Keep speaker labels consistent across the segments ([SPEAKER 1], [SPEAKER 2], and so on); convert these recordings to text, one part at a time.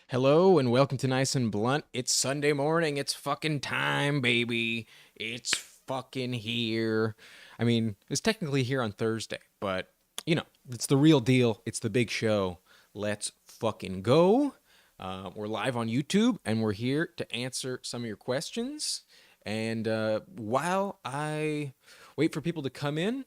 [SPEAKER 1] Hello and welcome to Nice and Blunt. It's Sunday morning. It's fucking time, baby. It's fucking here. I mean, it's technically here on Thursday, but it's the real deal. It's the big show. Let's fucking go. We're live on YouTube and we're here to answer some of your questions. And while I wait for people to come in,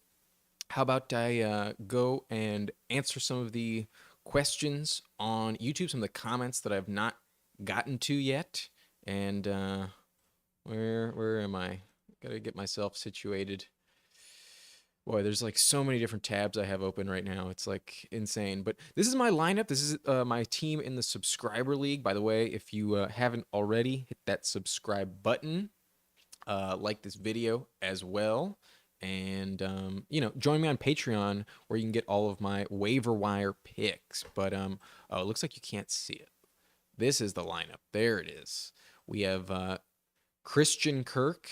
[SPEAKER 1] how about I go and answer some of the questions on YouTube, some of the comments that I've not gotten to yet. And where am I? Gotta get myself situated. Boy, there's like so many different tabs I have open right now. It's like insane. But this is my lineup. This is my team in the subscriber league. By the way, if you haven't already, hit that subscribe button. Like this video as well. And, join me on Patreon where you can get all of my waiver wire picks. But, oh, it looks like you can't see it. This is the lineup. There it is. We have Christian Kirk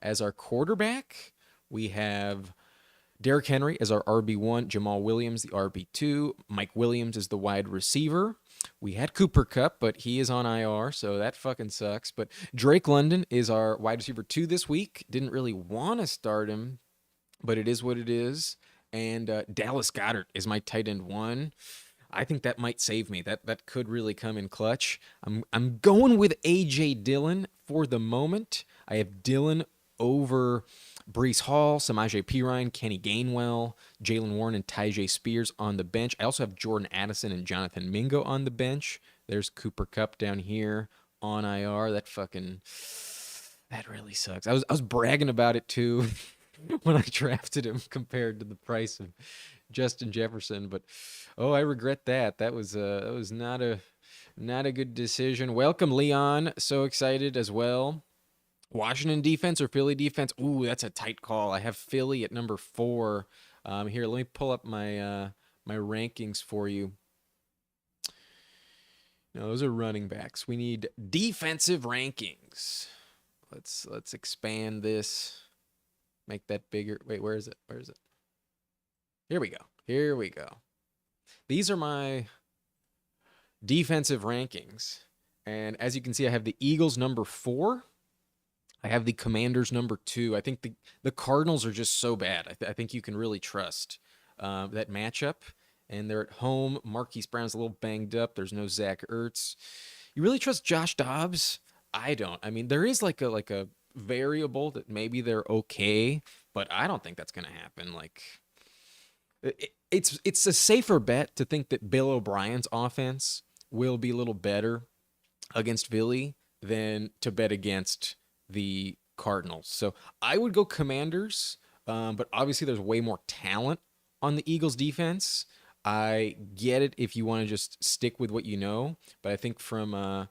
[SPEAKER 1] as our quarterback. We have Derrick Henry as our RB1, Jamal Williams, the RB2, Mike Williams is the wide receiver. We had Cooper Kupp, but he is on IR, so that fucking sucks. But Drake London is our wide receiver 2 this week. Didn't really want to start him, but it is what it is. And Dallas Goedert is my tight end 1. I think that might save me. That could really come in clutch. I'm going with AJ Dillon for the moment. I have Dillon over Brees Hall, Samaje Perine, Kenny Gainwell, Jalen Warren, and Tyjae Spears on the bench. I also have Jordan Addison and Jonathan Mingo on the bench. There's Cooper Kupp down here on IR. That really sucks. I was bragging about it too when I drafted him compared to the price of Justin Jefferson, but oh, I regret that. That was not a good decision. Welcome, Leon. So excited as well. Washington defense or Philly defense? Ooh, that's a tight call. I have Philly at number 4. Here, let me pull up my rankings for you. No, those are running backs. We need defensive rankings. Let's expand this. Make that bigger. Wait, where is it? Where is it? Here we go. Here we go. These are my defensive rankings. And as you can see, I have the Eagles number 4. I have the Commanders number 2. I think the Cardinals are just so bad. I think you can really trust that matchup. And they're at home. Marquise Brown's a little banged up. There's no Zach Ertz. You really trust Josh Dobbs? I don't. I mean, there is like a variable that maybe they're okay, but I don't think that's going to happen. Like, it's a safer bet to think that Bill O'Brien's offense will be a little better against Philly than to bet against the Cardinals. So I would go Commanders, but obviously there's way more talent on the Eagles defense. I get it if you want to just stick with what you know, but I think from a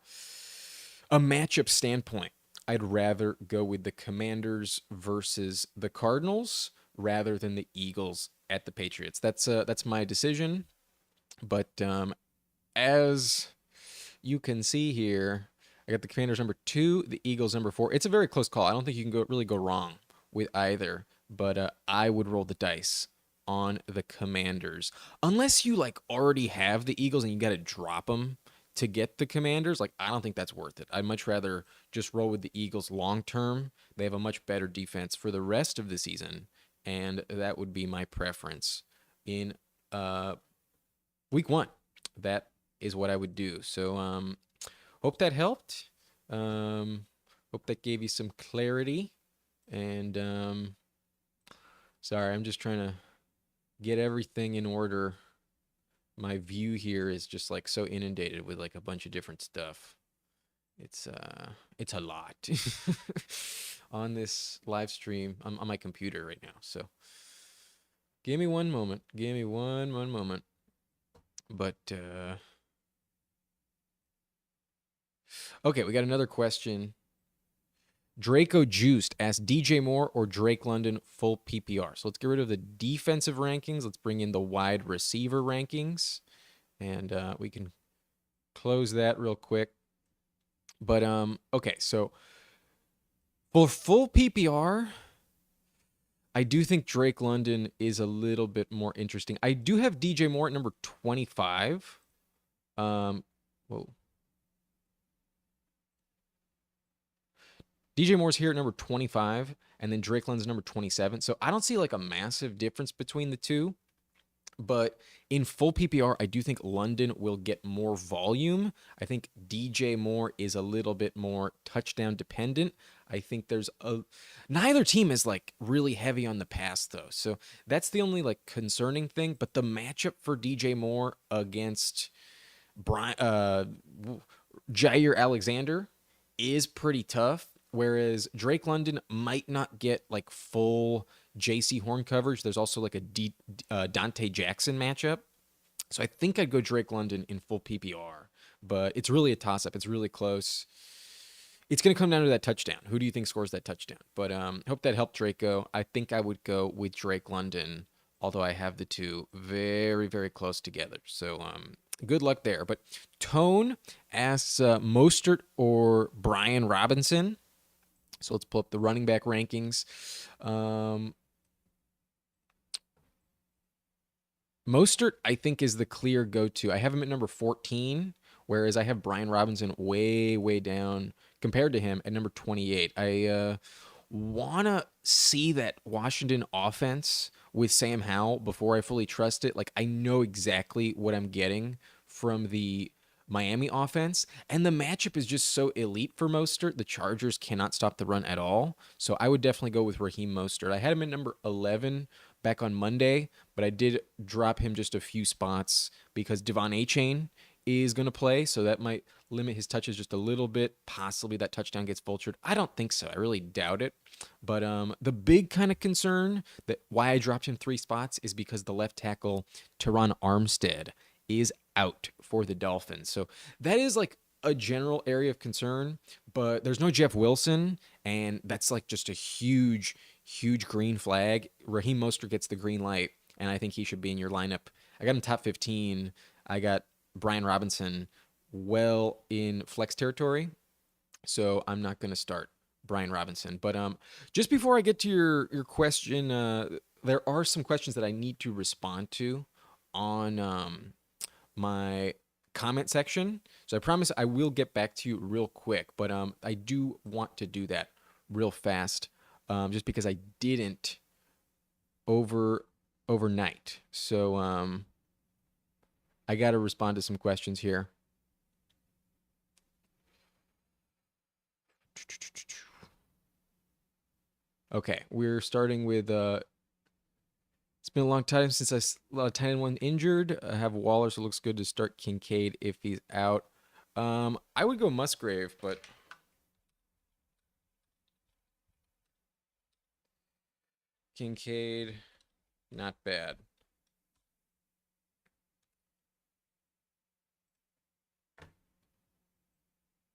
[SPEAKER 1] matchup standpoint, I'd rather go with the Commanders versus the Cardinals rather than the Eagles at the Patriots. That's my decision. But as you can see here, I got the Commanders number 2, the Eagles number 4. It's a very close call. I don't think you can really go wrong with either, but I would roll the dice on the Commanders. Unless you like already have the Eagles and you got to drop them to get the Commanders, like I don't think that's worth it. I'd much rather just roll with the Eagles long term. They have a much better defense for the rest of the season, and that would be my preference in week 1. That is what I would do. So hope that helped. Hope that gave you some clarity. And sorry, I'm just trying to get everything in order. My view here is just like so inundated with like a bunch of different stuff. It's a lot on this live stream on my computer right now. So give me one moment. Give me one moment. But okay, we got another question. Draco Juiced asked DJ Moore or Drake London full PPR. So let's get rid of the defensive rankings. Let's bring in the wide receiver rankings. And we can close that real quick. But okay, so for full PPR, I do think Drake London is a little bit more interesting. I do have DJ Moore at number 25. Whoa. DJ Moore's here at number 25, and then Drake London's number 27. So I don't see like a massive difference between the two. But in full PPR, I do think London will get more volume. I think DJ Moore is a little bit more touchdown dependent. I think there's a neither team is like really heavy on the pass though. So that's the only like concerning thing. But the matchup for DJ Moore against Brian Jair Alexander is pretty tough. Whereas Drake London might not get like full JC Horn coverage. There's also like a Dante Jackson matchup. So I think I'd go Drake London in full PPR. But it's really a toss up. It's really close. It's going to come down to that touchdown. Who do you think scores that touchdown? But hope that helped Draco. I think I would go with Drake London, although I have the two very, very close together. So good luck there. But Tone asks Mostert or Brian Robinson. So let's pull up the running back rankings. Mostert, I think, is the clear go-to. I have him at number 14, whereas I have Brian Robinson way, way down compared to him at number 28. I want to see that Washington offense with Sam Howell before I fully trust it. Like, I know exactly what I'm getting from the Miami offense, and the matchup is just so elite for Mostert. The Chargers cannot stop the run at all, so I would definitely go with Raheem Mostert. I had him at number 11 back on Monday, but I did drop him just a few spots because Devon Achane is going to play, so that might limit his touches just a little bit. Possibly that touchdown gets vultured. I don't think so. I really doubt it. But the big kind of concern that why I dropped him 3 spots is because the left tackle, Teron Armstead, is out for the Dolphins. So that is like a general area of concern, but there's no Jeff Wilson, and that's like just a huge, huge green flag. Raheem Mostert gets the green light, and I think he should be in your lineup. I got him top 15. I got Brian Robinson well in flex territory, so I'm not going to start Brian Robinson. But just before I get to your question, there are some questions that I need to respond to on my comment section. So I promise I will get back to you real quick, but I do want to do that real fast, just because I didn't overnight. So I got to respond to some questions here. Okay, we're starting with it's been a long time since I tight end one injured. I have Waller, so it looks good to start Kincaid if he's out. I would go Musgrave, but Kincaid, not bad.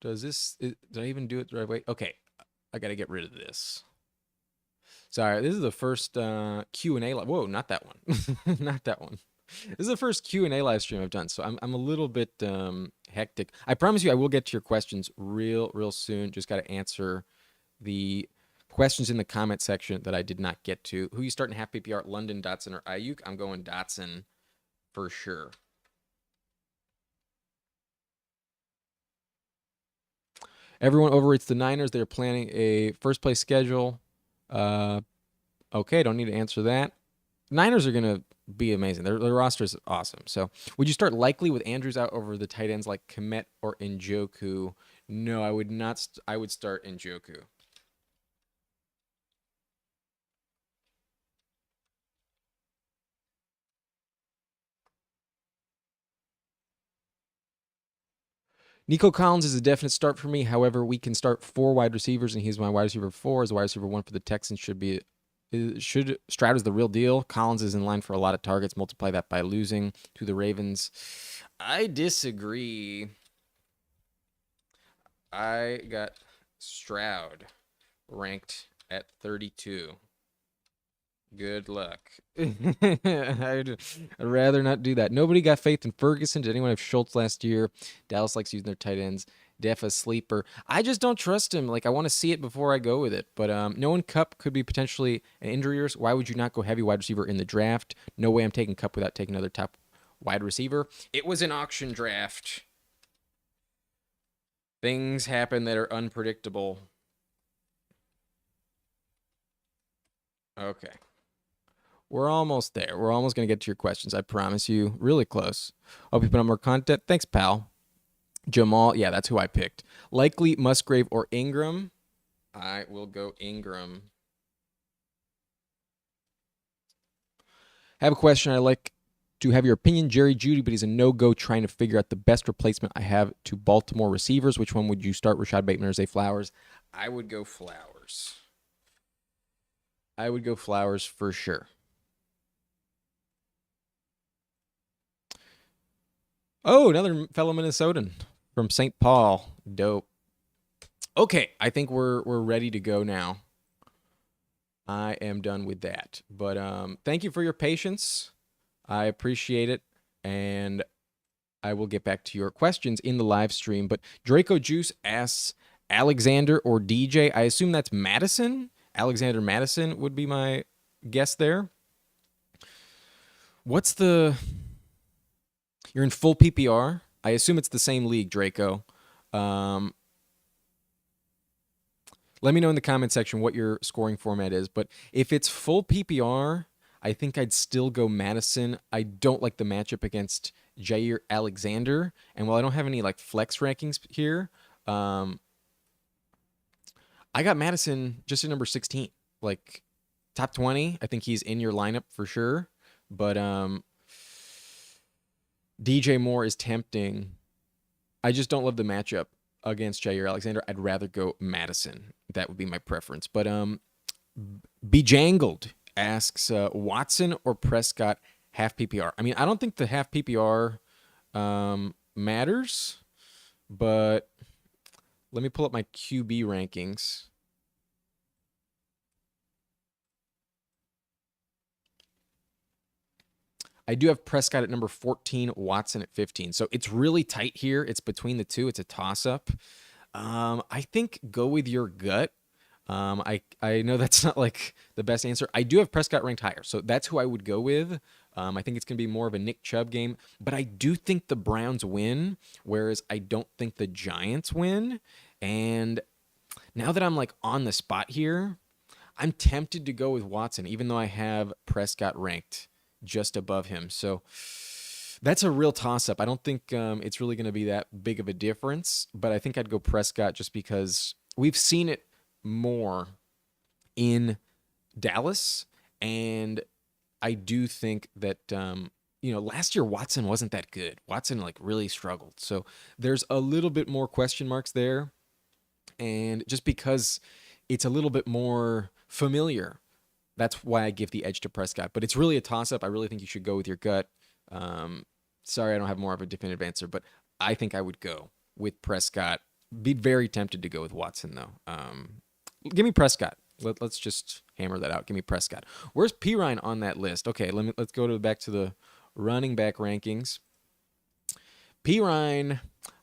[SPEAKER 1] Did I even do it the right way? Okay, I got to get rid of this. Sorry, this is the first Q&A. Whoa, not that one. Not that one. This is the first Q&A live stream I've done, so I'm a little bit hectic. I promise you I will get to your questions real soon. Just got to answer the questions in the comment section that I did not get to. Who you starting half PPR, London, Dotson, or Ayuk? I'm going Dotson for sure. Everyone overrates the Niners. They're planning a first place schedule. Okay, don't need to answer that. Niners are going to be amazing. Their roster is awesome. So, would you start likely with Andrews out over the tight ends like Komet or Njoku? No, I would not. I would start Njoku. Nico Collins is a definite start for me. However, we can start 4 wide receivers, and he's my wide receiver 4. As a wide receiver 1 for the Texans Stroud is the real deal. Collins is in line for a lot of targets. Multiply that by losing to the Ravens. I disagree. I got Stroud ranked at 32. Good luck. I'd rather not do that. Nobody got faith in Ferguson. Did anyone have Schultz last year? Dallas likes using their tight ends. Def a sleeper. I just don't trust him. Like, I want to see it before I go with it. But knowing Cup could be potentially an injury risk, why would you not go heavy wide receiver in the draft? No way I'm taking Cup without taking another top wide receiver. It was an auction draft. Things happen that are unpredictable. Okay. We're almost there. We're almost going to get to your questions. I promise you. Really close. Hope you put up more content. Thanks, pal. Jamal. Yeah, that's who I picked. Likely Musgrave or Ingram. I will go Ingram. I have a question. I like to have your opinion. Jerry Jeudy, but he's a no-go trying to figure out the best replacement I have to Baltimore receivers. Which one would you start, Rashad Bateman or Zay Flowers? I would go Flowers. I would go Flowers for sure. Oh, another fellow Minnesotan from St. Paul. Dope. Okay, I think we're ready to go now. I am done with that. But thank you for your patience. I appreciate it, and I will get back to your questions in the live stream. But Draco Juice asks Alexander or DJ. I assume that's Madison. Alexander Madison would be my guess there. What's the? You're in full PPR. I assume it's the same league, Draco. Let me know in the comment section what your scoring format is. But if it's full PPR, I think I'd still go Madison. I don't like the matchup against Jair Alexander. And while I don't have any like flex rankings here, I got Madison just at number 16. Like top 20. I think he's in your lineup for sure. But DJ Moore is tempting. I just don't love the matchup against Jair Alexander. I'd rather go Madison. That would be my preference. But Bejangled asks Watson or Prescott half PPR. I mean, I don't think the half PPR matters, but let me pull up my QB rankings. I do have Prescott at number 14, Watson at 15. So it's really tight here. It's between the two. It's a toss-up. I think go with your gut. I know that's not like the best answer. I do have Prescott ranked higher, so that's who I would go with. I think it's going to be more of a Nick Chubb game, but I do think the Browns win, whereas I don't think the Giants win. And now that I'm like on the spot here, I'm tempted to go with Watson, even though I have Prescott ranked just above him. So that's a real toss-up. I don't think it's really going to be that big of a difference, but I think I'd go Prescott just because we've seen it more in Dallas, and I do think that last year Watson wasn't that good. Watson like really struggled. So there's a little bit more question marks there, and just because it's a little bit more familiar, that's why I give the edge to Prescott. But it's really a toss-up. I really think you should go with your gut. Sorry, I don't have more of a definitive answer, but I think I would go with Prescott. Be very tempted to go with Watson, though. Give me Prescott. Let's just hammer that out. Give me Prescott. Where's Pirine on that list? Okay, let's go back to the running back rankings. Pirine,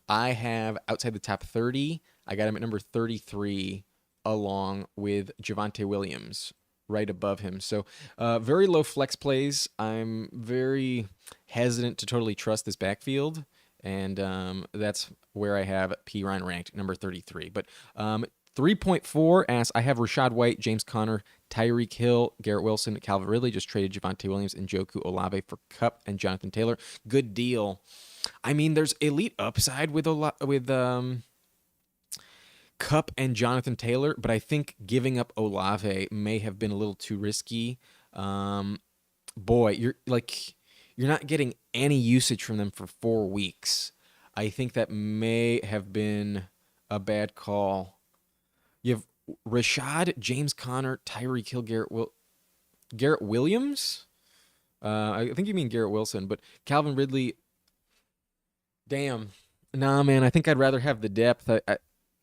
[SPEAKER 1] I have outside the top 30. I got him at number 33, along with Javonte Williams right above him. So very low flex plays. I'm very hesitant to totally trust this backfield, and that's where I have Pirine ranked number 33. But 3.4 asks, I have Rashad White, James Conner, Tyreek Hill, Garrett Wilson, Calvin Ridley. Just traded Javonte Williams and Njoku Olave for Kupp and Jonathan Taylor. Good deal. I mean, there's elite upside with Kupp and Jonathan Taylor, but I think giving up Olave may have been a little too risky. Boy, you're not getting any usage from them for 4 weeks. I think that may have been a bad call. You have Rashad, James Conner, Tyreek Hill, Garrett Williams. I think you mean Garrett Wilson, but Calvin Ridley. Damn, nah, man. I think I'd rather have the depth.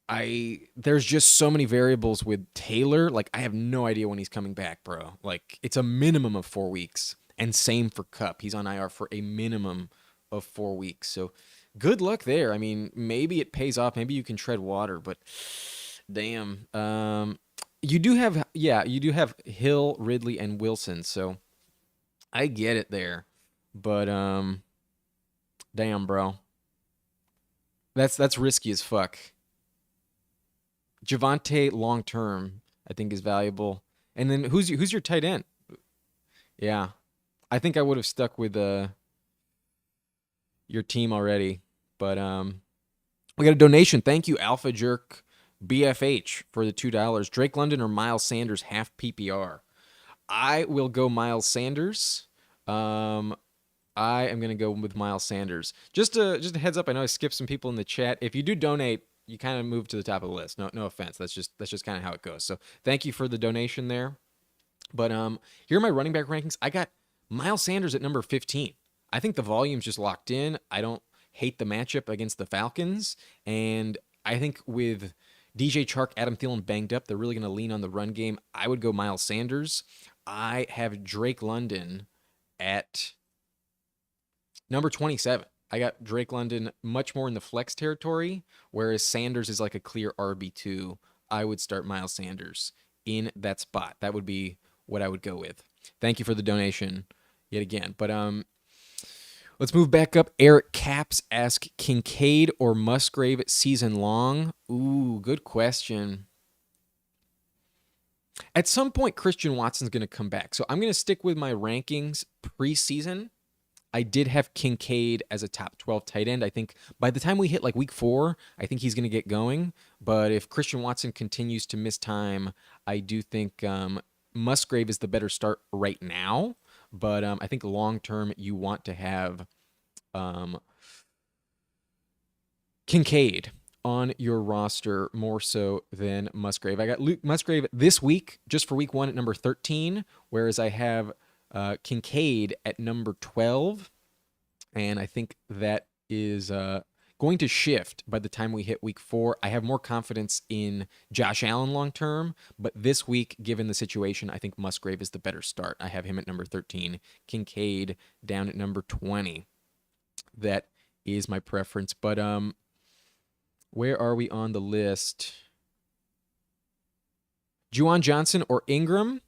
[SPEAKER 1] There's just so many variables with Taylor. Like, I have no idea when he's coming back, bro. Like, it's a minimum of 4 weeks, and same for Kupp. He's on IR for a minimum of 4 weeks. So, good luck there. I mean, maybe it pays off. Maybe you can tread water, but damn. You do have Hill, Ridley, and Wilson. So, I get it there, but damn, bro. That's risky as fuck. Javonte long term, I think, is valuable. And then who's your tight end? Yeah, I think I would have stuck with your team already, but we got a donation. Thank you, Alpha Jerk BFH, for the $2. Drake London or Miles Sanders half PPR. I will go Miles Sanders. Um, I am gonna go with Miles Sanders. Just a heads up. I know I skipped some people in the chat. If you do donate, you kind of move to the top of the list. No offense. That's just kind of how it goes. So thank you for the donation there. But here are my running back rankings. I got Miles Sanders at number 15. I think the volume's just locked in. I don't hate the matchup against the Falcons, and I think with DJ Chark, Adam Thielen banged up, they're really going to lean on the run game. I would go Miles Sanders. I have Drake London at number 27. I got Drake London much more in the flex territory, whereas Sanders is like a clear RB2. I would start Miles Sanders in that spot. That would be what I would go with. Thank you for the donation yet again. But let's move back up. Eric Caps asks, Kincaid or Musgrave season long? Ooh, good question. At some point, Christian Watson's going to come back. So I'm going to stick with my rankings preseason. I did have Kincaid as a top 12 tight end. I think by the time we hit like week 4, I think he's going to get going. But if Christian Watson continues to miss time, I do think Musgrave is the better start right now. But I think long term, you want to have Kincaid on your roster more so than Musgrave. I got Luke Musgrave this week, just for week 1 at number 13, whereas I have Kincaid at number 12, and I think that is going to shift by the time we hit week 4. I have more confidence in Josh Allen long term, but this week, given the situation, I think Musgrave is the better start. I have him at number 13, Kincaid down at number 20. That is my preference, but where are we on the list? Juwan Johnson or Ingram?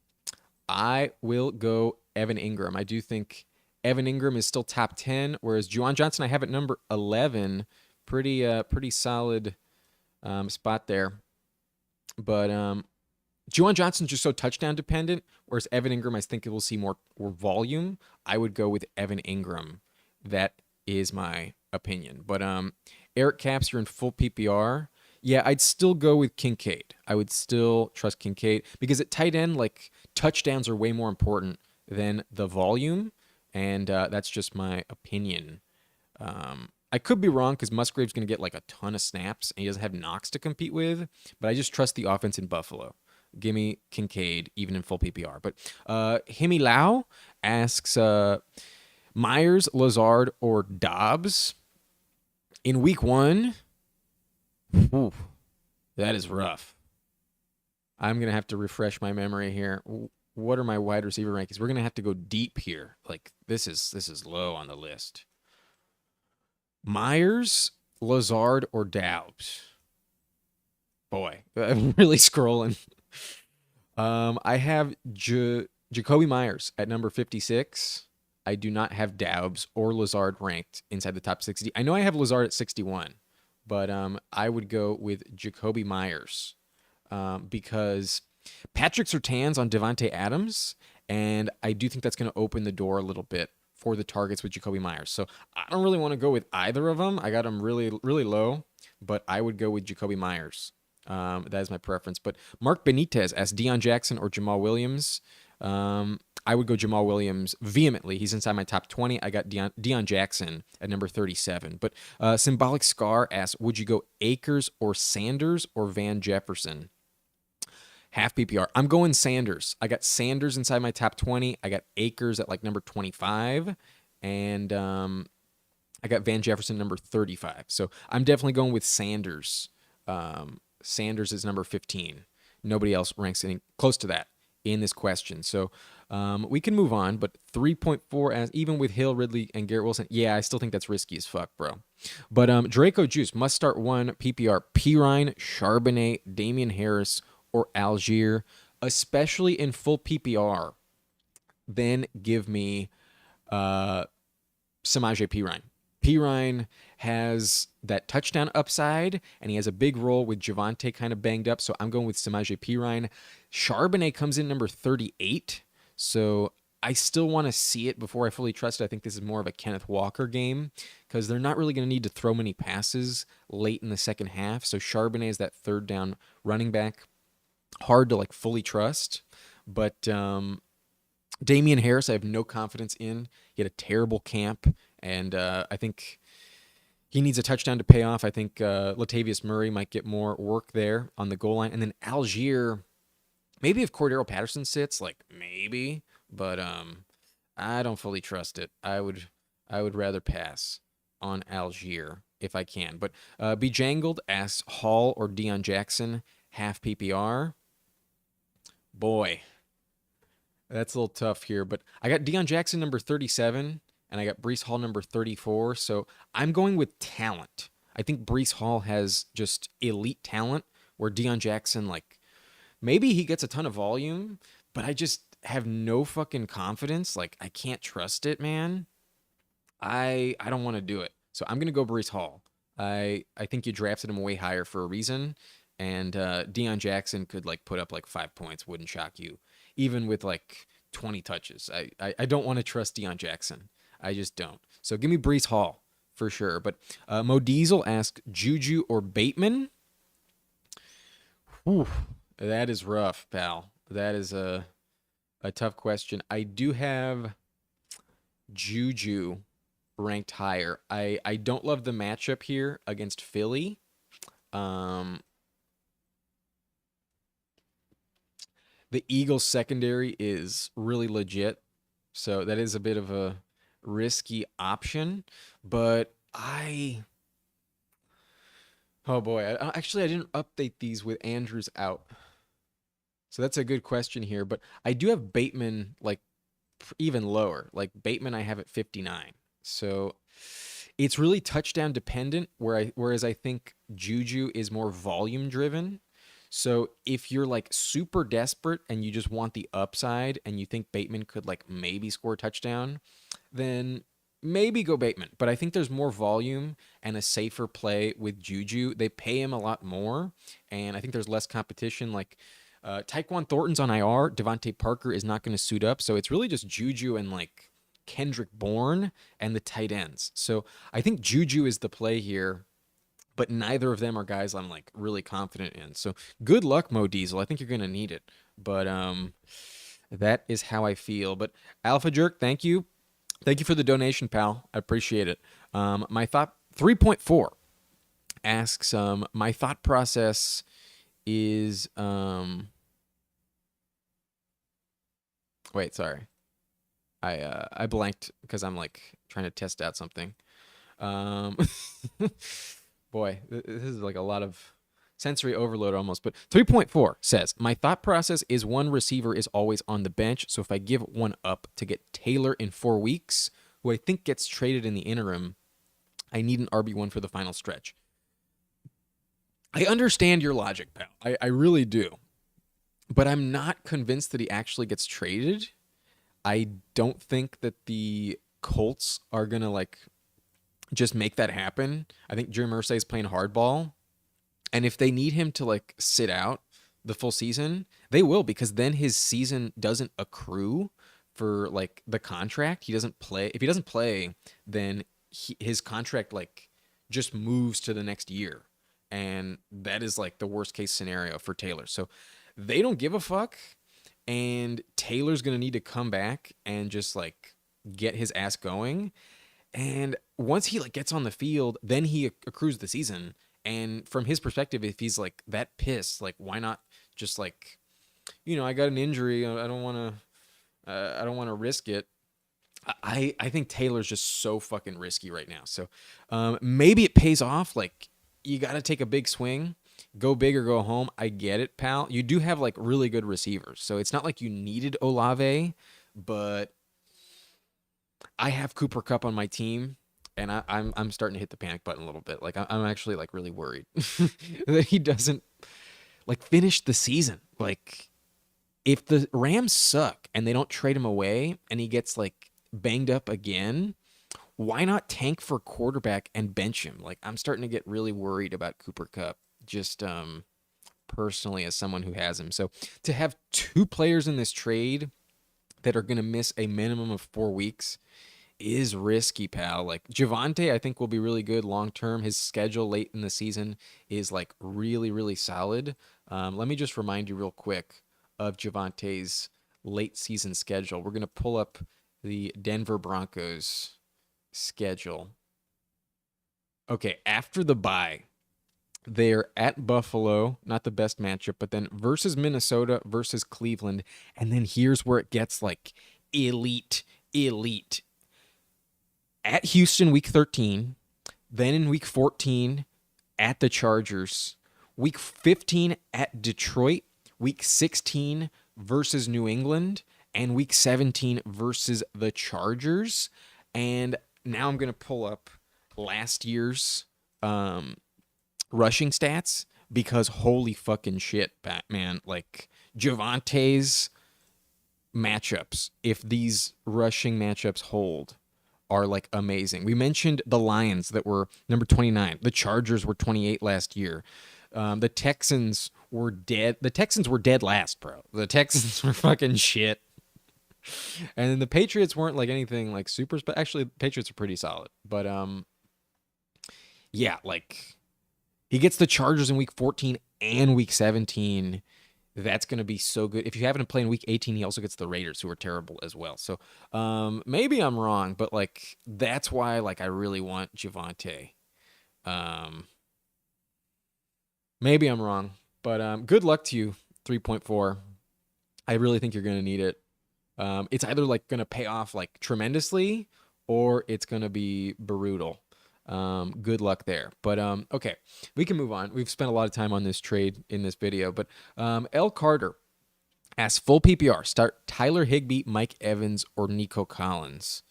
[SPEAKER 1] I will go Evan Ingram. I do think Evan Ingram is still top 10, whereas Juwan Johnson I have at number 11. Pretty solid spot there. But Juwan Johnson's just so touchdown dependent, whereas Evan Ingram I think it will see more volume. I would go with Evan Ingram. That is my opinion. But Eric Caps, you're in full PPR. Yeah, I'd still go with Kincaid. I would still trust Kincaid because at tight end, like touchdowns are way more important than the volume, and that's just my opinion. I could be wrong because Musgrave's going to get like a ton of snaps, and he doesn't have Knox to compete with, but I just trust the offense in Buffalo. Give me Kincaid, even in full PPR. But Himi Lau asks Myers, Lazard, or Dobbs in week 1. Ooh, that is rough. I'm going to have to refresh my memory here. What are my wide receiver rankings? We're going to have to go deep here. Like this is low on the list. Myers, Lazard, or Dobbs? Boy, I'm really scrolling. I have Jacoby Myers at number 56. I do not have Doubs or Lazard ranked inside the top 60. I know I have Lazard at 61, but I would go with Jacoby Myers because Patrick Surtain's on Devontae Adams, and I do think that's going to open the door a little bit for the targets with Jacoby Myers. So I don't really want to go with either of them. I got them really, really low, but I would go with Jacoby Myers. That is my preference. But Mark Benitez as Deion Jackson or Jamal Williams. I would go Jamal Williams vehemently. He's inside my top 20. I got Deion Jackson at number 37. But Symbolic Scar asks, would you go Akers or Sanders or Van Jefferson? Half PPR. I'm going Sanders. I got Sanders inside my top 20. I got Akers at like number 25. And I got Van Jefferson number 35. So I'm definitely going with Sanders. Sanders is number 15. Nobody else ranks any close to that in this question. So we can move on, but 3.4 as even with Hill, Ridley, and Garrett Wilson. Yeah, I still think that's risky as fuck, bro. But Draco Juice must start 1 PPR. Pirine, Charbonnet, Damian Harris, or Algier, especially in full PPR. Then give me Samaje Pirine. Pirine has that touchdown upside, and he has a big role with Javonte kind of banged up. So I'm going with Samaje Perine. Charbonnet comes in number 38. So I still want to see it before I fully trust it. I think this is more of a Kenneth Walker game because they're not really going to need to throw many passes late in the second half. So Charbonnet is that third down running back. Hard to like fully trust. But Damian Harris, I have no confidence in. He had a terrible camp, and I think he needs a touchdown to pay off. I think Latavius Murray might get more work there on the goal line. And then Algier, maybe if Cordero Patterson sits, like maybe, but I don't fully trust it. I would rather pass on Algier if I can. But Be Jangled asks Hall or Deion Jackson, half PPR. Boy, that's a little tough here, but I got Deion Jackson number 37, and I got Breece Hall number 34, so I'm going with talent. I think Breece Hall has just elite talent, where Deion Jackson, like, maybe he gets a ton of volume, but I just have no fucking confidence. Like, I can't trust it, man. I don't want to do it. So I'm going to go Breece Hall. I think you drafted him way higher for a reason, and Deion Jackson could, like, put up, like, 5 points, wouldn't shock you, even with, like, 20 touches. I don't want to trust Deion Jackson. I just don't. So give me Breece Hall for sure. But Mo Diesel asked Juju or Bateman. Whew, that is rough, pal. That is a tough question. I do have Juju ranked higher. I don't love the matchup here against Philly. Um, the Eagles secondary is really legit, so that is a bit of a risky option. But oh boy, actually I didn't update these with Andrews out, so that's a good question here. But I do have Bateman like even lower. Like Bateman, I have at 59. So it's really touchdown dependent. Whereas I think Juju is more volume driven. So if you're like super desperate and you just want the upside and you think Bateman could like maybe score a touchdown, then maybe go Bateman. But I think there's more volume and a safer play with Juju. They pay him a lot more, and I think there's less competition. Like Tyquan Thornton's on IR. Devontae Parker is not going to suit up. So it's really just Juju and like Kendrick Bourne and the tight ends. So I think Juju is the play here, but neither of them are guys I'm like really confident in. So good luck, Mo Diesel. I think you're going to need it. But that is how I feel. But Alpha Jerk, thank you. Thank you for the donation, pal. I appreciate it. My thought 3.4 asks my thought process is wait, sorry. I blanked because I'm like trying to test out something. Um boy, this is like a lot of sensory overload almost. But 3.4 says, my thought process is one receiver is always on the bench. So if I give one up to get Taylor in 4 weeks, who I think gets traded in the interim, I need an RB1 for the final stretch. I understand your logic, pal. I really do. But I'm not convinced that he actually gets traded. I don't think that the Colts are going to like just make that happen. I think Jerry Irsay is playing hardball. And if they need him to like sit out the full season, they will, because then his season doesn't accrue for like the contract. He doesn't play. If he doesn't play, then his contract like just moves to the next year. And that is like the worst case scenario for Taylor. So they don't give a fuck. And Taylor's going to need to come back and just like get his ass going. And once he like gets on the field, then he accrues the season. And from his perspective, if he's like that pissed, like why not just like, I got an injury. I don't want to risk it. I think Taylor's just so fucking risky right now. So maybe it pays off. Like you got to take a big swing, go big or go home. I get it, pal. You do have like really good receivers, so it's not like you needed Olave, but I have Cooper Kupp on my team. And I'm starting to hit the panic button a little bit. Like I'm actually like really worried that he doesn't like finish the season. Like if the Rams suck and they don't trade him away and he gets like banged up again, why not tank for quarterback and bench him? Like, I'm starting to get really worried about Cooper Kupp, just personally, as someone who has him. So to have two players in this trade that are going to miss a minimum of 4 weeks is risky, pal. Like, Javonte, I think will be really good long term. His schedule late in the season is like really, really solid. Let me just remind you real quick of Javonte's late season schedule. We're going to pull up the Denver Broncos schedule. Okay, after the bye, they're at Buffalo, not the best matchup, but then versus Minnesota, versus Cleveland, and then here's where it gets like elite, elite. At Houston, week 13, then in week 14, at the Chargers, week 15 at Detroit, week 16 versus New England, and week 17 versus the Chargers. And now I'm going to pull up last year's rushing stats because holy fucking shit, Batman. Like, Javonte's matchups, if these rushing matchups hold, are like amazing. We mentioned the Lions that were number 29. The Chargers were 28 last year. The Texans were dead. The Texans were dead last, bro. The Texans were fucking shit. And then the Patriots weren't like anything like super, but actually the Patriots are pretty solid. But yeah, like, he gets the Chargers in week 14 and week 17. That's going to be so good. If you happen to play in week 18, he also gets the Raiders, who are terrible as well. So maybe I'm wrong, but like, that's why like I really want Javonte. Maybe I'm wrong, but good luck to you, 3.4. I really think you're going to need it. It's either like going to pay off like tremendously or it's going to be brutal. Good luck there. But okay, we can move on. We've spent a lot of time on this trade in this video, but L. Carter asks, full PPR, start Tyler Higbee, Mike Evans, or Nico Collins.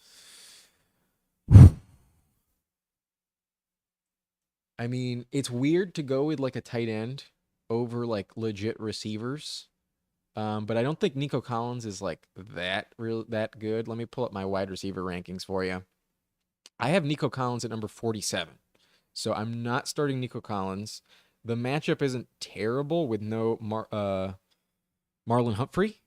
[SPEAKER 1] I mean, it's weird to go with like a tight end over like legit receivers. But I don't think Nico Collins is like that good. Let me pull up my wide receiver rankings for you. I have Nico Collins at number 47. So I'm not starting Nico Collins. The matchup isn't terrible with no Marlon Humphrey.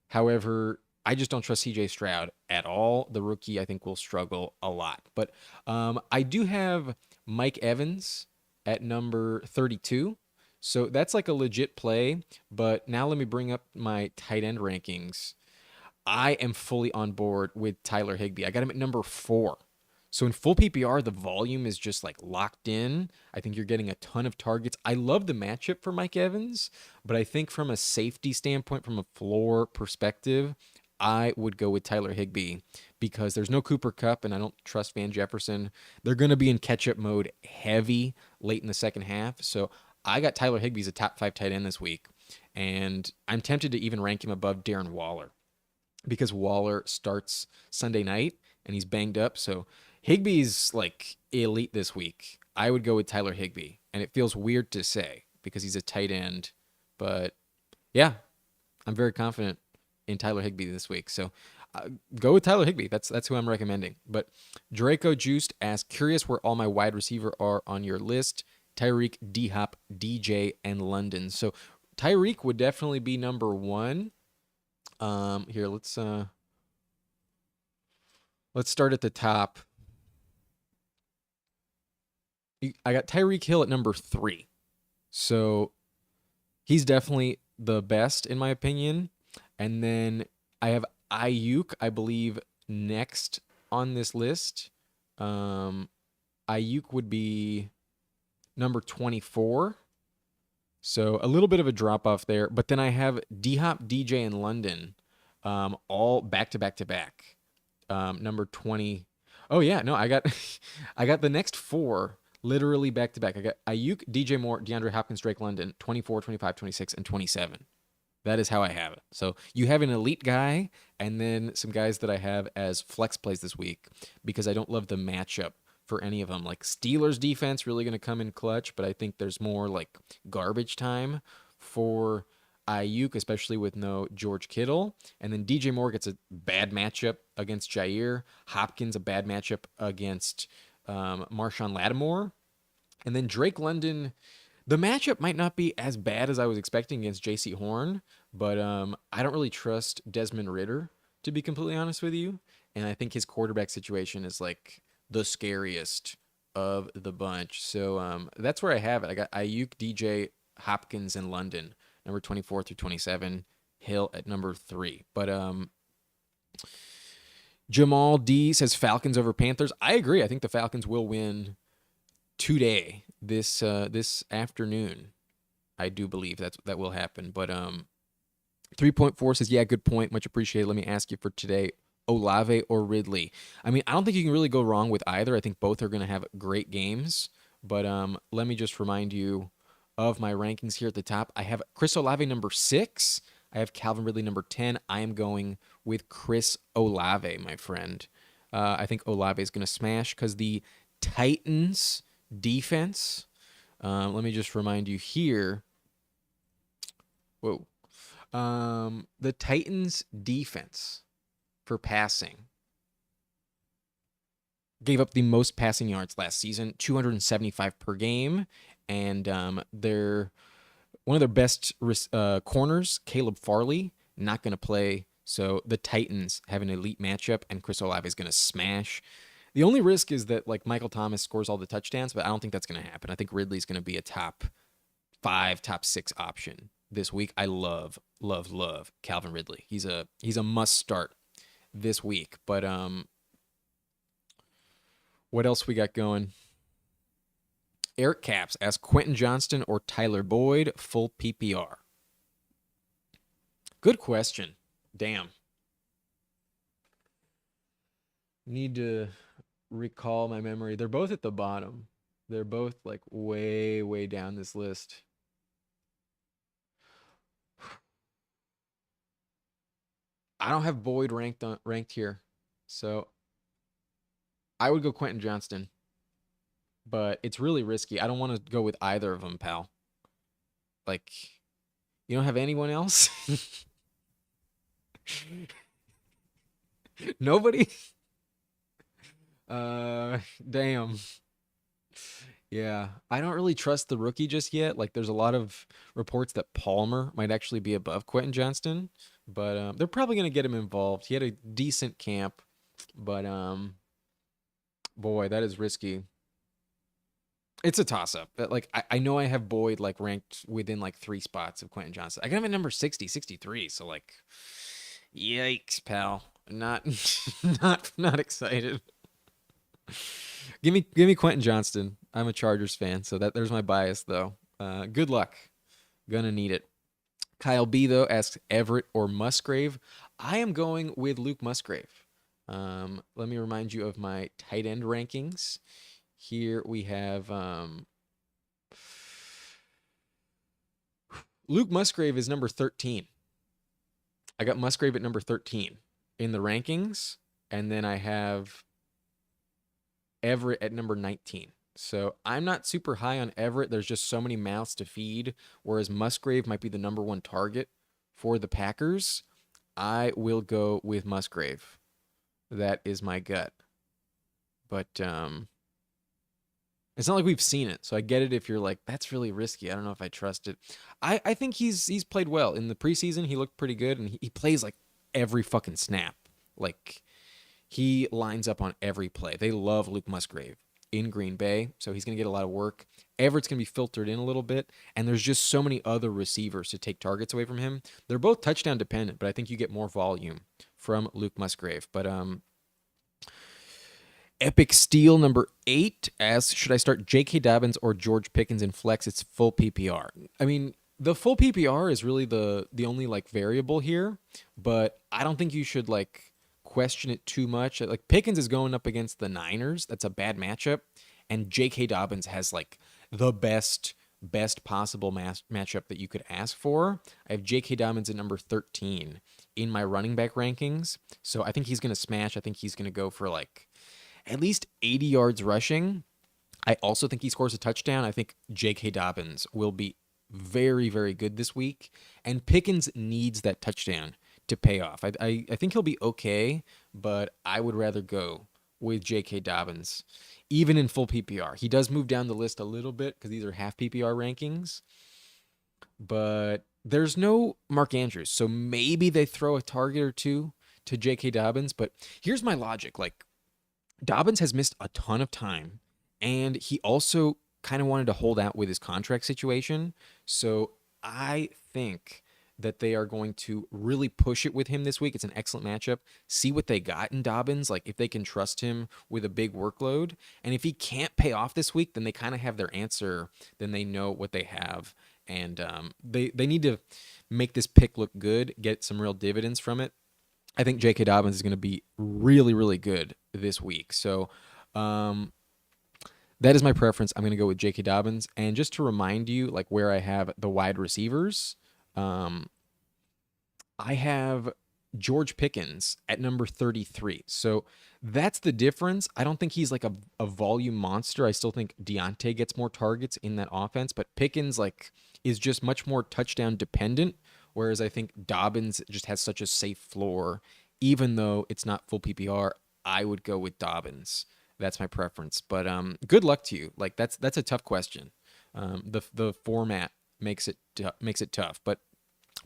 [SPEAKER 1] However, I just don't trust CJ Stroud at all. The rookie, I think, will struggle a lot. But I do have Mike Evans at number 32. So that's like a legit play. But now let me bring up my tight end rankings. I am fully on board with Tyler Higbee. I got him at number 4. So in full PPR, the volume is just like locked in. I think you're getting a ton of targets. I love the matchup for Mike Evans, but I think from a safety standpoint, from a floor perspective, I would go with Tyler Higbee because there's no Cooper Kupp and I don't trust Van Jefferson. They're going to be in catch-up mode heavy late in the second half. So I got Tyler Higbee as a top 5 tight end this week, and I'm tempted to even rank him above Darren Waller because Waller starts Sunday night and he's banged up. So Higbee's like elite this week. I would go with Tyler Higbee, and it feels weird to say because he's a tight end, but yeah, I'm very confident in Tyler Higbee this week. So go with Tyler Higbee. That's who I'm recommending. But Draco Juiced asks, curious where all my wide receiver are on your list. Tyreek, D-Hop, DJ, and London. So Tyreek would definitely be number 1. Here, let's start at the top. I got Tyreek Hill at number 3. So he's definitely the best in my opinion. And then I have Ayuk, I believe, next on this list. Ayuk would be number 24. So a little bit of a drop off there. But then I have D-Hop, DJ, and London all back to back to back. Number 20. Oh, yeah. No, I got I got the next 4 literally back to back. I got Ayuk, DJ Moore, DeAndre Hopkins, Drake London, 24, 25, 26, and 27. That is how I have it. So you have an elite guy and then some guys that I have as flex plays this week because I don't love the matchup for any of them. Like Steelers defense really going to come in clutch, but I think there's more like garbage time for Ayuk, especially with no George Kittle. And then DJ Moore gets a bad matchup against Jair. Hopkins, a bad matchup against Marshawn Lattimore. And then Drake London, the matchup might not be as bad as I was expecting against JC Horn, but I don't really trust Desmond Ritter, to be completely honest with you. And I think his quarterback situation is like the scariest of the bunch. So that's where I have it. I got Ayuk, DJ, Hopkins, and London, number 24 through 27. Hill at number 3. But Jamal D says Falcons over Panthers. I agree. I think the Falcons will win today, this afternoon. I do believe that will happen. But 3.4 says, yeah, good point. Much appreciated. Let me ask you for today, Olave or Ridley? I mean, I don't think you can really go wrong with either. I think both are going to have great games. But let me just remind you of my rankings here at the top. I have Chris Olave number 6. I have Calvin Ridley number 10. I am going with Chris Olave, my friend. I think Olave is going to smash because the Titans defense, let me just remind you here. Whoa. The Titans defense for passing gave up the most passing yards last season, 275 per game. And they're one of their best corners, Caleb Farley, not going to play. So the Titans have an elite matchup, and Chris Olave is going to smash. The only risk is that like Michael Thomas scores all the touchdowns, but I don't think that's going to happen. I think Ridley's going to be a top 5, top 6 option this week. I love Calvin Ridley. He's a must start this week. But what else we got going? Eric Caps asks Quentin Johnston or Tyler Boyd, full PPR. Good question. Damn. Need to recall my memory. They're both at the bottom. They're both like way, way down this list. I don't have Boyd ranked here. So I would go Quentin Johnston. But it's really risky. I don't want to go with either of them, pal. Like, you don't have anyone else? Nobody? Damn. Yeah, I don't really trust the rookie just yet. Like, there's a lot of reports that Palmer might actually be above Quentin Johnston, but they're probably going to get him involved. He had a decent camp, but boy, that is risky. It's a toss-up. Like, I know I have Boyd, like, ranked within, like, 3 spots of Quentin Johnston. I got him at number 60, 63, so, like, yikes, pal. Not not excited. Give me Quentin Johnston. I'm a Chargers fan, so there's my bias, though. Good luck. Gonna need it. Kyle B, though, asks Everett or Musgrave. I am going with Luke Musgrave. Let me remind you of my tight end rankings. Here we have Luke Musgrave is number 13. I got Musgrave at number 13 in the rankings, and then I have Everett at number 19. So I'm not super high on Everett. There's just so many mouths to feed, whereas Musgrave might be the number 1 target for the Packers. I will go with Musgrave. That is my gut. But it's not like we've seen it, so I get it if you're like, that's really risky. I don't know if I trust it. I think he's played well. In the preseason, he looked pretty good, and he plays like every fucking snap. Like, he lines up on every play. They love Luke Musgrave in Green Bay, so he's going to get a lot of work. Everett's going to be filtered in a little bit, and there's just so many other receivers to take targets away from him. They're both touchdown dependent, but I think you get more volume from Luke Musgrave. But Epic Steel number 8 asks, should I start J.K. Dobbins or George Pickens in flex? It's full PPR. I mean, the full PPR is really the only like variable here, but I don't think you should like question it too much. Like, Pickens is going up against the Niners. That's a bad matchup, and J.K. Dobbins has like the best possible matchup that you could ask for. I have J.K. Dobbins at number 13 in my running back rankings, so I think he's going to smash. I think he's going to go for like at least 80 yards rushing. I also think he scores a touchdown. I think J.K. Dobbins will be very, very good this week, and Pickens needs that touchdown to pay off. I think he'll be okay, but I would rather go with J.K. Dobbins, even in full PPR. He does move down the list a little bit because these are half PPR rankings, but there's no Mark Andrews, so maybe they throw a target or two to J.K. Dobbins. But here's my logic: like Dobbins has missed a ton of time, and he also kind of wanted to hold out with his contract situation. So I think that they are going to really push it with him this week. It's an excellent matchup. See what they got in Dobbins, like if they can trust him with a big workload. And if he can't pay off this week, then they kind of have their answer. Then they know what they have. And they need to make this pick look good, get some real dividends from it. I think J.K. Dobbins is going to be really, really good this week. So um, that is my preference. I'm going to go with J.K. Dobbins. And just to remind you, like where I have the wide receivers, um, I have George Pickens at number 33. So that's the difference. I don't think he's like a volume monster. I still think Deontay gets more targets in that offense, but Pickens like is just much more touchdown dependent. Whereas I think Dobbins just has such a safe floor, even though it's not full PPR. I would go with Dobbins. That's my preference. But good luck to you. Like that's a tough question. The format makes it tough. But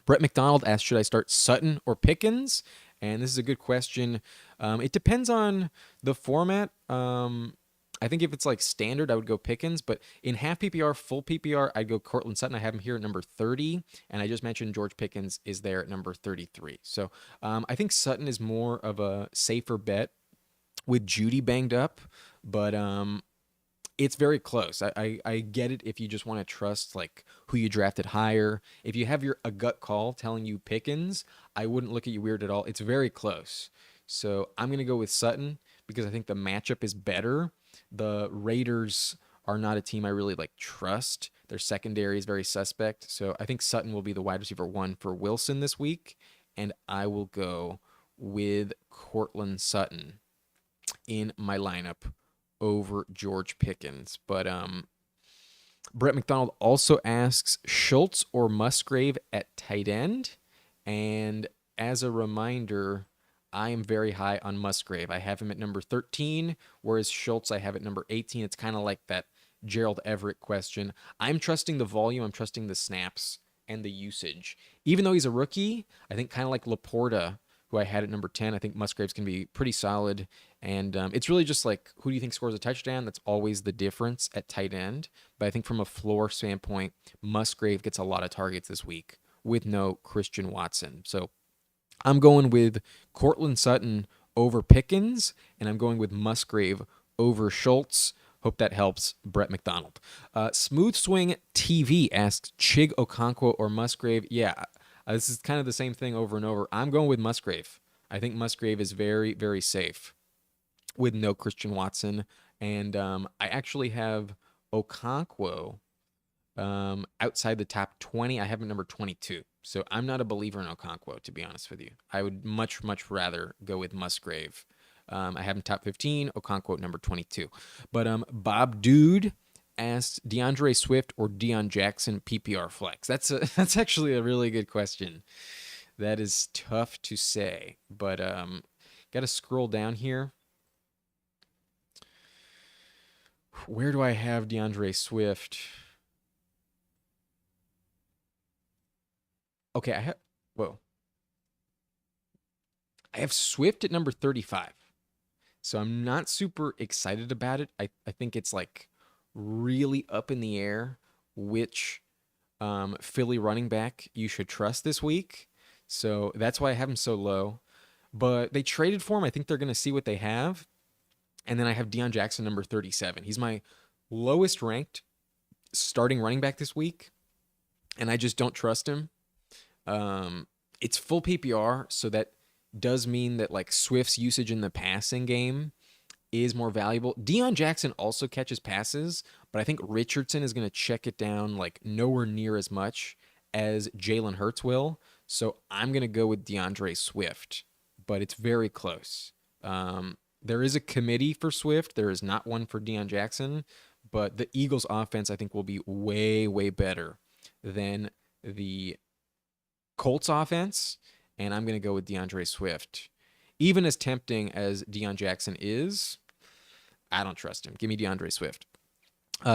[SPEAKER 1] Brett McDonald asked, should I start Sutton or Pickens? And this is a good question. It depends on the format. I think if it's like standard, I would go Pickens. But in half PPR, full PPR, I'd go Cortland Sutton. I have him here at number 30. And I just mentioned George Pickens is there at number 33. So I think Sutton is more of a safer bet with Judy banged up. But it's very close. I get it if you just want to trust like who you drafted higher. If you have a gut call telling you Pickens, I wouldn't look at you weird at all. It's very close. So I'm gonna go with Sutton because I think the matchup is better. The Raiders are not a team I really like trust. Their secondary is very suspect. So I think Sutton will be the wide receiver one for Wilson this week, and I will go with Cortland Sutton in my lineup over George Pickens. But Brett McDonald also asks Schultz or Musgrave at tight end. And as a reminder, I am very high on Musgrave. I have him at number 13, whereas Schultz I have at number 18. It's kind of like that Gerald Everett question. I'm trusting the volume, I'm trusting the snaps and the usage. Even though he's a rookie, I think kind of like Laporta, who I had at number 10, I think Musgraves can be pretty solid. And it's really just like, who do you think scores a touchdown? That's always the difference at tight end. But I think from a floor standpoint, Musgrave gets a lot of targets this week with no Christian Watson. So I'm going with Cortland Sutton over Pickens, and I'm going with Musgrave over Schultz. Hope that helps Brett McDonald. Smooth Swing TV asks Chig Okonkwo or Musgrave. Yeah, this is kind of the same thing over and over. I'm going with Musgrave. I think Musgrave is very, very safe with no Christian Watson. And I actually have Okonkwo outside the top 20. I have him number 22. So I'm not a believer in Okonkwo, to be honest with you. I would much, much rather go with Musgrave. I have him top 15, Okonkwo number 22. But Bob Dude asked DeAndre Swift or Deion Jackson PPR flex. That's actually a really good question. That is tough to say, but got to scroll down here. Where do I have DeAndre Swift? Okay, I have Swift at number 35. So I'm not super excited about it. I think it's like really up in the air which Philly running back you should trust this week. So that's why I have him so low. But they traded for him. I think they're going to see what they have. And then I have Deion Jackson number 37. He's my lowest ranked starting running back this week, and I just don't trust him. It's full PPR, so that does mean that like Swift's usage in the passing game is more valuable. Deion Jackson also catches passes, but I think Richardson is going to check it down like nowhere near as much as Jalen Hurts will. So I'm going to go with DeAndre Swift, but it's very close. There is a committee for Swift. There is not one for Deion Jackson, but the Eagles offense I think will be way, way better than the Colts offense, and I'm going to go with DeAndre Swift. Even as tempting as Deion Jackson is, I don't trust him. Give me DeAndre Swift.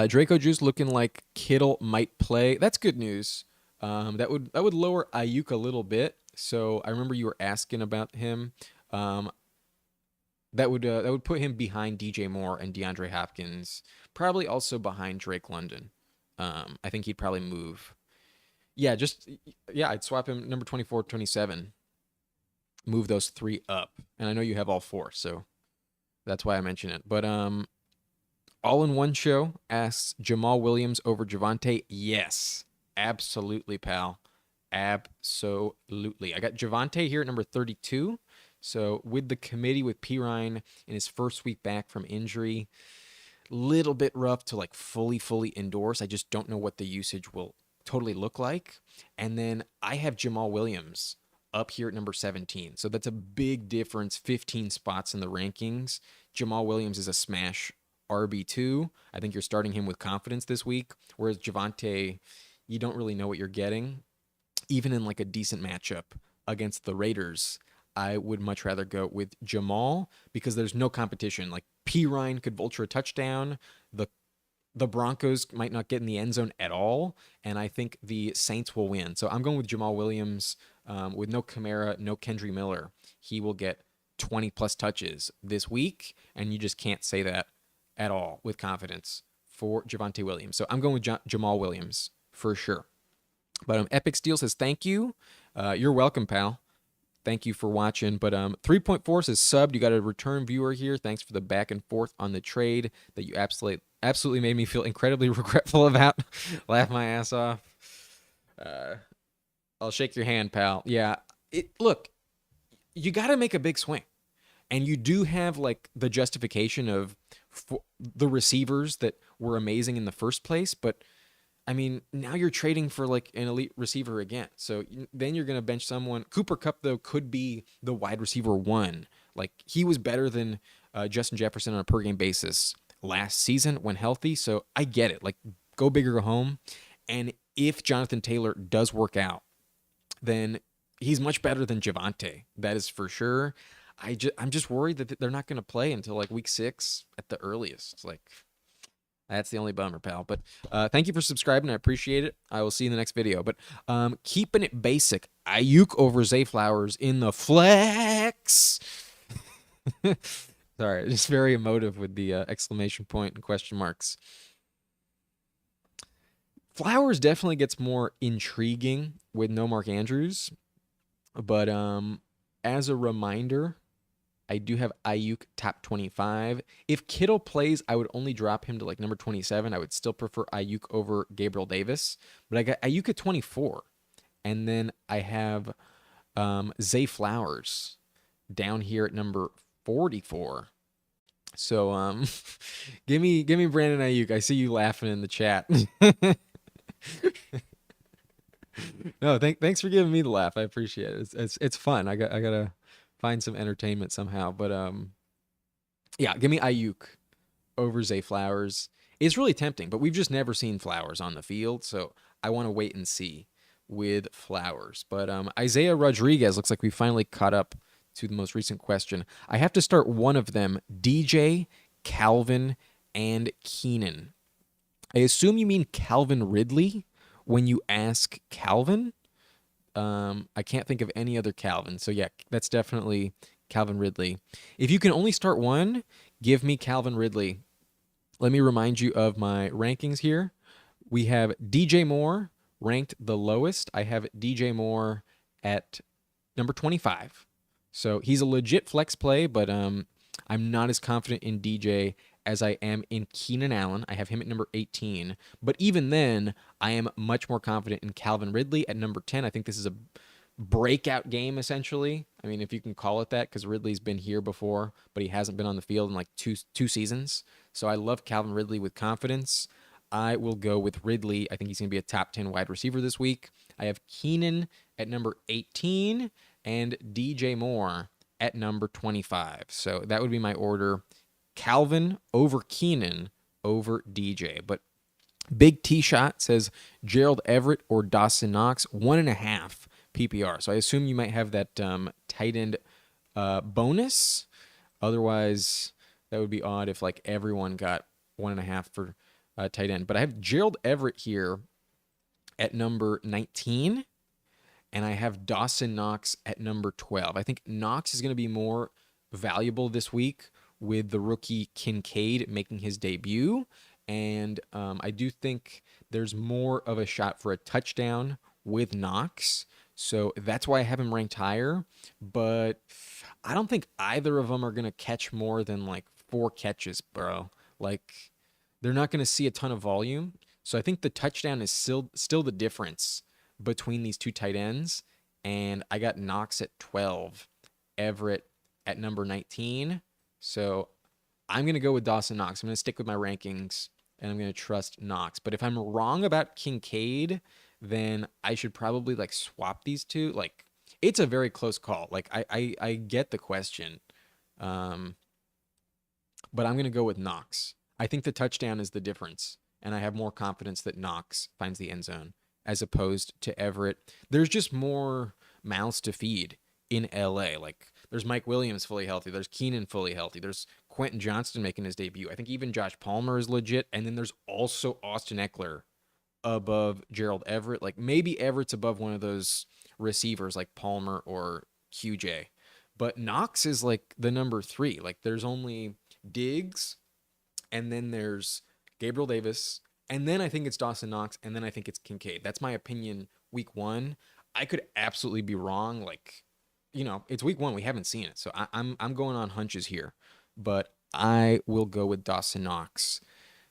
[SPEAKER 1] Draco Juice looking like Kittle might play. That's good news. That would lower Ayuk a little bit. So I remember you were asking about him. Um, that would put him behind DJ Moore and DeAndre Hopkins, probably also behind Drake London. I think he'd probably move. Yeah, I'd swap him number 24, 27. Move those three up. And I know you have all four, so that's why I mention it. But All in One Show asks Jamal Williams over Javonte. Yes, absolutely, pal. Absolutely. I got Javonte here at number 32. So with the committee with Pirine in his first week back from injury, little bit rough to like fully endorse. I just don't know what the usage will totally look like. And then I have Jamal Williams up here at number 17. So that's a big difference, 15 spots in the rankings. Jamal Williams is a smash RB2. I think you're starting him with confidence this week, whereas Javonte, you don't really know what you're getting. Even in like a decent matchup against the Raiders, I would much rather go with Jamal because there's no competition. Like P. Ryan could vulture a touchdown. The Broncos might not get in the end zone at all, and I think the Saints will win. So I'm going with Jamal Williams with no Kamara, no Kendry Miller. He will get 20 plus touches this week, and you just can't say that at all with confidence for Javonte Williams. So I'm going with Jamal Williams for sure. But Epic Steel says, thank you. You're welcome, pal. Thank you for watching. But 3.4 says subbed. You got a return viewer here. Thanks for the back and forth on the trade that you absolutely made me feel incredibly regretful about. Laugh my ass off. I'll shake your hand, pal. Yeah. Look, you got to make a big swing. And you do have like the justification of the receivers that were amazing in the first place. But I mean, now you're trading for like an elite receiver again. So then you're going to bench someone. Cooper Kupp, though, could be the wide receiver one. Like he was better than Justin Jefferson on a per game basis last season when healthy. So I get it. Like go big or go home. And if Jonathan Taylor does work out, then he's much better than Javonte. That is for sure. I'm just worried that they're not going to play until like week 6 at the earliest. It's like, that's the only bummer, pal. But thank you for subscribing. I appreciate it. I will see you in the next video. But keeping it basic, Ayuk over Zay Flowers in the flex. Sorry, just very emotive with the exclamation point and question marks. Flowers definitely gets more intriguing with no Mark Andrews. But as a reminder, I do have Ayuk top 25. If Kittle plays, I would only drop him to like number 27. I would still prefer Ayuk over Gabriel Davis. But I got Ayuk at 24. And then I have Zay Flowers down here at number 44. So give me Brandon Ayuk. I see you laughing in the chat. No, thanks for giving me the laugh. I appreciate it. It's fun. I gotta find some entertainment somehow. But yeah, give me Ayuk over Zay Flowers. It's really tempting, but we've just never seen Flowers on the field, so I want to wait and see with Flowers. But Isaiah Rodriguez looks like we finally caught up to the most recent question. I have to start one of them: DJ, Calvin, and Keenan. I assume you mean Calvin Ridley when you ask Calvin. I can't think of any other Calvin. So yeah, that's definitely Calvin Ridley. If you can only start one, give me Calvin Ridley. Let me remind you of my rankings here. We have DJ Moore ranked the lowest. I have DJ Moore at number 25. So he's a legit flex play, but I'm not as confident in DJ as I am in Keenan Allen. I have him at number 18. But even then, I am much more confident in Calvin Ridley at number 10. I think this is a breakout game, essentially. I mean, if you can call it that, because Ridley's been here before, but he hasn't been on the field in like two seasons. So I love Calvin Ridley with confidence. I will go with Ridley. I think he's going to be a top 10 wide receiver this week. I have Keenan at number 18 and DJ Moore at number 25. So that would be my order. Calvin over Keenan over DJ. But Big T Shot says Gerald Everett or Dawson Knox, 1.5 PPR. So I assume you might have that tight end bonus. Otherwise, that would be odd if like everyone got 1.5 for tight end. But I have Gerald Everett here at number 19, and I have Dawson Knox at number 12. I think Knox is going to be more valuable this week with the rookie Kincaid making his debut. And I do think there's more of a shot for a touchdown with Knox. So that's why I have him ranked higher. But I don't think either of them are going to catch more than like 4 catches, bro. Like, they're not going to see a ton of volume. So I think the touchdown is still the difference between these two tight ends. And I got Knox at 12, Everett at number 19. So I'm going to go with Dawson Knox. I'm going to stick with my rankings, and I'm going to trust Knox. But if I'm wrong about Kincaid, then I should probably like swap these two. Like, it's a very close call. Like, I get the question. Um, but I'm going to go with Knox. I think the touchdown is the difference, and I have more confidence that Knox finds the end zone as opposed to Everett. There's just more mouths to feed in LA. Like, there's Mike Williams fully healthy. There's Keenan fully healthy. There's Quentin Johnston making his debut. I think even Josh Palmer is legit. And then there's also Austin Eckler above Gerald Everett. Like, maybe Everett's above one of those receivers like Palmer or QJ. But Knox is like the number 3. Like, there's only Diggs, and then there's Gabriel Davis, and then I think it's Dawson Knox, and then I think it's Kincaid. That's my opinion week 1. I could absolutely be wrong. Like, it's week 1. We haven't seen it. So I'm going on hunches here. But I will go with Dawson Knox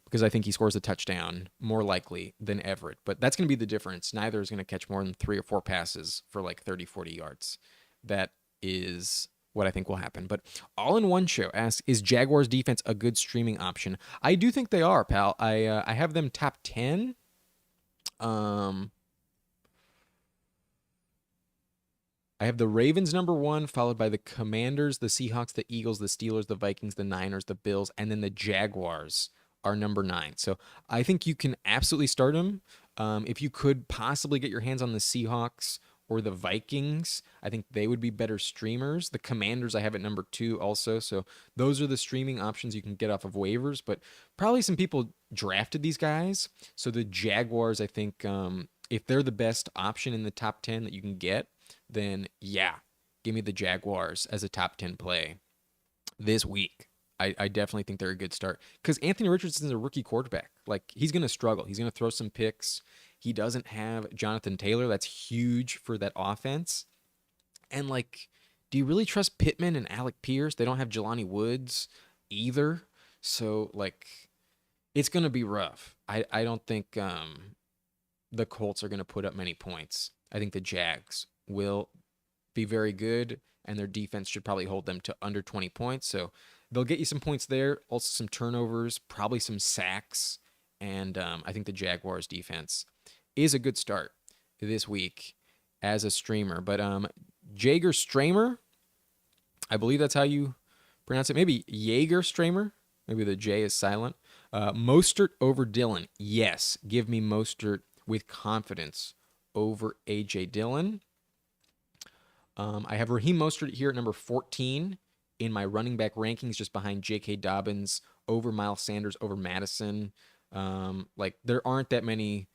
[SPEAKER 1] because I think he scores a touchdown more likely than Everett. But that's going to be the difference. Neither is going to catch more than 3 or 4 passes for like 30, 40 yards. That is what I think will happen. But All in One Show asks, is Jaguars defense a good streaming option? I do think they are, pal. I have them top 10. I have the Ravens number 1, followed by the Commanders, the Seahawks, the Eagles, the Steelers, the Vikings, the Niners, the Bills, and then the Jaguars are number 9. So I think you can absolutely start them. If you could possibly get your hands on the Seahawks or the Vikings, I think they would be better streamers. The Commanders I have at number 2 also. So those are the streaming options you can get off of waivers. But probably some people drafted these guys. So the Jaguars, I think, if they're the best option in the top 10 that you can get, then yeah, give me the Jaguars as a top 10 play this week. I definitely think they're a good start because Anthony Richardson's a rookie quarterback. Like, he's going to struggle. He's going to throw some picks. He doesn't have Jonathan Taylor. That's huge for that offense. And, like, do you really trust Pittman and Alec Pierce? They don't have Jelani Woods either. So, like, it's going to be rough. I don't think the Colts are going to put up many points. I think the Jags will be very good, and their defense should probably hold them to under 20 points. So they'll get you some points there, also some turnovers, probably some sacks, and I think the Jaguars defense is a good start this week as a streamer. But Jaeger Stramer, I believe that's how you pronounce it. Maybe Jaeger Stramer. Maybe the J is silent. Mostert over Dillon. Yes, give me Mostert with confidence over A.J. Dillon. I have Raheem Mostert here at number 14 in my running back rankings, just behind J.K. Dobbins, over Miles Sanders, over Madison. Like, there aren't that many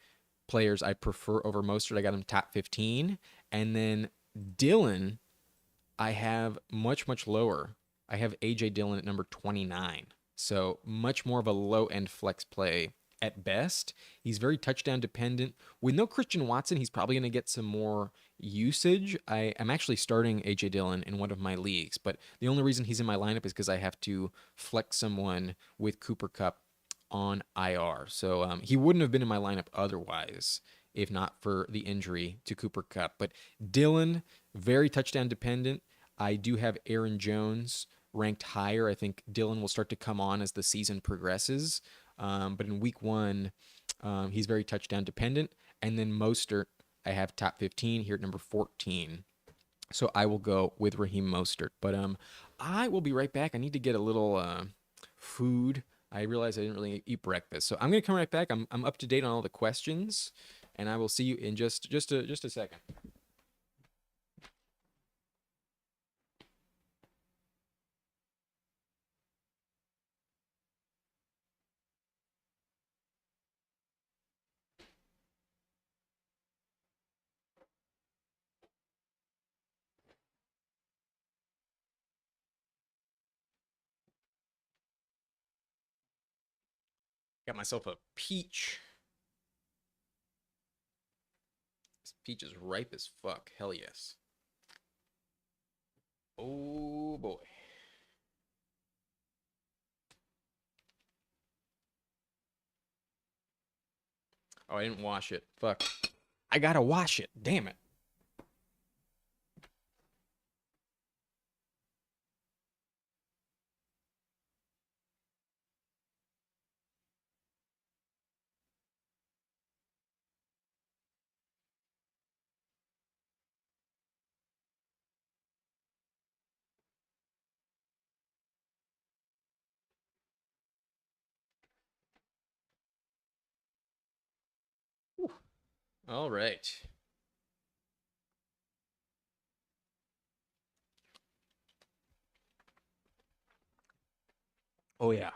[SPEAKER 1] players I prefer over Mostert. I got him top 15. And then Dillon, I have much, much lower. I have A.J. Dillon at number 29. So much more of a low-end flex play at best. He's very touchdown dependent. With no Christian Watson, he's probably going to get some more usage. I am actually starting A.J. Dillon in one of my leagues, but the only reason he's in my lineup is because I have to flex someone with Cooper Kupp on IR. So he wouldn't have been in my lineup otherwise if not for the injury to Cooper Kupp. But Dillon, very touchdown dependent. I do have Aaron Jones ranked higher. I think Dillon will start to come on as the season progresses. But in week 1, he's very touchdown dependent. And then Mostert, I have top 15 here at number 14. So I will go with Raheem Mostert. But I will be right back. I need to get a little food I realized I didn't really eat breakfast. So I'm gonna come right back. I'm up to date on all the questions, and I will see you in just a second. Got myself a peach. This peach is ripe as fuck. Hell yes. Oh boy. Oh, I didn't wash it. Fuck. I gotta wash it. Damn it. All right. Oh yeah.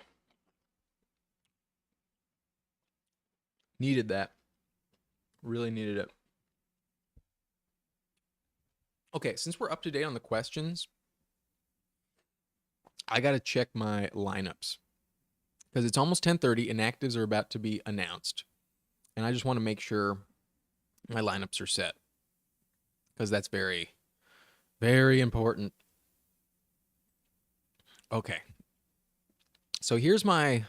[SPEAKER 1] Needed that. Really needed it. Okay, since we're up to date on the questions, I gotta check my lineups because it's almost 10:30 and actives are about to be announced, and I just want to make sure my lineups are set because that's very, very important. Okay, so here's my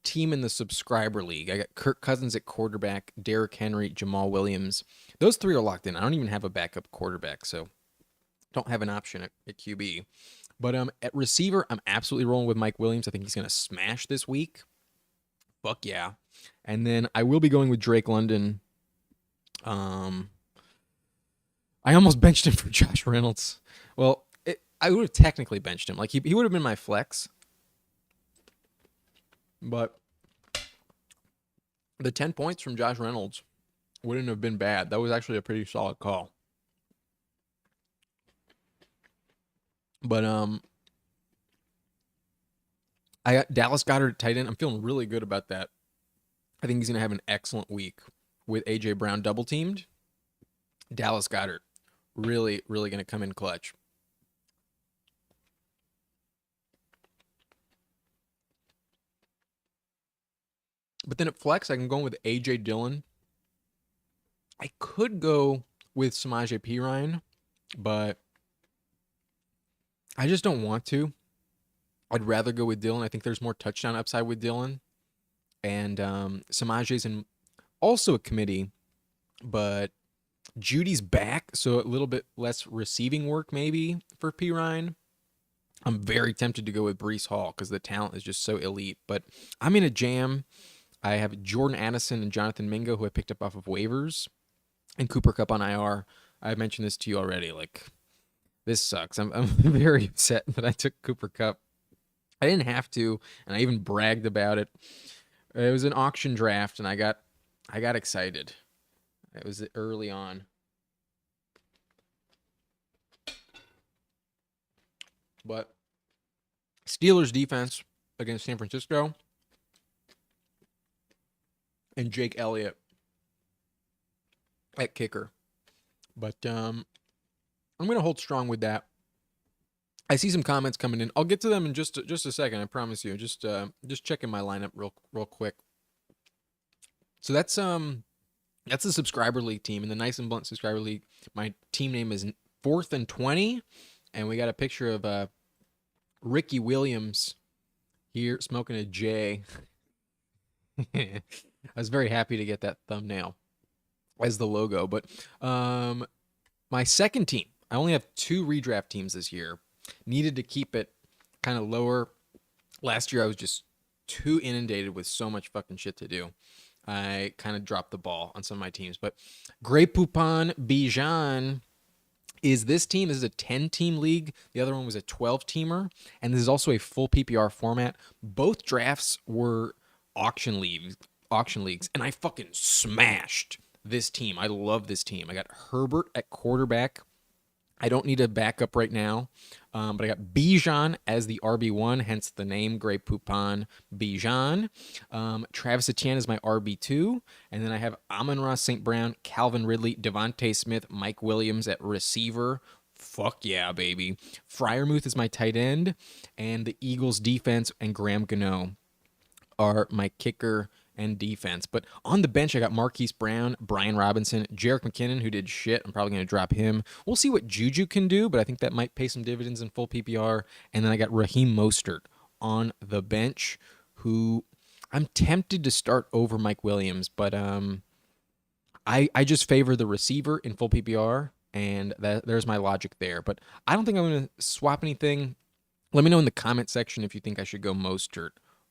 [SPEAKER 1] team in the subscriber league. I got Kirk Cousins at quarterback, Derrick Henry, Jamal Williams. Those three are locked in. I don't even have a backup quarterback, so don't have an option at QB. But at receiver, I'm absolutely rolling with Mike Williams. I think he's gonna smash this week. Fuck yeah. And then I will be going with Drake London. Um, I almost benched him for Josh Reynolds. Well, I would have technically benched him. Like he would have been my flex, but the 10 points from Josh Reynolds wouldn't have been bad. That was actually a pretty solid call. But I got Dallas Goedert at tight end. I'm feeling really good about that. I think he's gonna have an excellent week with AJ Brown double teamed. Dallas Goedert really, really gonna come in clutch. But then at flex, I can go with AJ Dillon. I could go with Samaje Perine, but I just don't want to. I'd rather go with Dillon. I think there's more touchdown upside with Dillon. And Samaje's in also a committee, but Judy's back, so a little bit less receiving work maybe for Perine. I'm very tempted to go with Breece Hall because the talent is just so elite. But I'm in a jam. I have Jordan Addison and Jonathan Mingo, who I picked up off of waivers, and Cooper Kupp on IR. I mentioned this to you already. Like, this sucks. I'm very upset that I took Cooper Kupp. I didn't have to, and I even bragged about it. It was an auction draft, and I got excited. It was early on. But Steelers defense against San Francisco and Jake Elliott at kicker. But I'm going to hold strong with that. I see some comments coming in. I'll get to them in just a second. I promise you. Just checking my lineup real quick. So that's the subscriber league team in the Nice and Blunt subscriber league. My team name is 4th and 20, and we got a picture of Ricky Williams here smoking a J. I was very happy to get that thumbnail as the logo. But my second team, I only have 2 redraft teams this year. Needed to keep it kind of lower. Last year I was just too inundated with so much fucking shit to do. I kind of dropped the ball on some of my teams. But Grey Poupon Bijan is this team. This is a 10-team league. The other one was a 12-teamer. And this is also a full PPR format. Both drafts were auction leagues, and I fucking smashed this team. I love this team. I got Herbert at quarterback. I don't need a backup right now, but I got Bijan as the RB1, hence the name Grey Poupon Bijan. Travis Etienne is my RB2, and then I have Amon-Ra St. Brown, Calvin Ridley, Devontae Smith, Mike Williams at receiver. Fuck yeah, baby. Freiermuth is my tight end, and the Eagles defense and Graham Gano are my kicker and defense. But on the bench, I got Marquise Brown, Brian Robinson, Jerick McKinnon, who did shit. I'm probably going to drop him. We'll see what Juju can do, but I think that might pay some dividends in full PPR. And then I got Raheem Mostert on the bench, who I'm tempted to start over Mike Williams, but I just favor the receiver in full PPR, and there's my logic there. But I don't think I'm going to swap anything. Let me know in the comment section if you think I should go Mostert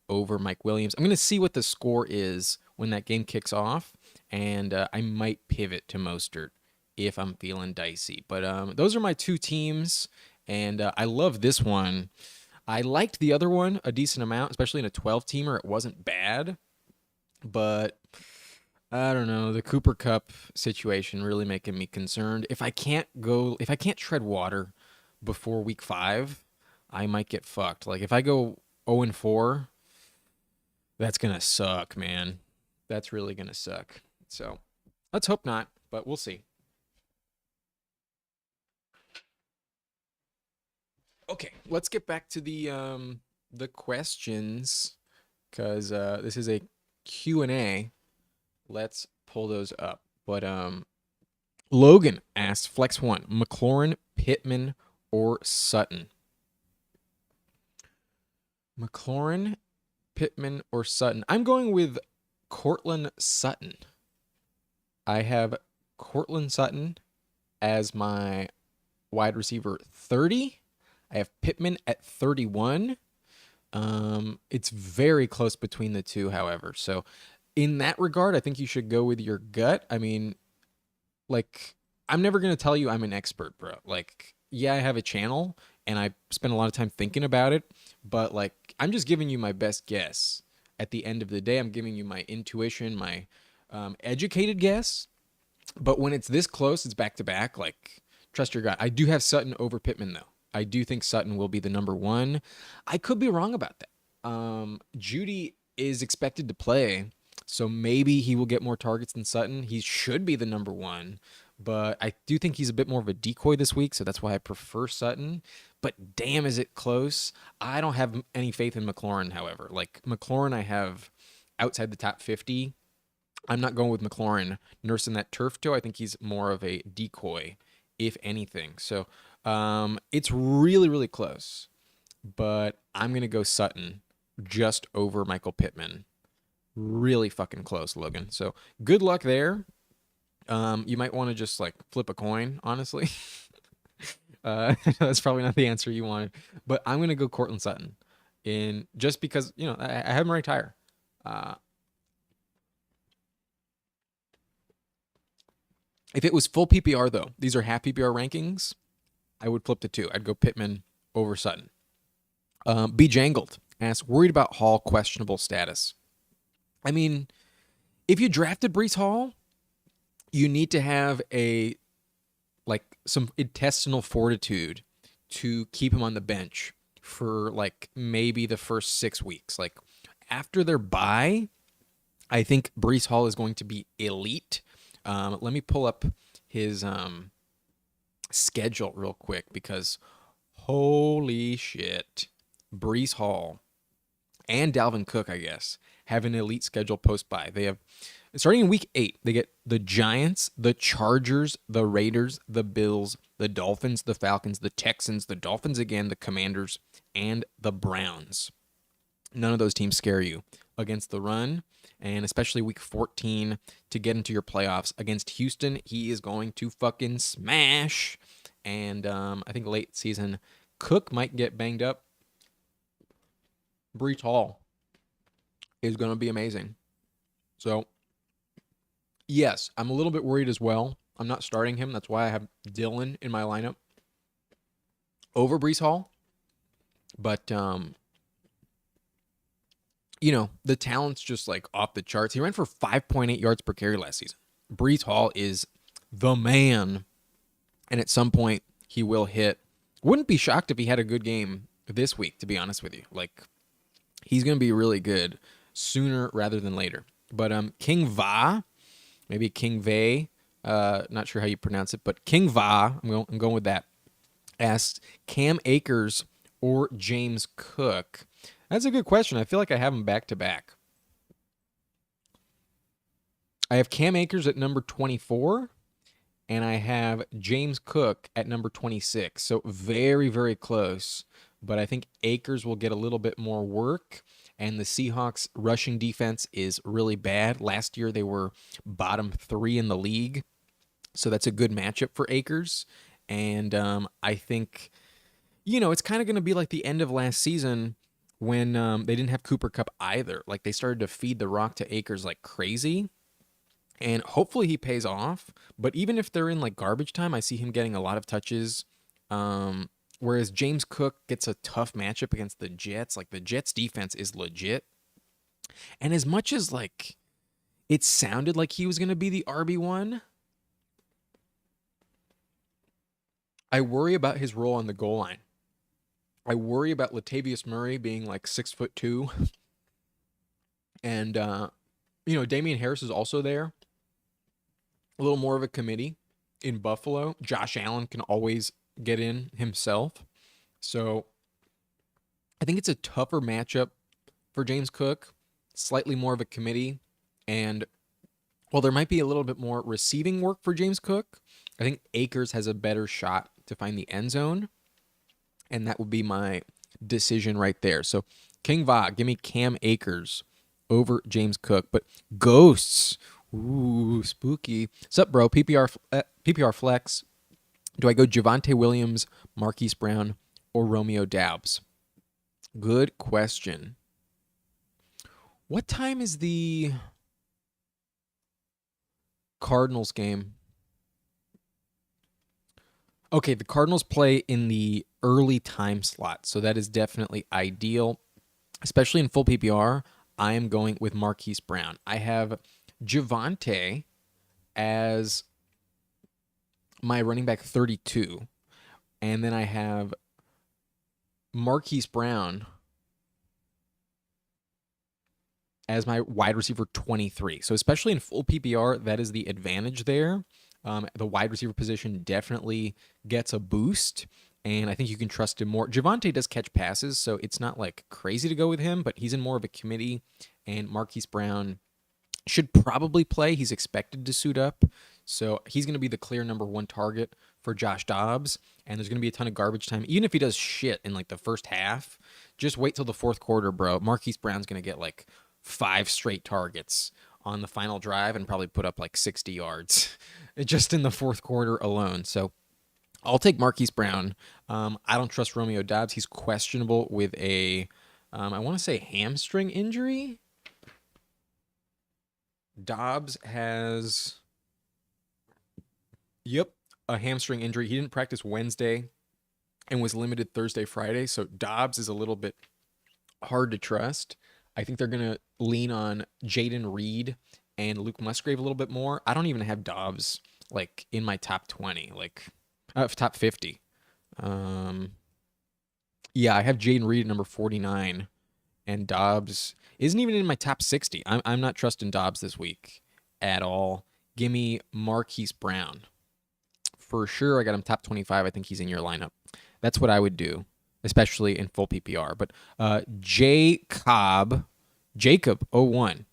[SPEAKER 1] over Mike Williams. I'm going to see what the score is when that game kicks off, and I might pivot to Mostert if I'm feeling dicey. But those are my two teams, and I love this one. I liked the other one a decent amount, especially in a 12-teamer. It wasn't bad, but I don't know. The Cooper Cup situation really making me concerned. If I can't tread water before week 5, I might get fucked. Like if I go 0-4, that's going to suck, man. That's really going to suck. So let's hope not, but we'll see. Okay, let's get back to the questions, because this is a Q&A. Let's pull those up. But Logan asked, Flex 1, McLaurin, Pittman, or Sutton? McLaurin, Pittman, or Sutton? I'm going with Courtland Sutton. I have Courtland Sutton as my wide receiver 30. I have Pittman at 31. It's very close between the two, however. So in that regard, I think you should go with your gut. I mean, like, I'm never going to tell you I'm an expert, bro. Like, yeah, I have a channel and I spend a lot of time thinking about it, but like, I'm just giving you my best guess. At the end of the day, I'm giving you my intuition, my educated guess. But when it's this close, it's back to back. Like, trust your gut. I do have Sutton over Pittman, though. I do think Sutton will be the number 1. I could be wrong about that. Judy is expected to play, so maybe he will get more targets than Sutton. He should be the number 1, but I do think he's a bit more of a decoy this week, so that's why I prefer Sutton. But damn, is it close. I don't have any faith in McLaurin, however. Like, McLaurin I have outside the top 50. I'm not going with McLaurin nursing that turf toe. I think he's more of a decoy, if anything. So it's really, really close. But I'm going to go Sutton just over Michael Pittman. Really fucking close, Logan. So good luck there. You might want to just like flip a coin, honestly. That's probably not the answer you wanted. But I'm going to go Courtland Sutton. Just because, I have him right higher. If it was full PPR, though, these are half PPR rankings, I would flip the two. I'd go Pittman over Sutton. B. Jangled asks, worried about Hall questionable status. I mean, if you drafted Breece Hall, you need to have some intestinal fortitude to keep him on the bench for maybe the first 6 weeks. Like after their bye, I think Breece Hall is going to be elite. Let me pull up his schedule real quick because holy shit, Breece Hall and Dalvin Cook, I guess, have an elite schedule post-bye. They have, starting in week 8, they get the Giants, the Chargers, the Raiders, the Bills, the Dolphins, the Falcons, the Texans, the Dolphins again, the Commanders, and the Browns. None of those teams scare you against the run, and especially week 14 to get into your playoffs against Houston. He is going to fucking smash, and I think late season Cook might get banged up. Breece Hall is going to be amazing. So, yes, I'm a little bit worried as well. I'm not starting him. That's why I have Dylan in my lineup over Brees Hall. But the talent's just like off the charts. He ran for 5.8 yards per carry last season. Brees Hall is the man, and at some point he will hit. Wouldn't be shocked if he had a good game this week, to be honest with you. Like, he's going to be really good sooner rather than later. But King Va, maybe King Vay, not sure how you pronounce it, but King Va, I'm going with that, asked Cam Akers or James Cook. That's a good question. I feel like I have them back to back. I have Cam Akers at number 24, and I have James Cook at number 26. So very, very close. But I think Akers will get a little bit more work, and the Seahawks rushing defense is really bad. Last year they were bottom 3 in the league, so that's a good matchup for Akers. And I think, it's kind of going to be like the end of last season when they didn't have Cooper Kupp either. Like, they started to feed the rock to Akers like crazy. And hopefully he pays off. But even if they're in like garbage time, I see him getting a lot of touches. Whereas James Cook gets a tough matchup against the Jets. Like, the Jets defense is legit. And as much as like it sounded like he was going to be the RB1, I worry about his role on the goal line. I worry about Latavius Murray being like 6'2", and Damian Harris is also there. A little more of a committee in Buffalo. Josh Allen can always get in himself, so I think it's a tougher matchup for James Cook. Slightly more of a committee, and while there might be a little bit more receiving work for James Cook, I think Akers has a better shot to find the end zone. And that would be my decision right there. So, King Va, give me Cam Akers over James Cook. But ghosts, ooh, spooky. What's up, bro? PPR flex. Do I go Javonte Williams, Marquise Brown, or Romeo Doubs? Good question. What time is the Cardinals game? Okay, the Cardinals play in the early time slot, so that is definitely ideal, especially in full PPR. I am going with Marquise Brown. I have Javonte as my running back 32, and then I have Marquise Brown as my wide receiver 23. So especially in full PPR, that is the advantage there. The wide receiver position definitely gets a boost, and I think you can trust him more. Javonte does catch passes, so it's not like crazy to go with him, but he's in more of a committee, and Marquise Brown should probably play. He's expected to suit up, so he's going to be the clear number 1 target for Josh Dobbs, and there's going to be a ton of garbage time. Even if he does shit in like the first half, just wait till the fourth quarter, bro. Marquise Brown's going to get like 5 straight targets on the final drive and probably put up like 60 yards just in the fourth quarter alone. So I'll take Marquise Brown. I don't trust Romeo Doubs. He's questionable with a, I want to say hamstring injury. Dobbs has, a hamstring injury. He didn't practice Wednesday and was limited Thursday, Friday. So Dobbs is a little bit hard to trust. I think they're going to lean on Jaden Reed and Luke Musgrave a little bit more. I don't even have Dobbs like in my top 20, like top 50. Yeah, I have Jaden Reed at number 49, and Dobbs isn't even in my top 60. I'm not trusting Dobbs this week at all. Give me Marquise Brown. For sure, I got him top 25. I think he's in your lineup. That's what I would do, especially in full PPR. But Jacob01.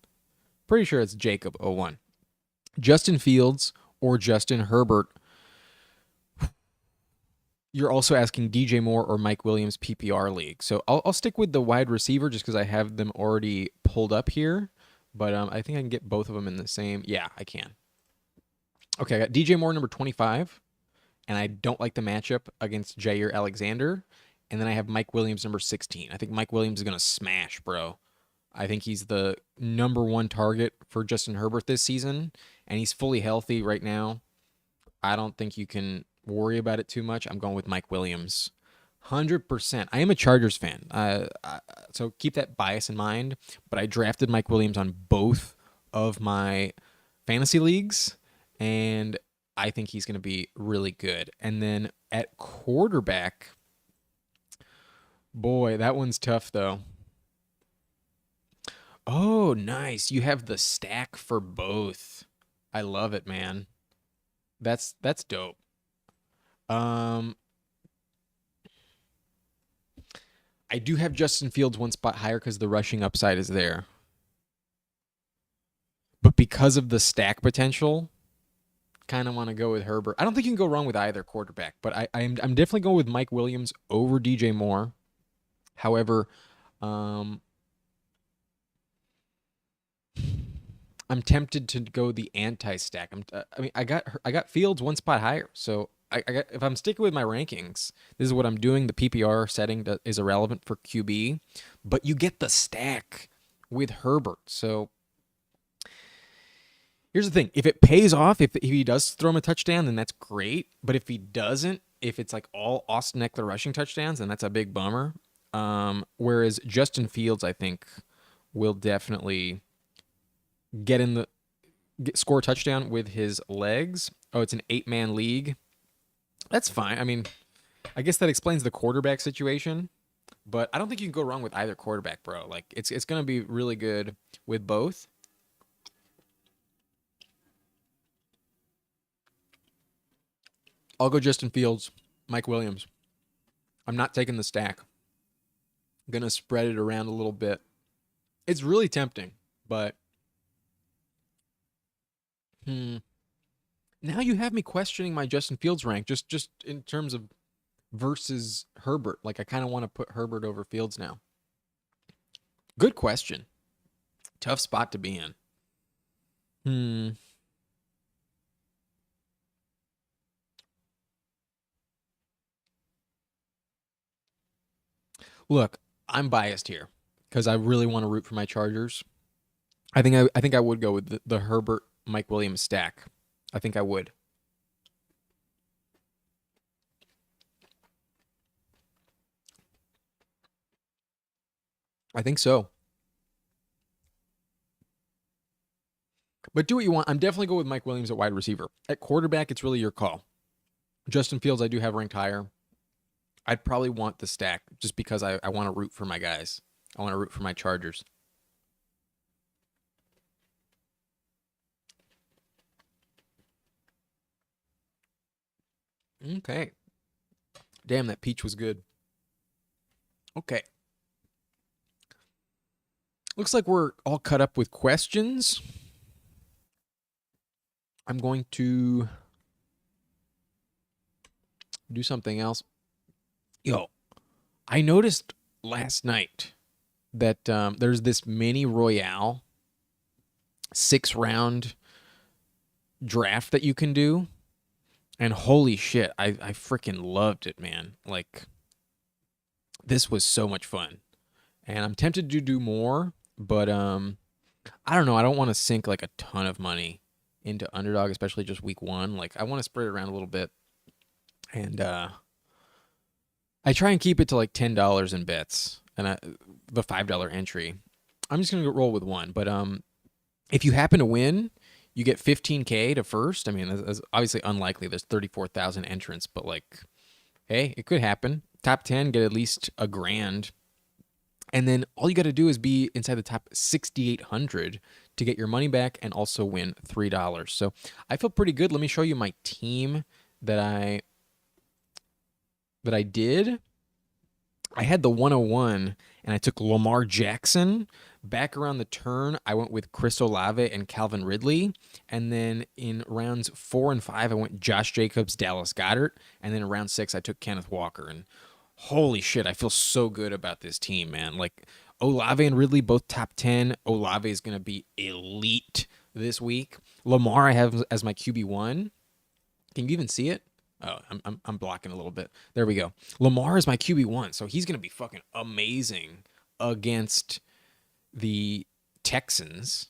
[SPEAKER 1] Pretty sure it's Jacob01. Justin Fields or Justin Herbert. You're also asking DJ Moore or Mike Williams PPR league. So I'll stick with the wide receiver just because I have them already pulled up here. But I think I can get both of them in the same. Yeah, I can. Okay, I got DJ Moore number 25. And I don't like the matchup against Jair Alexander. And then I have Mike Williams number 16. I think Mike Williams is going to smash, bro. I think he's the number 1 target for Justin Herbert this season. And he's fully healthy right now. I don't think you can worry about it too much. I'm going with Mike Williams. 100%. I am a Chargers fan. So keep that bias in mind. But I drafted Mike Williams on both of my fantasy leagues, and I think he's going to be really good. And then at quarterback, boy, that one's tough, though. Oh, nice. You have the stack for both. I love it, man. That's dope. Um, I do have Justin Fields one spot higher because the rushing upside is there. But because of the stack potential, kind of want to go with Herbert. I don't think you can go wrong with either quarterback, but I'm definitely going with Mike Williams over DJ Moore. However, um, I'm tempted to go the anti-stack. I mean, I got Fields one spot higher, so I got if I'm sticking with my rankings, this is what I'm doing. The PPR setting is irrelevant for QB, but you get the stack with Herbert. So here's the thing: if it pays off, if he does throw him a touchdown, then that's great. But if he doesn't, if it's like all Austin Eckler rushing touchdowns, then that's a big bummer. Whereas Justin Fields, I think, will definitely score a touchdown with his legs. Oh, it's an 8-man league. That's fine. I mean, I guess that explains the quarterback situation, but I don't think you can go wrong with either quarterback, bro. Like it's going to be really good with both. I'll go Justin Fields, Mike Williams. I'm not taking the stack. I'm going to spread it around a little bit. It's really tempting, but hmm, now you have me questioning my Justin Fields rank just in terms of versus Herbert. Like I kind of want to put Herbert over Fields now. Good question. Tough spot to be in. Hmm. Look, I'm biased here because I really want to root for my Chargers. I think I would go with the Herbert Mike Williams stack. I think I would. I think so. But do what you want. I'm definitely going with Mike Williams at wide receiver. At quarterback, it's really your call. Justin Fields, I do have ranked higher. I'd probably want the stack just because I want to root for my guys. I want to root for my Chargers. Okay. Damn, that peach was good. Okay. Looks like we're all cut up with questions. I'm going to do something else. Yo, I noticed last night that there's this mini Royale 6-round draft that you can do. And holy shit, I freaking loved it, man. Like, this was so much fun. And I'm tempted to do more, but I don't know. I don't want to sink like a ton of money into Underdog, especially just week one. Like, I want to spread it around a little bit. And I try and keep it to like $10 in bets and the $5 entry. I'm just gonna roll with one, but if you happen to win, you get 15K to first. I mean, that's obviously unlikely. There's 34,000 entrants, but like, hey, it could happen. Top 10 get at least a grand, and then all you got to do is be inside the top 6,800 to get your money back and also win $3. So I feel pretty good. Let me show you my team that I did. I had the 101 and I took Lamar Jackson. Back around the turn, I went with Chris Olave and Calvin Ridley. And then in rounds 4 and 5, I went Josh Jacobs, Dallas Goedert. And then in round 6, I took Kenneth Walker. And holy shit, I feel so good about this team, man. Like Olave and Ridley, both top 10. Olave is going to be elite this week. Lamar, I have as my QB1. Can you even see it? Oh, I'm blocking a little bit. There we go. Lamar is my QB1, so he's gonna be fucking amazing against the Texans.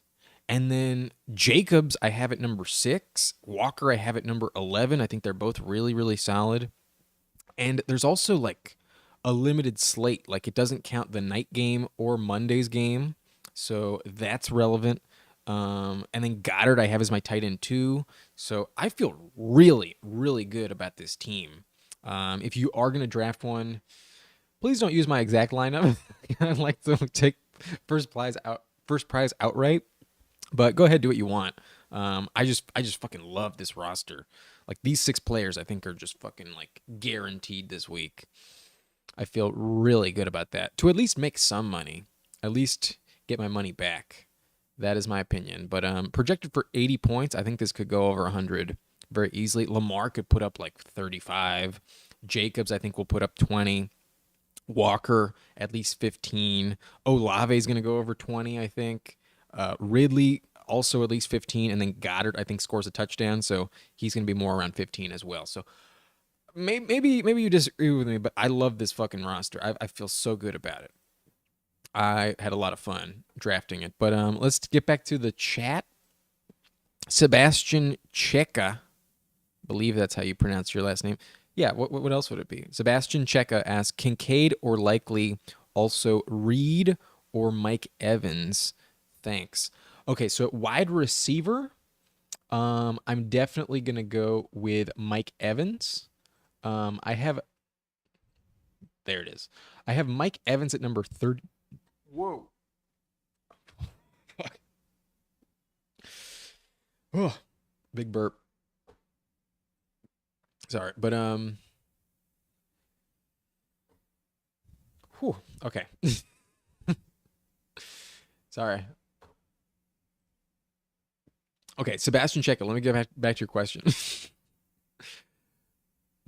[SPEAKER 1] And then Jacobs, I have at number 6. Walker, I have at number 11. I think they're both really, really solid. And there's also like a limited slate. Like it doesn't count the night game or Monday's game. So that's relevant. And then Goddard, I have as my tight end 2. So I feel really, really good about this team. If you are going to draft one, please don't use my exact lineup. I'd like to take first prize outright. But go ahead, do what you want. I just fucking love this roster. Like these 6 players, I think are just fucking like guaranteed this week. I feel really good about that. To at least make some money, at least get my money back. That is my opinion. But projected for 80 points, I think this could go over 100 very easily. Lamar could put up like 35. Jacobs, I think, will put up 20. Walker, at least 15. Olave is going to go over 20, I think. Ridley, also at least 15. And then Goddard, I think, scores a touchdown. So he's going to be more around 15 as well. So maybe you disagree with me, but I love this fucking roster. I feel so good about it. I had a lot of fun drafting it. But let's get back to the chat. Sebastian Cheka, believe that's how you pronounce your last name. Yeah, what else would it be? Sebastian Cheka asks, Kincaid or likely, also Reed or Mike Evans? Thanks. Okay, so at wide receiver, I'm definitely going to go with Mike Evans. There it is. I have Mike Evans at number 30. Whoa. Fuck. Oh, big burp. Sorry, but whew, okay. Sorry. Okay, Sebastian Checker, let me get back to your question.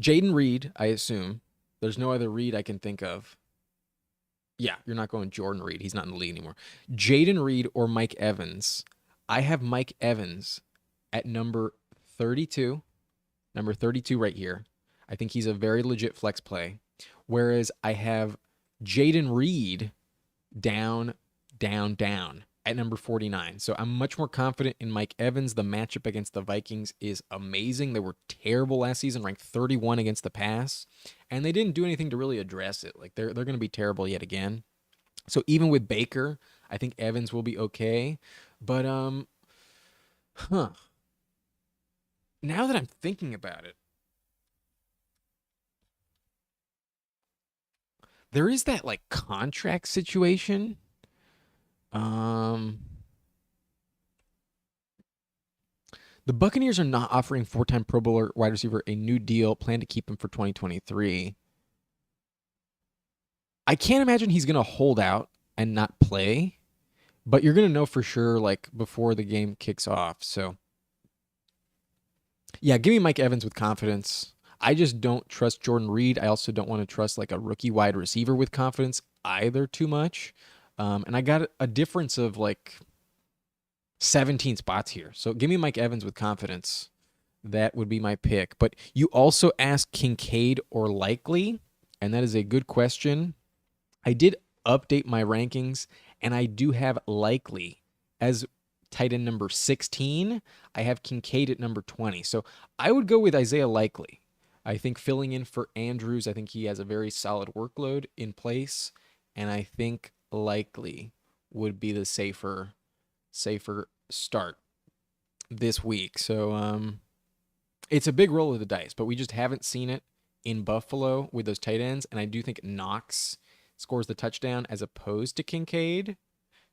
[SPEAKER 1] Jaden Reed, I assume. There's no other Reed I can think of. Yeah, you're not going Jordan Reed. He's not in the league anymore. Jaden Reed or Mike Evans. I have Mike Evans at number 32. Number 32 right here. I think he's a very legit flex play. Whereas I have Jaden Reed down at number 49. So I'm much more confident in Mike Evans. The matchup against the Vikings is amazing. They were terrible last season, ranked 31 against the pass, and they didn't do anything to really address it. Like they're going to be terrible yet again. So even with Baker, I think Evans will be okay. But now that I'm thinking about it, there is that like contract situation. The Buccaneers are not offering 4-time Pro Bowler wide receiver a new deal, plan to keep him for 2023. I can't imagine he's going to hold out and not play, but you're going to know for sure like before the game kicks off. So yeah, give me Mike Evans with confidence. I just don't trust Jordan Reed. I also don't want to trust like a rookie wide receiver with confidence either too much. And I got a difference of like 17 spots here. So give me Mike Evans with confidence. That would be my pick. But you also asked Kincaid or likely, and that is a good question. I did update my rankings, and I do have likely as tight end number 16. I have Kincaid at number 20. So I would go with Isaiah Likely. I think filling in for Andrews, I think he has a very solid workload in place, and I think likely would be the safer start this week. So it's a big roll of the dice, but we just haven't seen it in Buffalo with those tight ends, and I do think Knox scores the touchdown as opposed to Kincaid.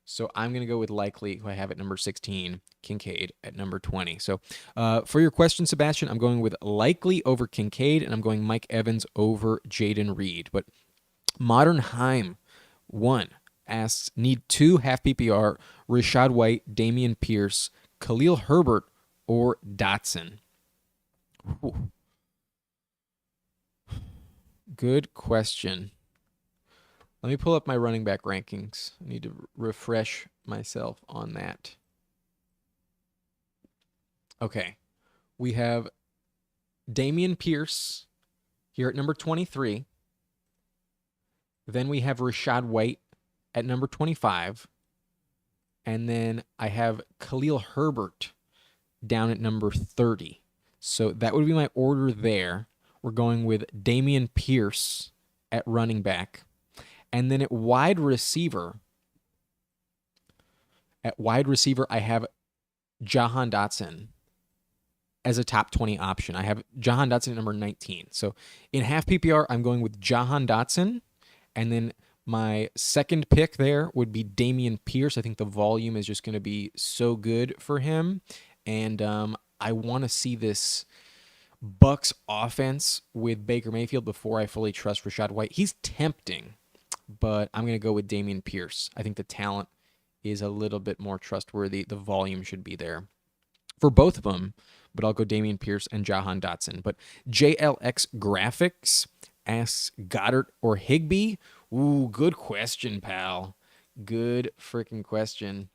[SPEAKER 1] So I'm going to go with likely, who I have at number 16, Kincaid at number 20. So for your question, Sebastian, I'm going with likely over Kincaid, and I'm going Mike Evans over Jaden Reed. But Modern Heim 1 asks, need 2 half PPR, Rashad White, Damian Pierce, Khalil Herbert, or Dotson? Ooh. Good question. Let me pull up my running back rankings. I need to refresh myself on that. Okay. We have Damian Pierce here at number 23. Then we have Rashad White at number 25. And then I have Khalil Herbert down at number 30. So that would be my order there. We're going with Damian Pierce at running back. And then at wide receiver, I have Jahan Dotson as a top 20 option. I have Jahan Dotson at number 19. So in half PPR, I'm going with Jahan Dotson. And then my second pick there would be Damian Pierce. I think the volume is just going to be so good for him. And I want to see this Bucks offense with Baker Mayfield before I fully trust Rachaad White. He's tempting, but I'm going to go with Damian Pierce. I think the talent is a little bit more trustworthy. The volume should be there for both of them, but I'll go Damian Pierce and Jahan Dotson. But JLX Graphics asks Goddard or Higbee. Ooh, good question, pal. Good freaking question.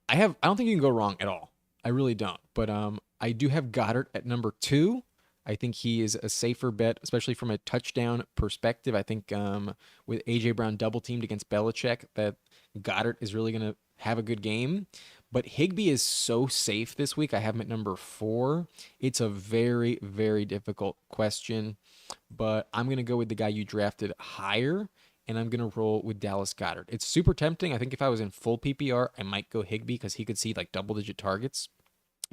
[SPEAKER 1] I don't think you can go wrong at all. I really don't. But I do have Goddard at number 2. I think he is a safer bet, especially from a touchdown perspective. I think with A.J. Brown double teamed against Belichick, that Goddard is really going to have a good game. But Higbee is so safe this week. I have him at number 4. It's a very, very difficult question. But I'm going to go with the guy you drafted higher, and I'm going to roll with Dallas Goddard. It's super tempting. I think if I was in full PPR, I might go Higbee because he could see like double-digit targets.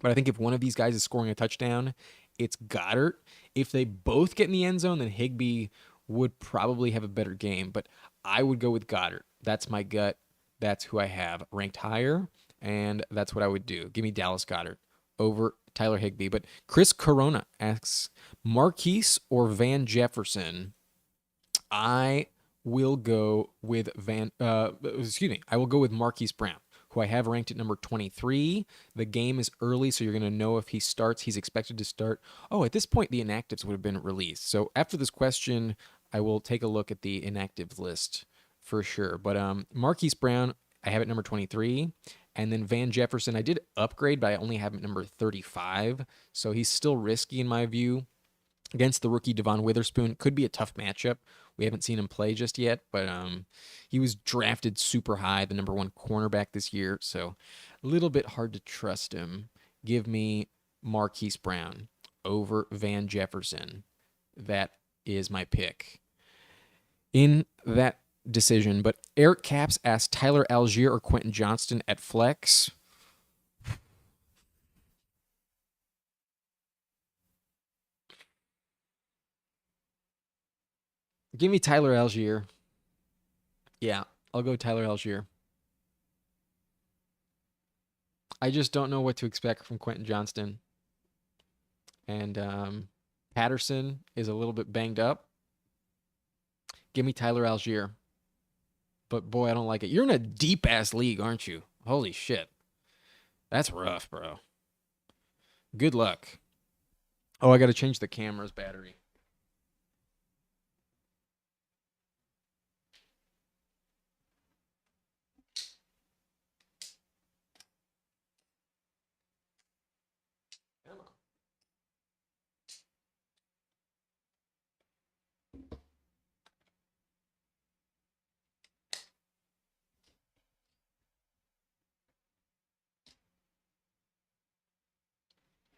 [SPEAKER 1] But I think if one of these guys is scoring a touchdown, it's Goddard. If they both get in the end zone, then Higbee would probably have a better game. But I would go with Goddard. That's my gut. That's who I have ranked higher, and that's what I would do. Give me Dallas Goddard over Tyler Higbee. But Chris Corona asks, Marquise or Van Jefferson? I will go with I will go with Marquise Brown, who I have ranked at number 23. The game is early, so you're going to know if he starts. He's expected to start. Oh, at this point, the inactives would have been released. So after this question, I will take a look at the inactive list for sure. But Marquise Brown, I have at number 23. And then Van Jefferson, I did upgrade, but I only have him at number 35. So he's still risky in my view. Against the rookie Devon Witherspoon, could be a tough matchup. We haven't seen him play just yet, but he was drafted super high, the number 1 cornerback this year, so a little bit hard to trust him. Give me Marquise Brown over Van Jefferson. That is my pick in that decision. But Eric Caps asked Tyler Algier or Quentin Johnston at flex. Give me Tyler Algier. Yeah, I'll go Tyler Algier. I just don't know what to expect from Quentin Johnston. And Patterson is a little bit banged up. Give me Tyler Algier. But boy, I don't like it. You're in a deep ass league, aren't you? Holy shit. That's rough, bro. Good luck. Oh, I got to change the camera's battery.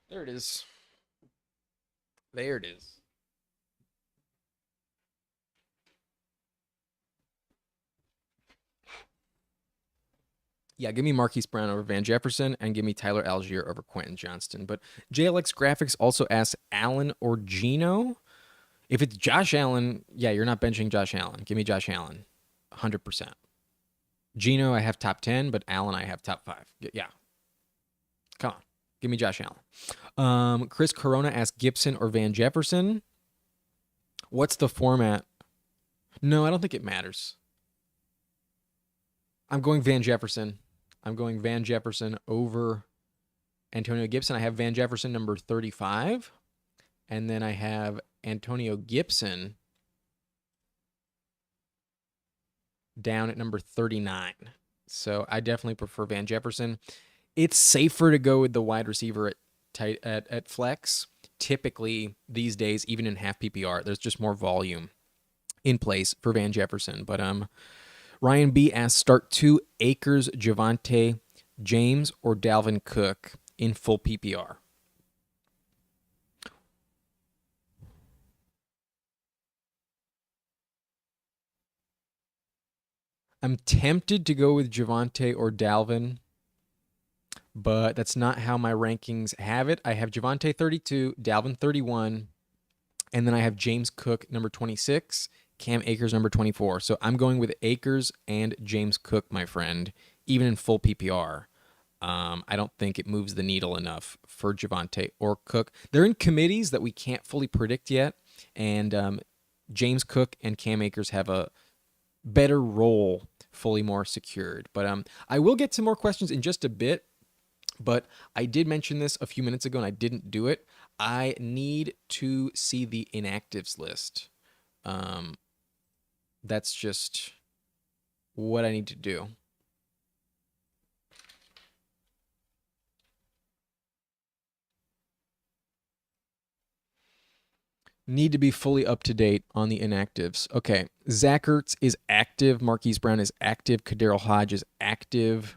[SPEAKER 1] There it is. There it is. Yeah, give me Marquise Brown over Van Jefferson and give me Tyler Algier over Quentin Johnston. But JLX Graphics also asks Allen or Geno. If it's Josh Allen, yeah, you're not benching Josh Allen. Give me Josh Allen, 100%. Geno, I have top 10, but Allen, I have top 5. Yeah. Come on. Give me Josh Allen. Chris Corona asks Gibson or Van Jefferson. What's the format? No, I don't think it matters. I'm going Van Jefferson. I'm going Van Jefferson over Antonio Gibson. I have Van Jefferson number 35. And then I have Antonio Gibson down at number 39. So I definitely prefer Van Jefferson. It's safer to go with the wide receiver at flex. Typically, these days, even in half PPR, there's just more volume in place for Van Jefferson. But Ryan B asks, start 2 Akers, Javonte, James, or Dalvin Cook in full PPR. I'm tempted to go with Javonte or Dalvin, but that's not how my rankings have it. I have Javonte 32, Dalvin 31, and then I have James Cook number 26, Cam Akers number 24. So I'm going with Akers and James Cook, my friend, even in full PPR. I don't think it moves the needle enough for Javonte or Cook. They're in committees that we can't fully predict yet, and James Cook and Cam Akers have a better role, fully more secured. But I will get to more questions in just a bit. But I did mention this a few minutes ago, and I didn't do it. I need to see the inactives list. That's just what I need to do. Need to be fully up to date on the inactives. Okay, Zach Ertz is active. Marquise Brown is active. Kadarius Hodge is active.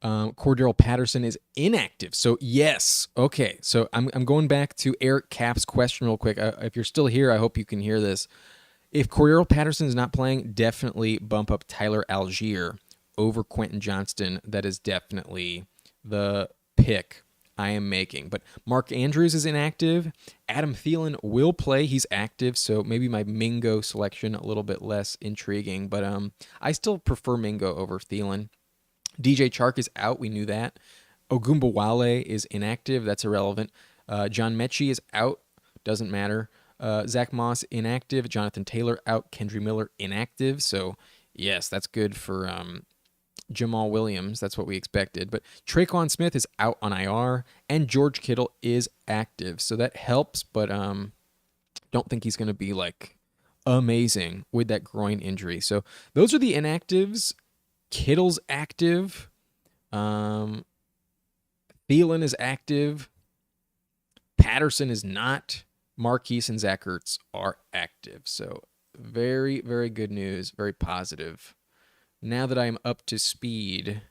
[SPEAKER 1] Cordero Patterson is inactive. So yes. Okay. So I'm going back to Eric Cap's question real quick. If you're still here, I hope you can hear this. If Cordero Patterson is not playing, definitely bump up Tyler Algier over Quentin Johnston. That is definitely the pick I am making. But Mark Andrews is inactive. Adam Thielen will play. He's active. So maybe my Mingo selection a little bit less intriguing. But I still prefer Mingo over Thielen. DJ Chark is out. We knew that. Ogumbawale is inactive. That's irrelevant. John Mechie is out. Doesn't matter. Zach Moss inactive. Jonathan Taylor out. Kendry Miller inactive. So, yes, that's good for Jamal Williams. That's what we expected. But Traquan Smith is out on IR, and George Kittle is active. So that helps, but don't think he's going to be, like, amazing with that groin injury. So those are the inactives. Kittle's active. Thielen is active. Patterson is not. Marquise and Zach Ertz are active. So very, very good news. Very positive. Now that I am up to speed,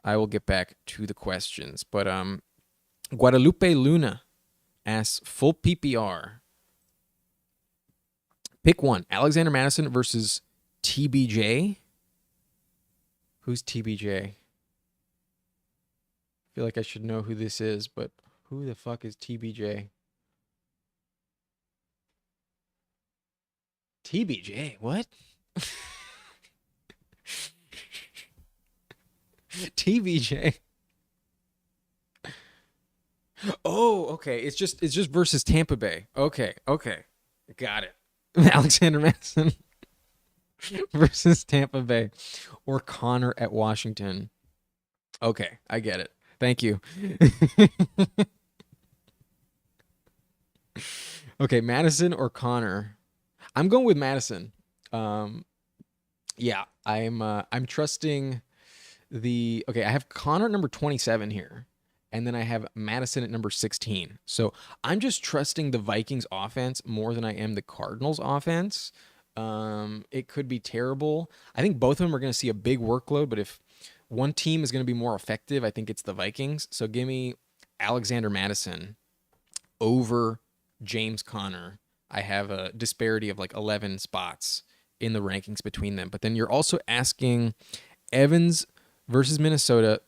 [SPEAKER 1] I will get back to the questions. But Guadalupe Luna asks, full PPR. Pick one. Alexander Madison versus TBJ. Who's TBJ? I feel like I should know who this is, but who the fuck is TBJ? TBJ? What? TBJ. Oh, okay. It's just versus Tampa Bay. Okay. Got it. Alexander Madison versus Tampa Bay, or Connor at Washington. Okay, I get it. Thank you. Okay, Madison or Connor. I'm going with Madison. Yeah, I'm trusting the. Okay, I have Connor at number 27 here, and then I have Madison at number 16. So I'm just trusting the Vikings offense more than I am the Cardinals offense. It could be terrible. I think both of them are going to see a big workload, but if one team is going to be more effective, I think it's the Vikings. So give me Alexander Madison over James Conner. I have a disparity of like 11 spots in the rankings between them. But then you're also asking Evans versus Minnesota.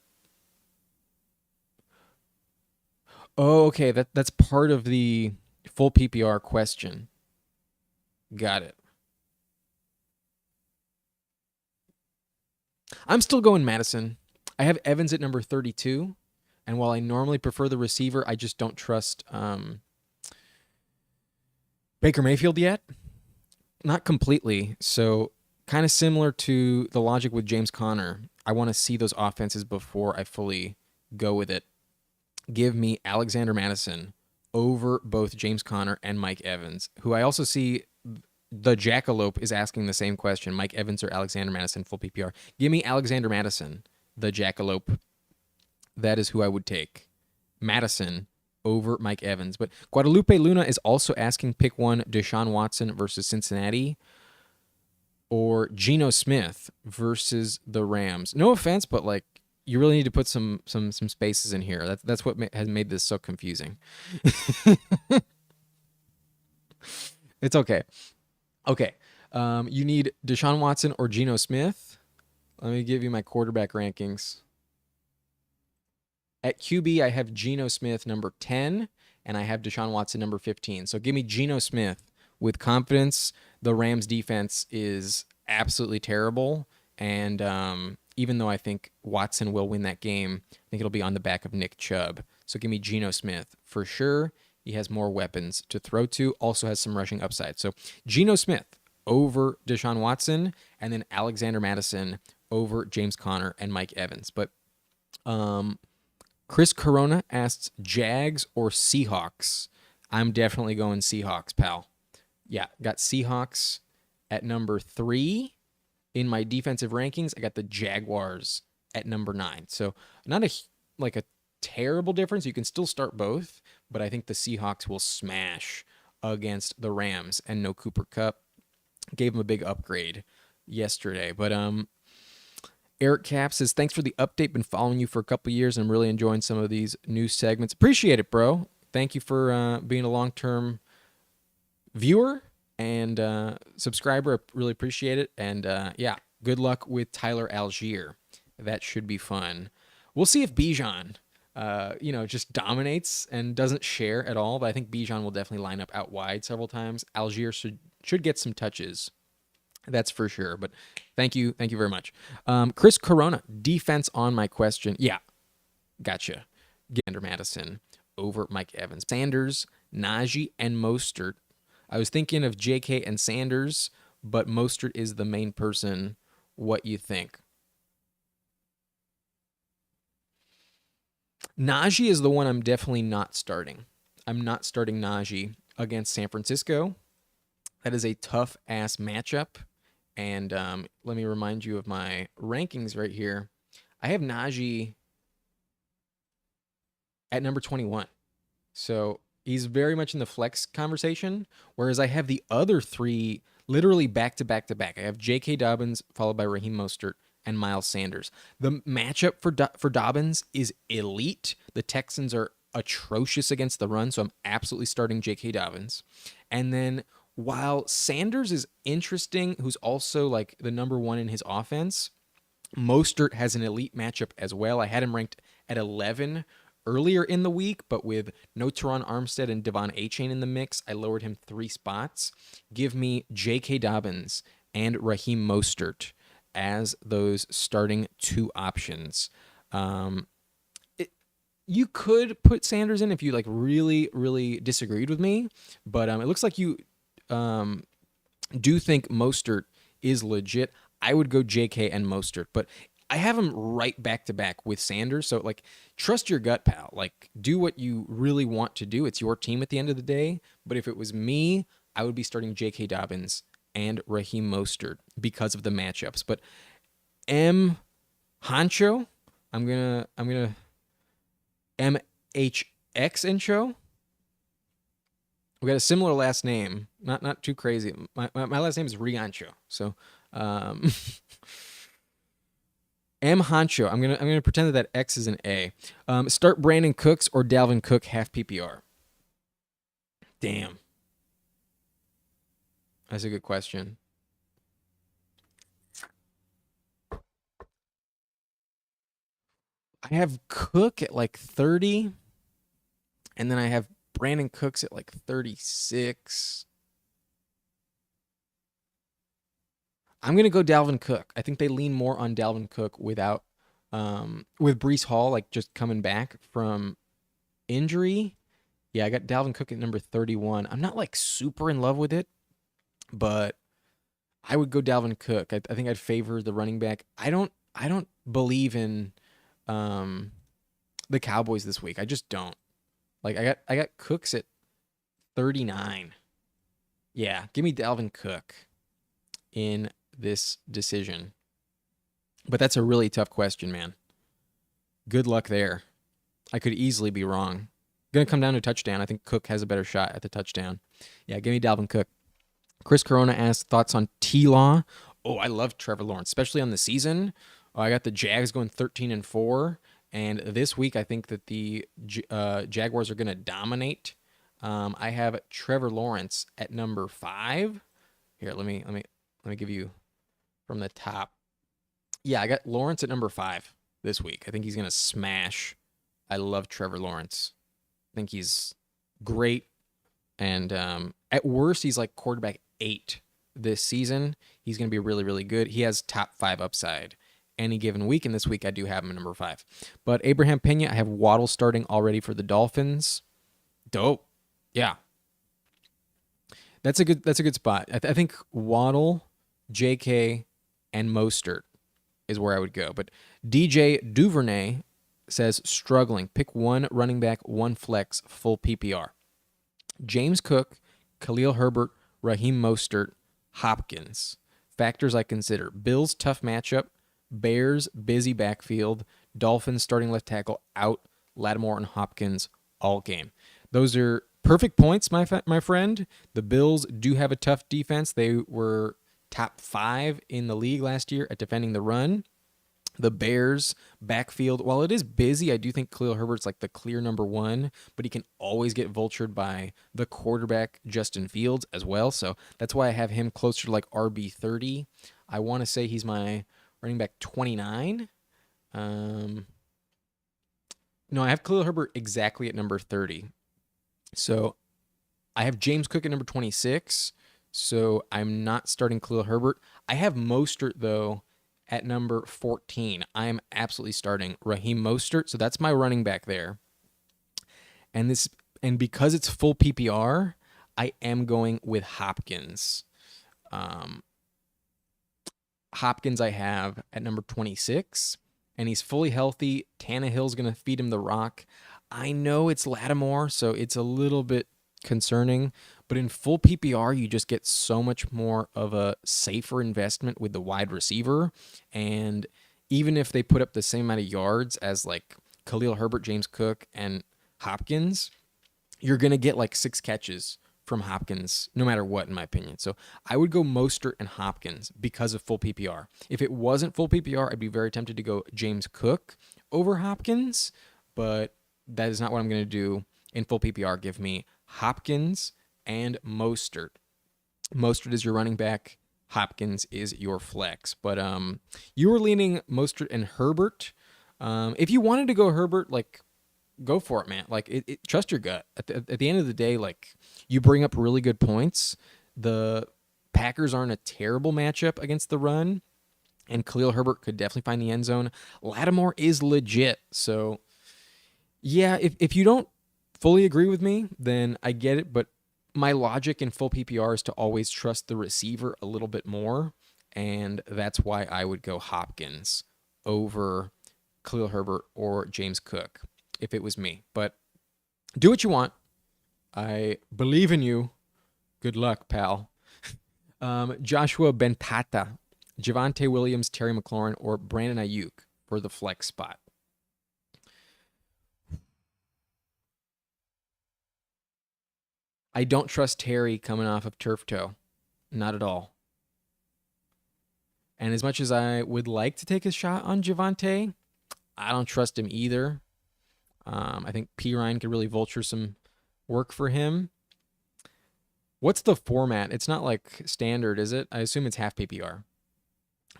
[SPEAKER 1] Oh, okay. That's part of the full PPR question. Got it. I'm still going Madison. I have Evans at number 32. And while I normally prefer the receiver, I just don't trust Baker Mayfield yet. Not completely. So kind of similar to the logic with James Conner. I want to see those offenses before I fully go with it. Give me Alexander Madison over both James Conner and Mike Evans, who I also see the Jackalope is asking the same question. Mike Evans or Alexander Madison, full PPR. Give me Alexander Madison, the Jackalope. That is who I would take. Madison over Mike Evans. But Guadalupe Luna is also asking pick one, Deshaun Watson versus Cincinnati. or Geno Smith versus the Rams. No offense, but like you really need to put some spaces in here. That's what has made this so confusing. It's okay. Okay. You need Deshaun Watson or Geno Smith. Let me give you my quarterback rankings. At QB, I have Geno Smith number 10, and I have Deshaun Watson number 15. So give me Geno Smith with confidence. The Rams defense is absolutely terrible, and even though I think Watson will win that game, I think it'll be on the back of Nick Chubb. So give me Geno Smith for sure. He has more weapons to throw to, also has some rushing upside. So Geno Smith over Deshaun Watson, and then Alexander Mattison over James Conner and Mike Evans. But Chris Corona asks Jags or Seahawks. I'm definitely going Seahawks, pal. Yeah, got Seahawks at number 3 in my defensive rankings. I got the Jaguars at number 9. So not a terrible difference. You can still start both, but I think the Seahawks will smash against the Rams, and no Cooper Kupp. Gave him a big upgrade yesterday. But Eric Cap says, thanks for the update. Been following you for a couple years and I'm really enjoying some of these new segments. Appreciate it, bro. Thank you for being a long-term viewer and subscriber. I really appreciate it. And yeah, good luck with Tyler Algier. That should be fun. We'll see if Bijan, just dominates and doesn't share at all. But I think Bijan will definitely line up out wide several times. Algier should get some touches. That's for sure. But thank you very much. Chris Corona, defense on my question. Yeah, gotcha. Gander Madison over Mike Evans. Sanders, Najee, and Mostert. I was thinking of JK and Sanders, but Mostert is the main person. What you think? Najee is the one I'm definitely not starting. I'm not starting Najee against San Francisco. That is a tough-ass matchup. And let me remind you of my rankings right here. I have Najee at number 21. So he's very much in the flex conversation, whereas I have the other 3 literally back-to-back. I have J.K. Dobbins, followed by Raheem Mostert, and Miles Sanders. The matchup for Dobbins is elite. The Texans are atrocious against the run, so I'm absolutely starting J.K. Dobbins. And then while Sanders is interesting, who's also like the number 1 in his offense, Mostert has an elite matchup as well. I had him ranked at 11 earlier in the week, but with no Teron Armstead and Devon Achane in the mix, I lowered him 3 spots. Give me J.K. Dobbins and Raheem Mostert as those starting 2 options. You could put Sanders in if you like really, really disagreed with me, but it looks like you do think Mostert is legit. I would go JK and Mostert, but I have him right back to back with Sanders. So like, trust your gut, pal. Like, do what you really want to do. It's your team at the end of the day. But if it was me, I would be starting J.K. Dobbins and Raheem Mostert because of the matchups. But M. Honcho, I'm gonna MHX intro. We got a similar last name, not too crazy. My last name is Riancho, so M Honcho. I'm gonna pretend that X is an A. Start Brandon Cooks or Dalvin Cook half PPR. Damn, that's a good question. I have Cook at like 30, and then I have Brandon Cooks at like 36. I'm gonna go Dalvin Cook. I think they lean more on Dalvin Cook with Breece Hall like just coming back from injury. Yeah, I got Dalvin Cook at number 31. I'm not like super in love with it, but I would go Dalvin Cook. I think I'd favor the running back. I don't believe in the Cowboys this week. I just don't. Like I got Cooks at 39. Yeah, give me Dalvin Cook in this decision. But that's a really tough question, man. Good luck there. I could easily be wrong. Going to come down to a touchdown. I think Cook has a better shot at the touchdown. Yeah, give me Dalvin Cook. Chris Corona asks thoughts on T-Law Oh, I love Trevor Lawrence, especially on the season. I got the Jags going 13-4, and this week I think that the Jaguars are going to dominate. I have Trevor Lawrence at number 5. Here, let me give you from the top. Yeah, I got Lawrence at number 5 this week. I think he's going to smash. I love Trevor Lawrence. I think he's great. And at worst, he's like quarterback 8 this season. He's going to be really, really good. He has top 5 upside any given week. And this week, I do have him at number 5. But Abraham Pena, I have Waddle starting already for the Dolphins. Dope. Yeah. That's a good spot. I think Waddle, JK, and Mostert is where I would go. But DJ Duvernay says struggling. Pick one running back, one flex, full PPR. James Cook, Khalil Herbert, Raheem Mostert, Hopkins. Factors I consider: Bills tough matchup, Bears busy backfield, Dolphins starting left tackle out, Lattimore and Hopkins all game. Those are perfect points, my friend. The Bills do have a tough defense. They were top 5 in the league last year at defending the run. The Bears backfield, while it is busy, I do think Khalil Herbert's like the clear number 1, but he can always get vultured by the quarterback, Justin Fields, as well. So that's why I have him closer to like RB30. I want to say he's my running back 29. No, I have Khalil Herbert exactly at number 30. So I have James Cook at number 26. So I'm not starting Khalil Herbert. I have Mostert, though, at number 14. I am absolutely starting Raheem Mostert. So that's my running back there. And because it's full PPR, I am going with Hopkins. Hopkins I have at number 26, and he's fully healthy. Tannehill's going to feed him the rock. I know it's Lattimore, so it's a little bit concerning, but in full PPR, you just get so much more of a safer investment with the wide receiver. And even if they put up the same amount of yards as like Khalil Herbert, James Cook, and Hopkins, you're going to get like 6 catches from Hopkins, no matter what, in my opinion. So I would go Mostert and Hopkins because of full PPR. If it wasn't full PPR, I'd be very tempted to go James Cook over Hopkins, but that is not what I'm going to do in full PPR. Give me Hopkins and Mostert. Mostert is your running back. Hopkins is your flex. But you were leaning Mostert and Herbert. If you wanted to go Herbert, like, go for it, man. Like, trust your gut. At the end of the day, like, you bring up really good points. The Packers aren't a terrible matchup against the run, and Khalil Herbert could definitely find the end zone. Lattimore is legit. So, yeah, if you don't fully agree with me, then I get it. But my logic in full PPR is to always trust the receiver a little bit more, and that's why I would go Hopkins over Khalil Herbert or James Cook if it was me. But do what you want. I believe in you. Good luck, pal. Joshua Bentata, Javonte Williams, Terry McLaurin, or Brandon Ayuk for the flex spot. I don't trust Terry coming off of turf toe. Not at all. And as much as I would like to take a shot on Javonte, I don't trust him either. I think P. Ryan could really vulture some work for him. What's the format? It's not like standard, is it? I assume it's half PPR.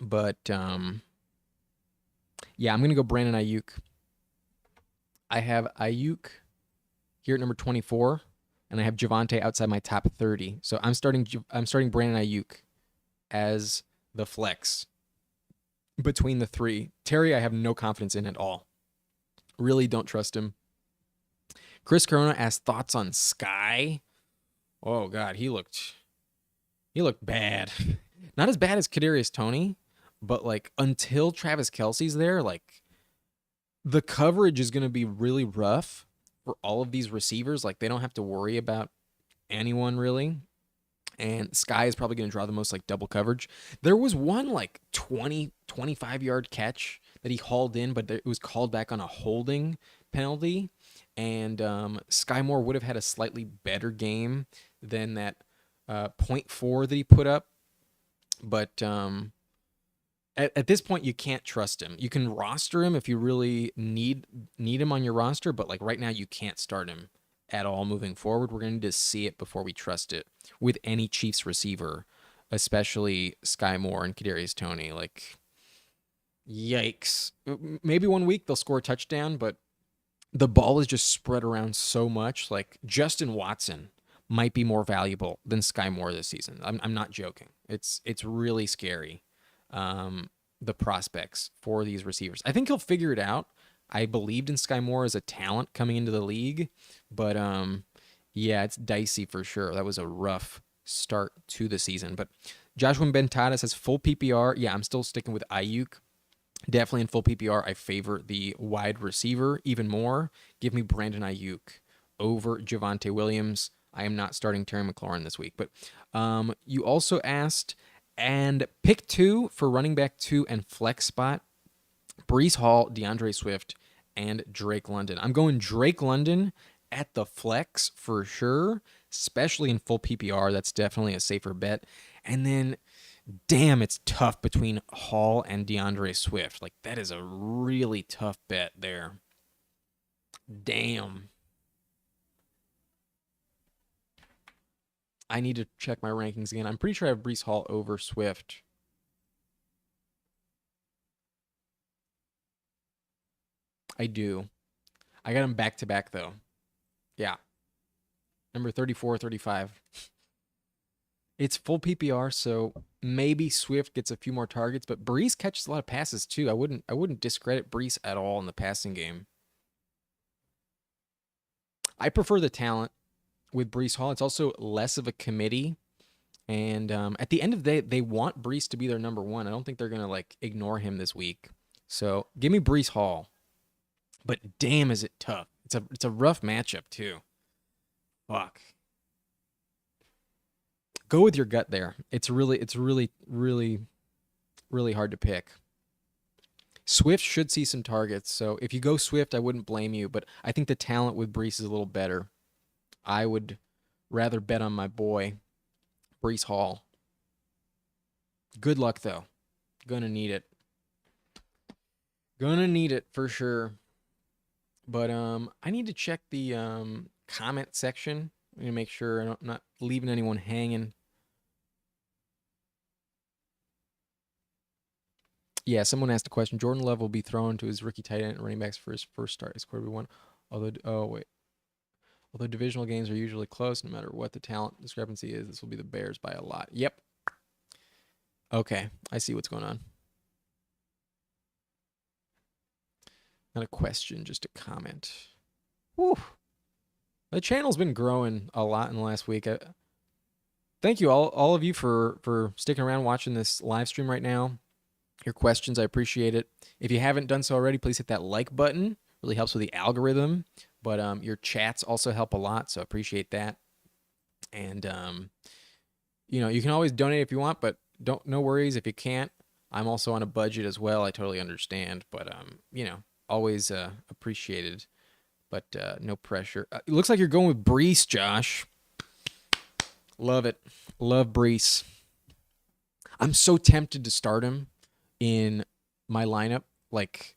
[SPEAKER 1] But yeah, I'm going to go Brandon Ayuk. I have Ayuk here at number 24, and I have Javonte outside my top 30. So I'm starting Brandon Ayuk as the flex between the three. Terry, I have no confidence in at all. Really don't trust him. Chris Corona asked thoughts on Sky. Oh God, he looked bad. Not as bad as Kadarius Toney, but like until Travis Kelce's there, like the coverage is going to be really rough for all of these receivers. Like they don't have to worry about anyone really. And Sky is probably going to draw the most like double coverage. There was one like 20, 25-yard catch that he hauled in, but it was called back on a holding penalty. And Sky Moore would have had a slightly better game than that .4 that he put up. But at this point, you can't trust him. You can roster him if you really need him on your roster, but like right now, you can't start him at all moving forward. We're going to need to see it before we trust it with any Chiefs receiver, especially Sky Moore and Kadarius Toney. Like, yikes! Maybe one week they'll score a touchdown, but the ball is just spread around so much. Like Justin Watson might be more valuable than Sky Moore this season. I'm not joking. It's really scary. The prospects for these receivers. I think he'll figure it out. I believed in Sky Moore as a talent coming into the league, but yeah, it's dicey for sure. That was a rough start to the season. But Joshua Bentata says full PPR. Yeah, I'm still sticking with Ayuk. Definitely in full PPR, I favor the wide receiver even more. Give me Brandon Ayuk over Javonte Williams. I am not starting Terry McLaurin this week. But you also asked, and pick two for running back two and flex spot, Brees Hall, DeAndre Swift, and Drake London. I'm going Drake London at the flex for sure, especially in full PPR. That's definitely a safer bet. And then damn, it's tough between Hall and DeAndre Swift. Like, that is a really tough bet there. Damn. I need to check my rankings again. I'm pretty sure I have Brees Hall over Swift. I do. I got him back to back, though. Yeah. Number 34, 35. It's full PPR, so maybe Swift gets a few more targets, but Brees catches a lot of passes too. I wouldn't discredit Brees at all in the passing game. I prefer the talent with Brees Hall. It's also less of a committee, and at the end of the day, they want Brees to be their number one. I don't think they're gonna like ignore him this week. So give me Brees Hall. But damn, is it tough? It's a rough matchup too. Fuck. Go with your gut there. It's really hard to pick. Swift should see some targets, so if you go Swift, I wouldn't blame you. But I think the talent with Brees is a little better. I would rather bet on my boy Brees Hall. Good luck though. Gonna need it. Gonna need it for sure. But I need to check the comment section. I'm gonna make sure I'm not leaving anyone hanging. Yeah, someone asked a question. Jordan Love will be thrown to his rookie tight end and running backs for his first start. He scored one. Although divisional games are usually close, no matter what the talent discrepancy is, this will be the Bears by a lot. Yep. Okay, I see what's going on. Not a question, just a comment. Whew. The channel's been growing a lot in the last week. Thank you all of you for sticking around watching this live stream right now. Your questions, I appreciate it. If you haven't done so already, please hit that like button. Really helps with the algorithm. But your chats also help a lot, so I appreciate that. And you can always donate if you want, but no worries if you can't. I'm also on a budget as well. I totally understand, but always appreciated. But no pressure. It looks like you're going with Brees, Josh. Love it. Love Brees. I'm so tempted to start him in my lineup. Like,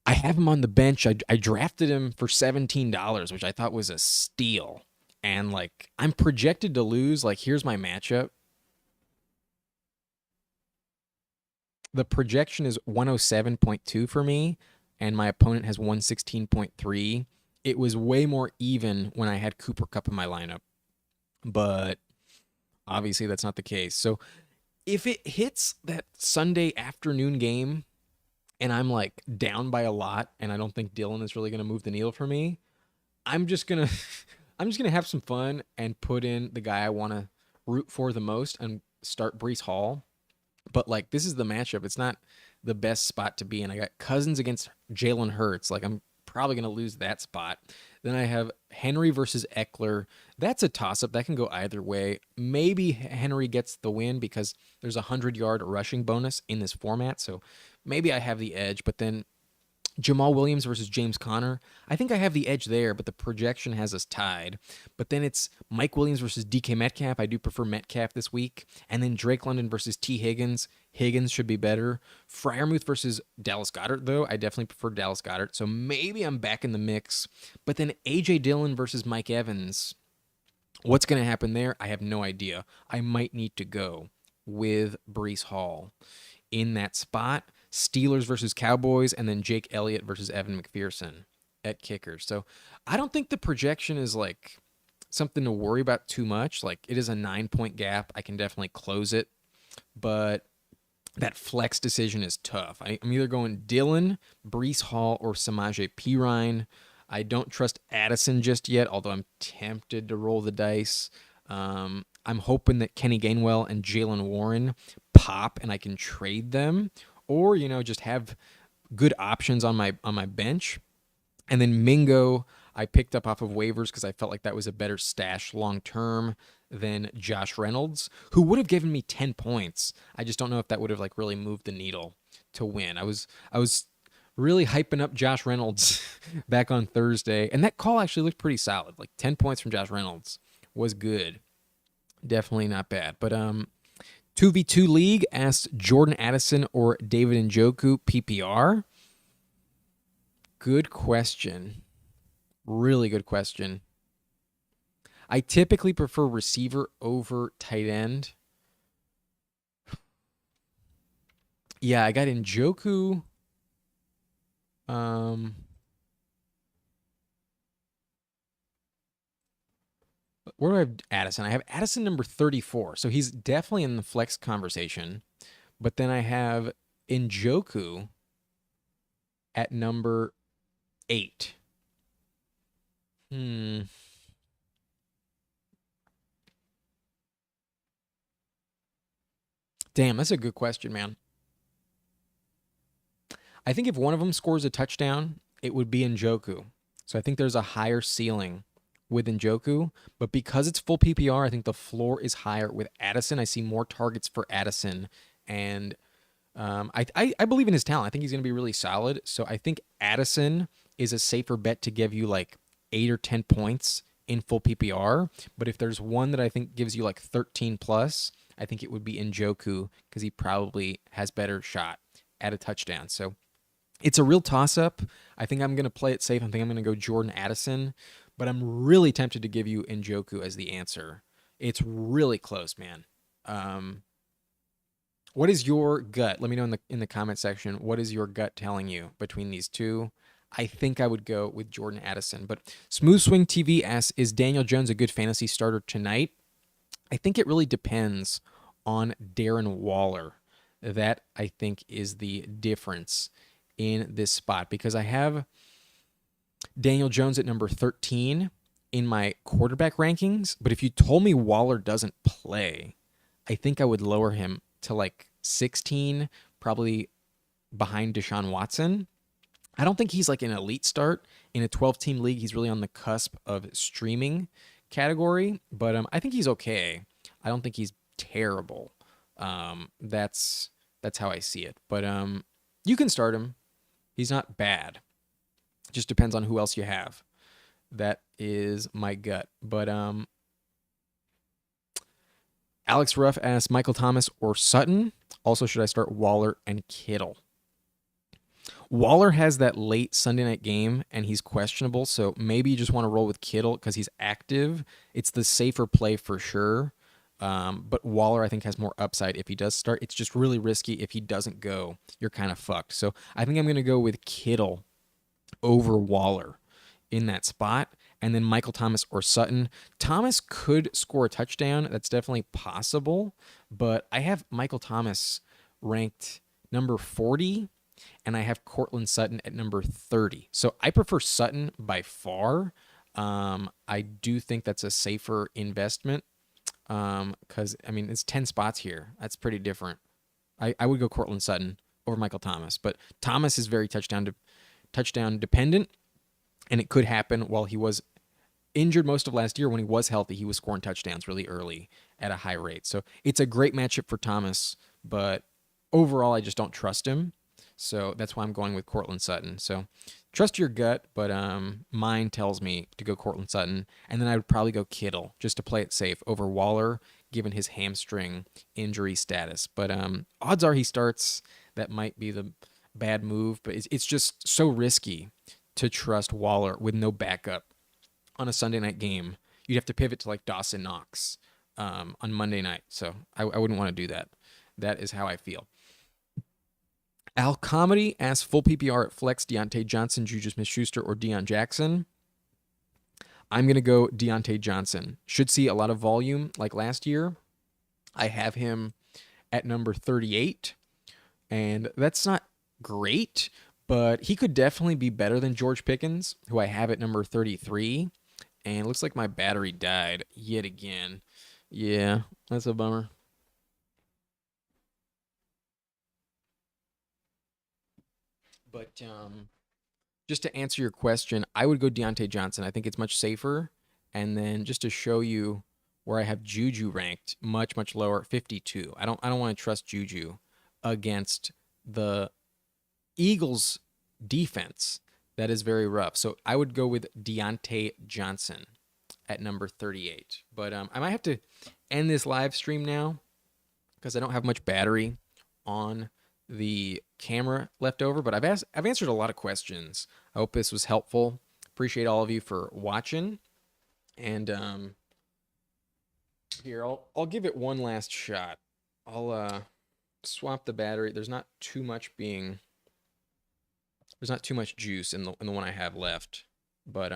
[SPEAKER 1] I have him on the bench. I drafted him for $17, which I thought was a steal. And, like, I'm projected to lose. Like, here's my matchup. The projection is 107.2 for me, and my opponent has 116.3. It was way more even when I had Cooper Kupp in my lineup. But obviously that's not the case. So if it hits that Sunday afternoon game and I'm like down by a lot and I don't think Dylan is really going to move the needle for me, I'm just going to have some fun and put in the guy I want to root for the most and start Brees Hall. But like, this is the matchup. It's not the best spot to be in. I got Cousins against Jalen Hurts. Like, I'm probably going to lose that spot. Then I have Henry versus Eckler. That's a toss-up. That can go either way. Maybe Henry gets the win because there's a 100-yard rushing bonus in this format, so maybe I have the edge. But then Jamal Williams versus James Conner. I think I have the edge there, but the projection has us tied. But then it's Mike Williams versus DK Metcalf. I do prefer Metcalf this week. And then Drake London versus T. Higgins. Higgins should be better. Fryermuth versus Dallas Goedert, though. I definitely prefer Dallas Goedert. So maybe I'm back in the mix. But then A.J. Dillon versus Mike Evans. What's going to happen there? I have no idea. I might need to go with Breece Hall in that spot. Steelers versus Cowboys, and then Jake Elliott versus Evan McPherson at kicker. So I don't think the projection is like something to worry about too much. Like, it is a 9-point gap. I can definitely close it, but that flex decision is tough. I'm either going Dillon, Breece Hall, or Samaje Perine. I don't trust Addison just yet, although I'm tempted to roll the dice. I'm hoping that Kenny Gainwell and Jalen Warren pop and I can trade them, or just have good options on my bench. And then Mingo, I picked up off of waivers because I felt like that was a better stash long term than Josh Reynolds, who would have given me 10 points. I just don't know if that would have like really moved the needle to win. I was really hyping up Josh Reynolds back on Thursday, and that call actually looked pretty solid. Like 10 points from Josh Reynolds was good. Definitely not bad. But 2v2 League asked Jordan Addison or David Njoku PPR. Good question. Really good question. I typically prefer receiver over tight end. Yeah, I got Njoku. Where do I have Addison? I have Addison number 34. So he's definitely in the flex conversation. But then I have Njoku at number 8. Damn, that's a good question, man. I think if one of them scores a touchdown, it would be Njoku. So I think there's a higher ceiling with Njoku, but because it's full PPR, I think the floor is higher with Addison. I see more targets for Addison, and I believe in his talent. I think he's going to be really solid. So I think Addison is a safer bet to give you like 8 or 10 points in full PPR. But if there's one that I think gives you like 13 plus, I think it would be Njoku because he probably has better shot at a touchdown. So it's a real toss-up. I think I'm going to play it safe. I think I'm going to go Jordan Addison, but I'm really tempted to give you Njoku as the answer. It's really close, man. What is your gut? Let me know in the comment section. What is your gut telling you between these two? I think I would go with Jordan Addison. But Smooth Swing TV asks, is Daniel Jones a good fantasy starter tonight? I think it really depends on Darren Waller. That, I think, is the difference in this spot, because I have Daniel Jones at number 13 in my quarterback rankings. But if you told me Waller doesn't play, I think I would lower him to like 16, probably behind Deshaun Watson. I don't think he's like an elite start. In a 12-team league, he's really on the cusp of streaming category, but I think he's okay. I don't think he's terrible. That's how I see it. But you can start him. He's not bad. It just depends on who else you have. That is my gut. But Alex Ruff asks, Michael Thomas or Sutton? Also, should I start Waller and Kittle? Waller has that late Sunday night game, and he's questionable, so maybe you just want to roll with Kittle because he's active. It's the safer play for sure, but Waller, I think, has more upside if he does start. It's just really risky. If he doesn't go, you're kind of fucked. So I think I'm going to go with Kittle over Waller in that spot, and then Michael Thomas or Sutton. Thomas could score a touchdown. That's definitely possible, but I have Michael Thomas ranked number 40, and I have Cortland Sutton at number 30. So I prefer Sutton by far. I do think that's a safer investment because, I mean, it's 10 spots here. That's pretty different. I would go Cortland Sutton over Michael Thomas, but Thomas is very touchdown dependent, and it could happen while he was injured most of last year. When he was healthy, he was scoring touchdowns really early at a high rate. So it's a great matchup for Thomas, but overall, I just don't trust him. So that's why I'm going with Cortland Sutton. So trust your gut, but mine tells me to go Cortland Sutton, and then I would probably go Kittle just to play it safe over Waller, given his hamstring injury status. But odds are he starts. That might be the bad move, but it's just so risky to trust Waller with no backup on a Sunday night game. You'd have to pivot to like Dawson Knox on Monday night. So I wouldn't want to do that. That is how I feel. Al Comedy asks full PPR at flex Deontay Johnson, Juju Smith-Schuster, or Deion Jackson. I'm going to go Deontay Johnson. Should see a lot of volume like last year. I have him at number 38, and that's not great, but he could definitely be better than George Pickens, who I have at number 33. And it looks like my battery died yet again. Yeah, that's a bummer. But just to answer your question, I would go Deontay Johnson. I think it's much safer. And then just to show you where I have Juju ranked, much much lower, 52. I don't want to trust Juju against the Eagles defense. That is very rough. So I would go with Deontay Johnson at number 38. But I might have to end this live stream now because I don't have much battery on the camera left over. But I've answered a lot of questions. I hope this was helpful. Appreciate all of you for watching. And here I'll give it one last shot. I'll swap the battery. There's not too much juice in the one I have left. But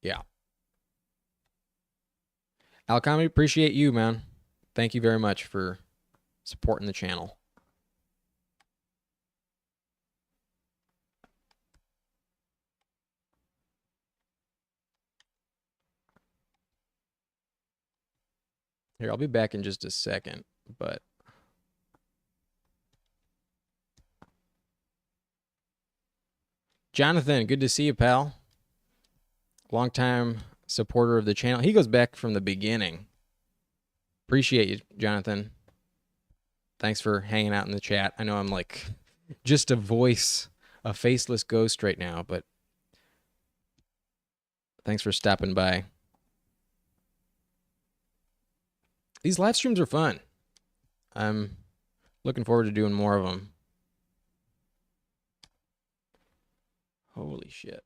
[SPEAKER 1] yeah. Alcami, appreciate you, man. Thank you very much for supporting the channel. Here, I'll be back in just a second, but Jonathan, good to see you, pal. Longtime supporter of the channel. He goes back from the beginning. Appreciate you, Jonathan. Thanks for hanging out in the chat. I know I'm like just a voice, a faceless ghost right now, but thanks for stopping by. These live streams are fun. I'm looking forward to doing more of them. Holy shit.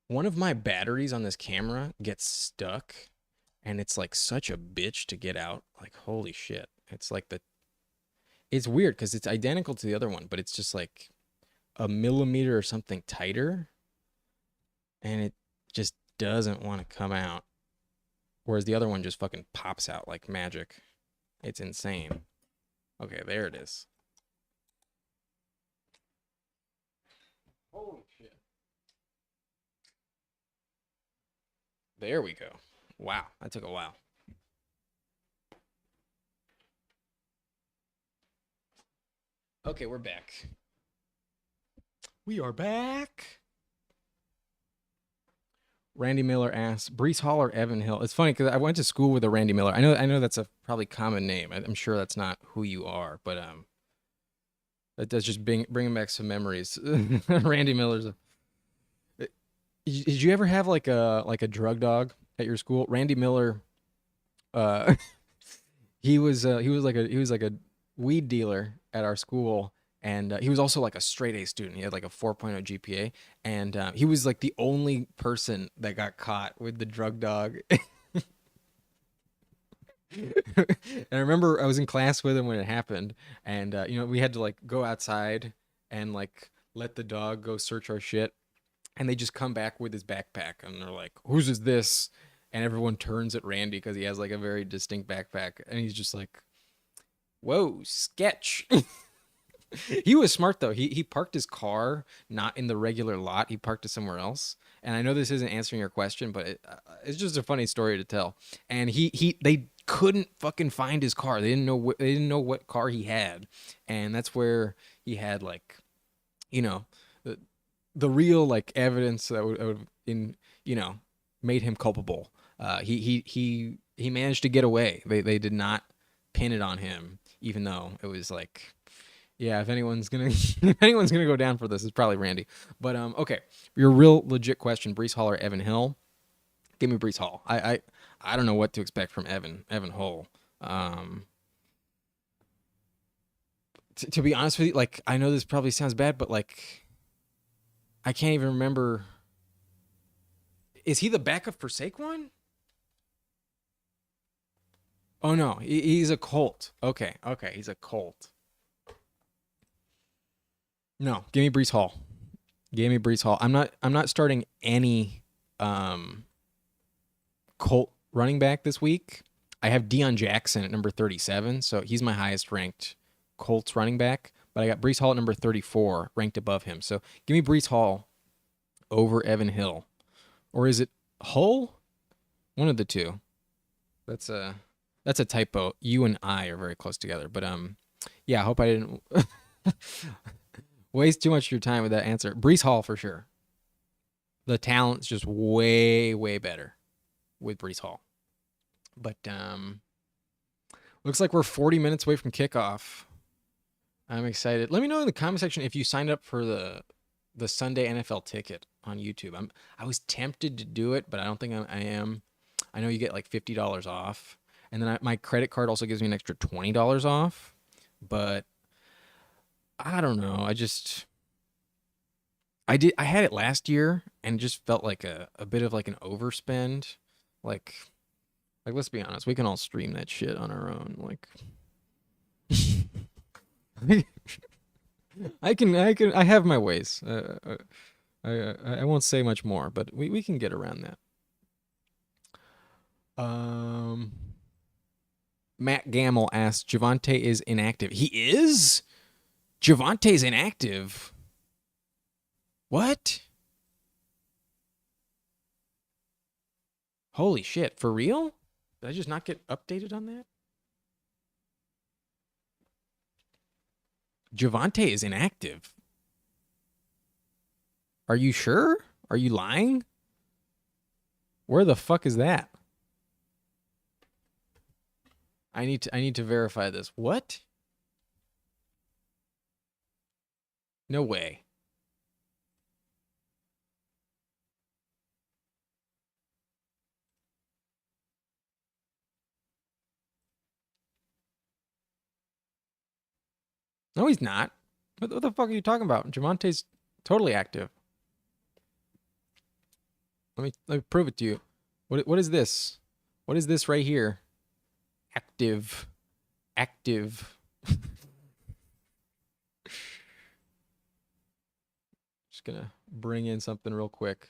[SPEAKER 1] One of my batteries on this camera gets stuck, and it's like such a bitch to get out. Like, holy shit. It's like it's weird because it's identical to the other one, but it's just like a millimeter or something tighter, and it just doesn't want to come out. Whereas the other one just fucking pops out like magic. It's insane. Okay, there it is. Holy shit. There we go. Wow, that took a while. Okay, we're back. We are back. Randy Miller asks, Brees Hall or Evan Hill? It's funny because I went to school with a Randy Miller. I know that's a probably common name. I'm sure that's not who you are, but that does just bring back some memories. Randy Miller's. Did you ever have like a drug dog at your school? Randy Miller, uh, he was like a weed dealer at our school, and he was also like a straight A student. He had like a 4.0 GPA, and he was like the only person that got caught with the drug dog. And I remember I was in class with him when it happened, and we had to like go outside and like let the dog go search our shit, and they just come back with his backpack, and they're like, "Whose is this?" And everyone turns at Randy because he has like a very distinct backpack, and he's just like, "Whoa, sketch." He was smart though. He parked his car not in the regular lot. He parked it somewhere else. And I know this isn't answering your question, but it's just a funny story to tell. And they couldn't fucking find his car. They didn't know what car he had, and that's where he had like, you know, the the real like evidence that would in made him culpable. He managed to get away. They did not pin it on him, even though it was like, yeah, if anyone's gonna if anyone's gonna go down for this, it's probably Randy. But okay, your real legit question: Brees Hall or Evan Hill? Give me Brees Hall. I don't know what to expect from Evan Hull. Um, to be honest with you, like I know this probably sounds bad, but like I can't even remember. Is he the backup for Saquon? Oh no, he's a Colt. Okay, he's a Colt. No, give me Brees Hall. Give me Brees Hall. I'm not starting any um Colt running back this week. I have Deion Jackson at number 37, so he's my highest ranked Colts running back. But I got Brees Hall at number 34, ranked above him. So give me Brees Hall over Evan Hill, or is it Hull? One of the two. That's a typo. You and I are very close together, but yeah. I hope I didn't waste too much of your time with that answer. Brees Hall for sure. The talent's just way better with Brees Hall. But looks like we're 40 minutes away from kickoff. I'm excited. Let me know in the comment section if you signed up for the Sunday NFL ticket on YouTube. I was tempted to do it, but I don't think I am. I know you get like $50 off, and then my credit card also gives me an extra $20 off. But I don't know. I had it last year and just felt like a bit of like an overspend. Like let's be honest, we can all stream that shit on our own. Like I have my ways. I won't say much more, but we can get around that. Matt Gamble asks, Javonte is inactive. He is? Javonte's inactive? What? Holy shit, for real? Did I just not get updated on that? Javonte is inactive. Are you sure? Are you lying? Where the fuck is that? I need to verify this. What? No way. No, he's not. What the fuck are you talking about? Javonte's totally active. Let me prove it to you. What is this? What is this right here? Active. Just gonna bring in something real quick.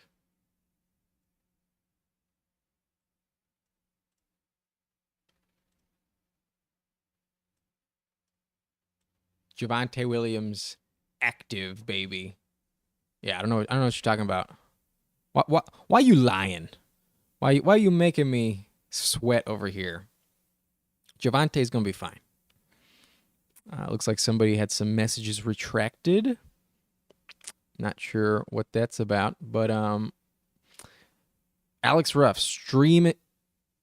[SPEAKER 1] Javonte Williams, active, baby. Yeah, I don't know what you're talking about. Why you lying? Why are you making me sweat over here? Javonte's gonna be fine. Looks like somebody had some messages retracted. Not sure what that's about, but Alex Ruff, stream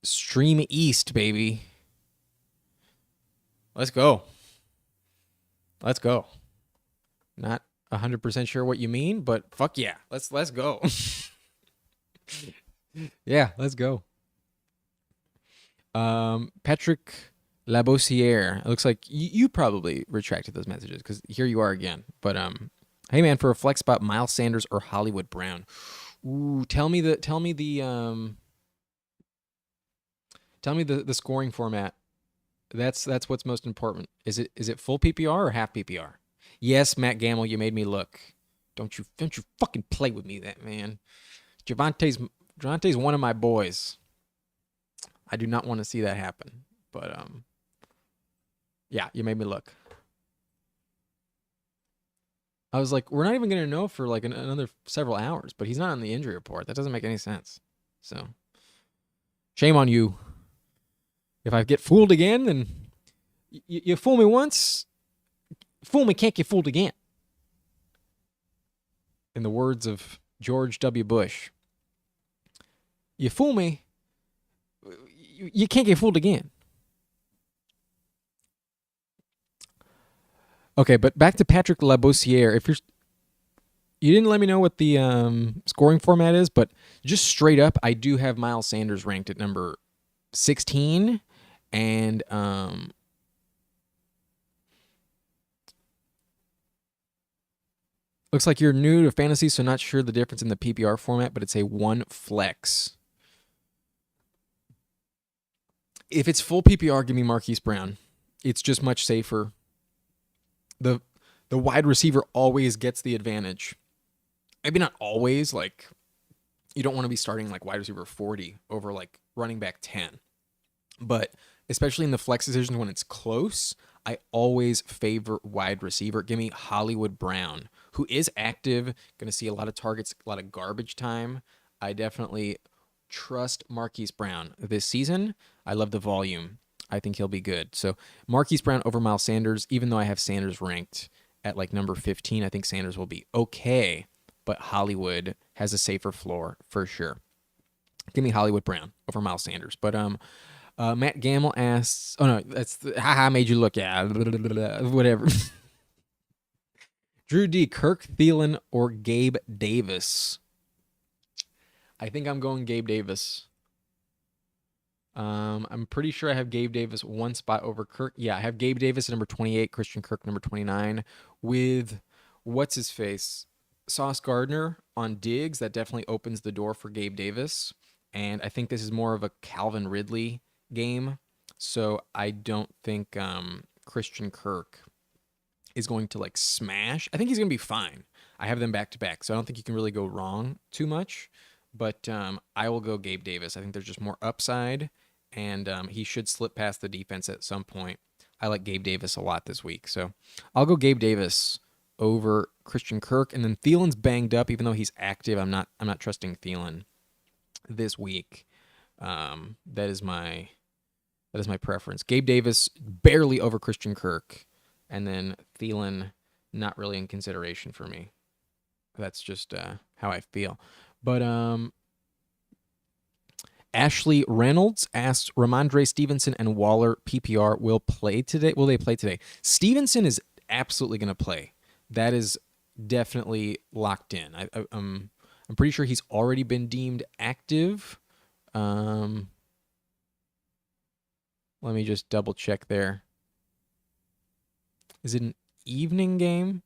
[SPEAKER 1] East, baby. Let's go. Not 100% sure what you mean, but fuck yeah. Let's go. Yeah, let's go. Patrick Labossiere. It looks like you probably retracted those messages because here you are again. But hey man, for a flex spot, Miles Sanders or Hollywood Brown. Ooh, tell me the scoring format. That's what's most important. Is it full PPR or half PPR? Yes, Matt Gamble, you made me look. Don't you fucking play with me, that man. Javonte's one of my boys. I do not want to see that happen. But yeah, you made me look. I was like, we're not even gonna know for like another several hours, but he's not on the injury report. That doesn't make any sense. So, shame on you. If I get fooled again, then you fool me once, fool me can't get fooled again. In the words of George W. Bush, you fool me, you can't get fooled again. Okay, but back to Patrick Labossiere. If you didn't let me know what the scoring format is, but just straight up, I do have Miles Sanders ranked at number 16, and looks like you're new to fantasy, so not sure the difference in the PPR format, but it's a one flex. If it's full PPR, give me Marquise Brown. It's just much safer. The the wide receiver always gets the advantage. Maybe not always, like you don't want to be starting like wide receiver 40 over like running back 10. But especially in the flex decisions when it's close, I always favor wide receiver. Give me Hollywood Brown, who is active, going to see a lot of targets, a lot of garbage time. I definitely trust Marquise Brown this season. I love the volume. I think he'll be good. So Marquise Brown over Miles Sanders, even though I have Sanders ranked at like number 15, I think Sanders will be okay, but Hollywood has a safer floor for sure. Give me Hollywood Brown over Miles Sanders. But Matt Gamble asks, oh no, that's haha made you look, yeah, whatever. Drew D, Kirk Thielen or Gabe Davis? I think I'm going Gabe Davis. I'm pretty sure I have Gabe Davis one spot over Kirk. Yeah, I have Gabe Davis at number 28, Christian Kirk number 29, with what's his face? Sauce Gardner on Diggs. That definitely opens the door for Gabe Davis. And I think this is more of a Calvin Ridley game. So I don't think Christian Kirk is going to like smash. I think he's going to be fine. I have them back to back. So I don't think you can really go wrong too much. But I will go Gabe Davis. I think there's just more upside, and he should slip past the defense at some point. I like Gabe Davis a lot this week, so I'll go Gabe Davis over Christian Kirk, and then Thielen's banged up. Even though he's active, I'm not trusting Thielen this week. That is my preference. Gabe Davis barely over Christian Kirk, and then Thielen not really in consideration for me. That's just how I feel. But Ashley Reynolds asks, Ramondre Stevenson and Waller PPR will play today. Will they play today? Stevenson is absolutely going to play. That is definitely locked in. I'm pretty sure he's already been deemed active. Let me just double check there. Is it an evening game?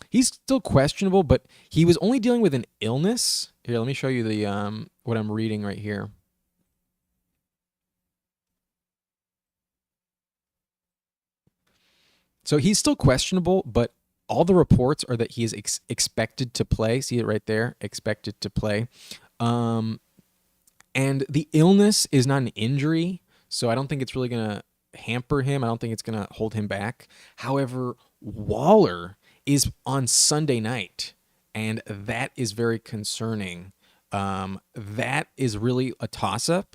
[SPEAKER 1] He's still questionable, but he was only dealing with an illness. Here, let me show you the what I'm reading right here. So he's still questionable, but all the reports are that he is expected to play. See it right there? Expected to play. And the illness is not an injury, so I don't think it's really going to hamper him. I don't think it's going to hold him back. However, Waller is on Sunday night, and that is very concerning. That is really a toss-up,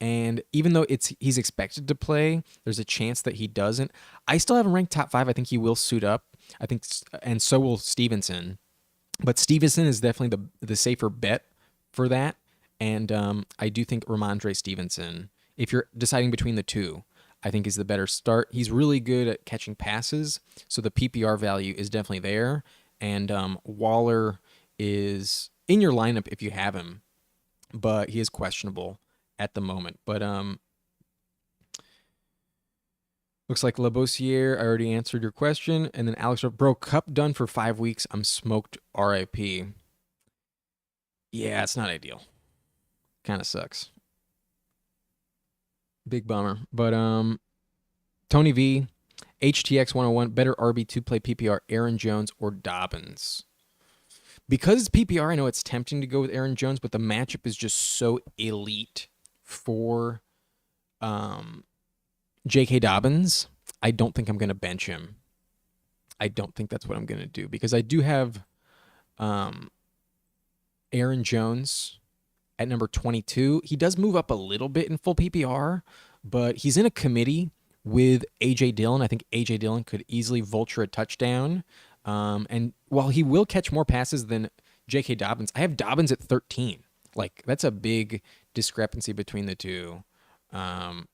[SPEAKER 1] and even though he's expected to play, there's a chance that he doesn't. I still have him ranked top 5. I think he will suit up. I think, and so will Stevenson. But Stevenson is definitely the safer bet for that, and I do think Ramondre Stevenson, if you're deciding between the two, I think is the better start. He's really good at catching passes, so the PPR value is definitely there. And Waller is in your lineup if you have him, but he is questionable at the moment. But looks like Labossiere, I already answered your question. And then Alex, bro, Cup done for 5 weeks. I'm smoked. RIP. Yeah, it's not ideal. Kind of sucks. Big bummer. But Tony V, HTX 101, better RB2 play PPR, Aaron Jones or Dobbins? Because it's PPR, I know it's tempting to go with Aaron Jones, but the matchup is just so elite for J.K. Dobbins. I don't think I'm going to bench him. I don't think that's what I'm going to do because I do have Aaron Jones at number 22. He does move up a little bit in full PPR, but he's in a committee with A.J. Dillon. I think A.J. Dillon could easily vulture a touchdown. And while he will catch more passes than J.K. Dobbins, I have Dobbins at 13. Like, that's a big discrepancy between the two. Dobbins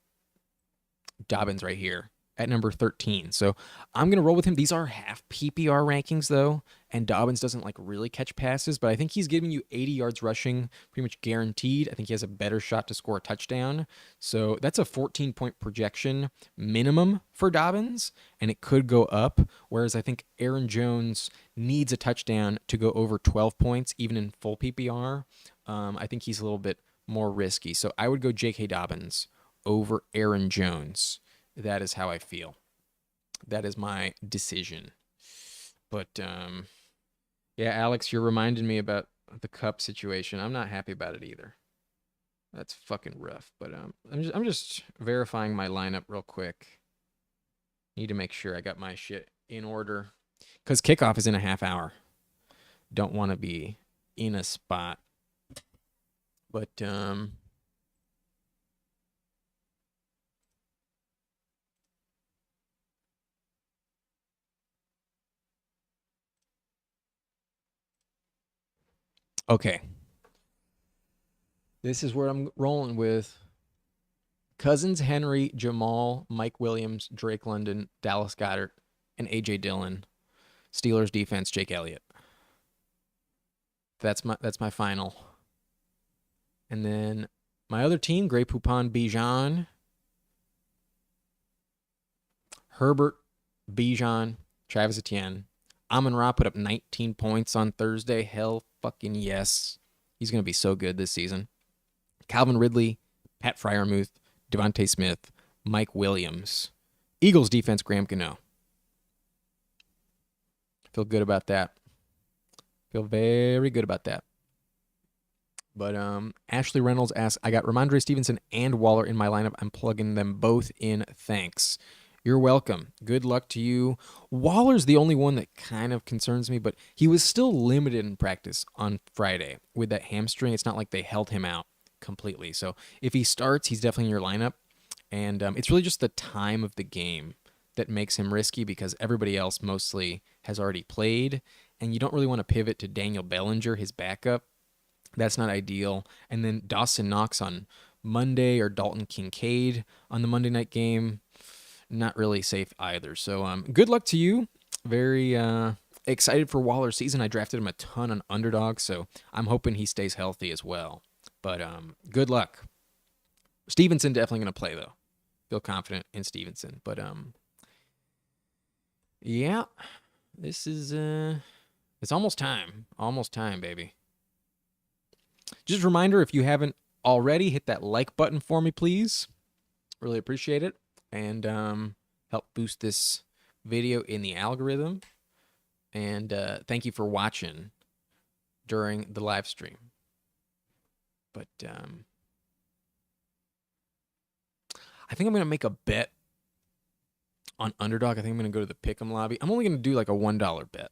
[SPEAKER 1] right here. at number 13. So I'm going to roll with him. These are half PPR rankings, though, and Dobbins doesn't like really catch passes, but I think he's giving you 80 yards rushing pretty much guaranteed. I think he has a better shot to score a touchdown. So that's a 14-point projection minimum for Dobbins, and it could go up, whereas I think Aaron Jones needs a touchdown to go over 12 points, even in full PPR. I think he's a little bit more risky. So I would go J.K. Dobbins over Aaron Jones. That is how I feel. That is my decision. But yeah, Alex, you're reminding me about the Cup situation. I'm not happy about it either. That's fucking rough. But I'm just verifying my lineup real quick. Need to make sure I got my shit in order because kickoff is in a half hour. Don't want to be in a spot. But okay. This is where I'm rolling with Cousins, Henry, Jamal, Mike Williams, Drake London, Dallas Goedert, and A.J. Dillon. Steelers defense, Jake Elliott. That's my final. And then my other team, Grey Poupon, Bijan, Herbert, Bijan, Travis Etienne. Amon-Ra put up 19 points on Thursday. Hell fucking yes. He's going to be so good this season. Calvin Ridley, Pat Freiermuth, Devontae Smith, Mike Williams. Eagles defense, Graham Gano. Feel good about that. Feel very good about that. But Ashley Reynolds asks, I got Ramondre Stevenson and Waller in my lineup. I'm plugging them both in. Thanks. You're welcome. Good luck to you. Waller's the only one that kind of concerns me, but he was still limited in practice on Friday with that hamstring. It's not like they held him out completely. So if he starts, he's definitely in your lineup. And it's really just the time of the game that makes him risky because everybody else mostly has already played. And you don't really want to pivot to Daniel Bellinger, his backup. That's not ideal. And then Dawson Knox on Monday or Dalton Kincaid on the Monday night game. Not really safe either. So good luck to you. Very excited for Waller's season. I drafted him a ton on Underdog, so I'm hoping he stays healthy as well. But good luck. Stevenson definitely going to play, though. Feel confident in Stevenson. But yeah, this is it's almost time. Almost time, baby. Just a reminder, if you haven't already, hit that like button for me, please. Really appreciate it. And help boost this video in the algorithm. And thank you for watching during the live stream. But I think I'm going to make a bet on Underdog. I think I'm going to go to the Pick'em lobby. I'm only going to do like a $1 bet.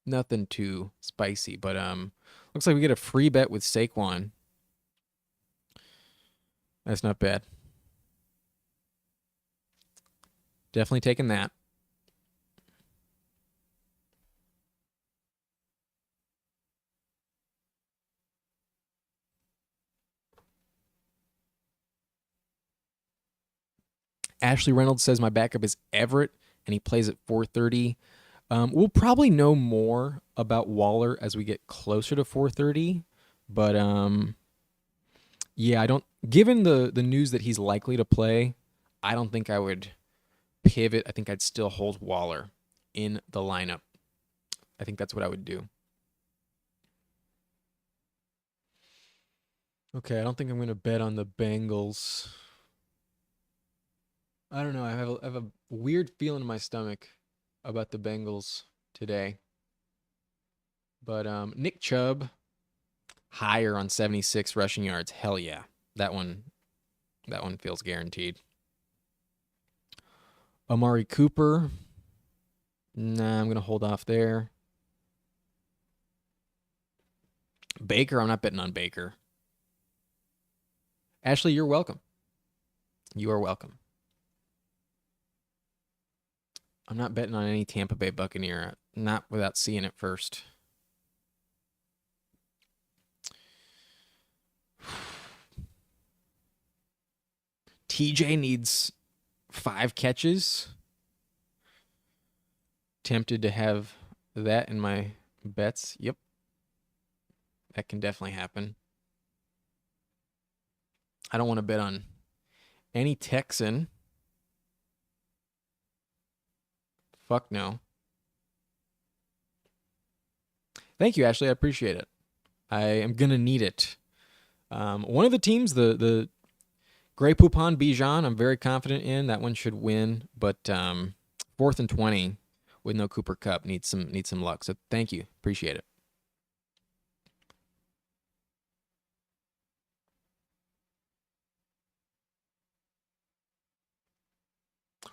[SPEAKER 1] Nothing too spicy, but looks like we get a free bet with Saquon. That's not bad. Definitely taking that. Ashley Reynolds says my backup is Everett, and he plays at 4:30. We'll probably know more about Waller as we get closer to 4:30, but yeah, I don't. Given the news that he's likely to play, I don't think I would pivot. I think I'd still hold Waller in the lineup. I think that's what I would do. Okay, I don't think I'm going to bet on the Bengals. I don't know. I have a weird feeling in my stomach about the Bengals today. But Nick Chubb higher on 76 rushing yards. Hell yeah. That one feels guaranteed. Amari Cooper. Nah, I'm going to hold off there. Baker, I'm not betting on Baker. Ashley, you're welcome. You are welcome. I'm not betting on any Tampa Bay Buccaneer, not without seeing it first. TJ needs 5 catches. Tempted to have that in my bets. Yep, that can definitely happen. I don't want to bet on any Texan. Fuck no. Thank you, Ashley. I appreciate it. I am gonna need it. One of the teams, the Grey Poupon Bijan, I'm very confident in. That one should win, but 4th and 20 with no Cooper Cup needs some luck. So thank you, appreciate it.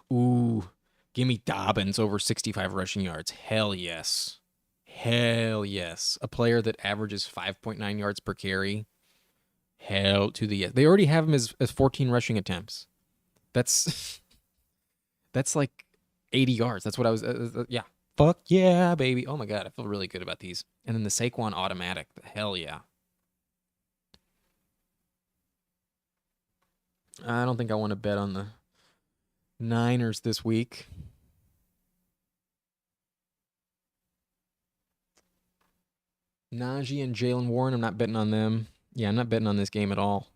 [SPEAKER 1] Ooh, give me Dobbins over 65 rushing yards. Hell yes. Hell yes. A player that averages 5.9 yards per carry. Hell to the yes. They already have him as 14 rushing attempts. That's that's like 80 yards. That's what I was. Yeah. Fuck yeah, baby. Oh my god, I feel really good about these. And then the Saquon automatic. Hell yeah. I don't think I want to bet on the Niners this week. Najee and Jalen Warren, I'm not betting on them. Yeah, I'm not betting on this game at all.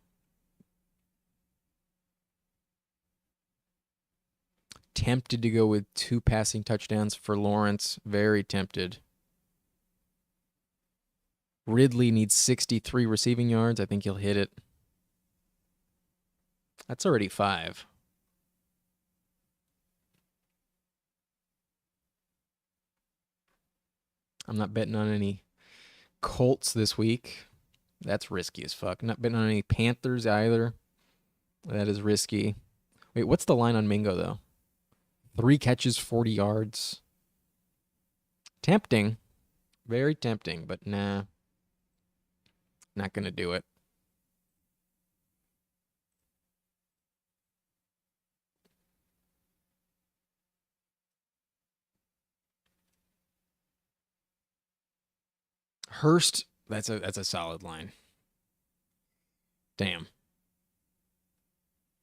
[SPEAKER 1] Tempted to go with 2 passing touchdowns for Lawrence. Very tempted. Ridley needs 63 receiving yards. I think he'll hit it. That's already 5. I'm not betting on any Colts this week. That's risky as fuck. Not betting on any Panthers either. That is risky. Wait, what's the line on Mingo, though? 3 catches, 40 yards. Tempting. Very tempting, but nah. Not going to do it. Hurst, that's a solid line. Damn.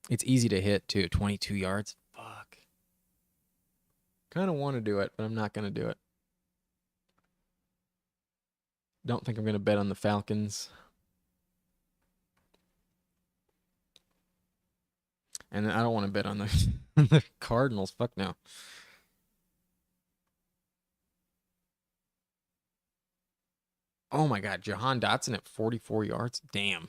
[SPEAKER 1] It's easy to hit, too. 22 yards. Fuck. Kind of want to do it, but I'm not going to do it. Don't think I'm going to bet on the Falcons. And I don't want to bet on the, the Cardinals. Fuck no. Oh my God. Jahan Dotson at 44 yards. Damn.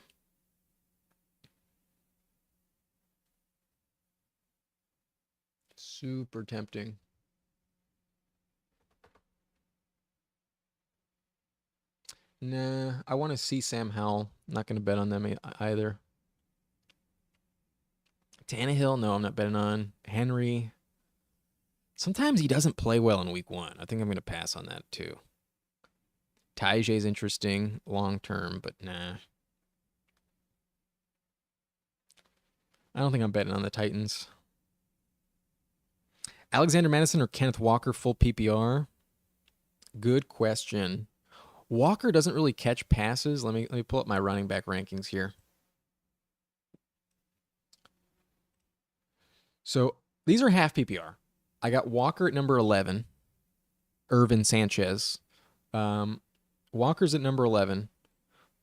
[SPEAKER 1] Super tempting. Nah, I want to see Sam Howell. Not going to bet on them either. Tannehill, no, I'm not betting on. Henry. Sometimes he doesn't play well in week 1. I think I'm going to pass on that too. Tajay's interesting long term, but nah. I don't think I'm betting on the Titans. Alexander Madison or Kenneth Walker full PPR? Good question. Walker doesn't really catch passes. Let me pull up my running back rankings here. So these are half PPR. I got Walker at number 11, Irvin Sanchez. Walker's at number 11.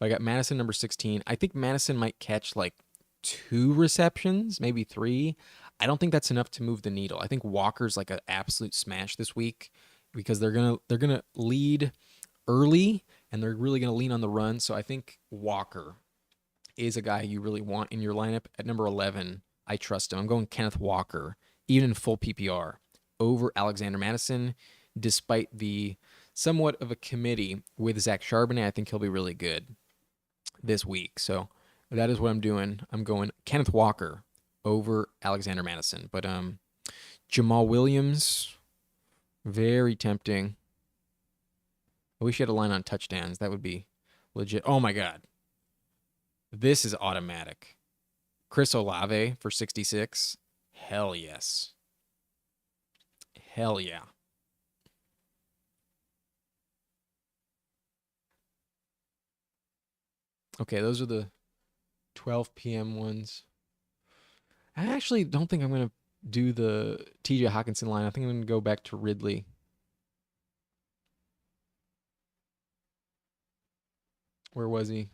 [SPEAKER 1] I got Madison number 16. I think Madison might catch like 2 receptions, maybe 3. I don't think that's enough to move the needle. I think Walker's like an absolute smash this week because they're gonna lead early and they're really gonna lean on the run. So I think Walker is a guy you really want in your lineup at number 11. I trust him. I'm going Kenneth Walker, even in full PPR, over Alexander Madison, despite the somewhat of a committee with Zach Charbonnet. I think he'll be really good this week. So that is what I'm doing. I'm going Kenneth Walker over Alexander Madison. But Jamal Williams, very tempting. I wish you had a line on touchdowns. That would be legit. Oh my God. This is automatic. Chris Olave for 66. Hell yes. Hell yeah. Okay, those are the 12 p.m. ones. I actually don't think I'm going to do the TJ Hawkinson line. I think I'm going to go back to Ridley. Where was he?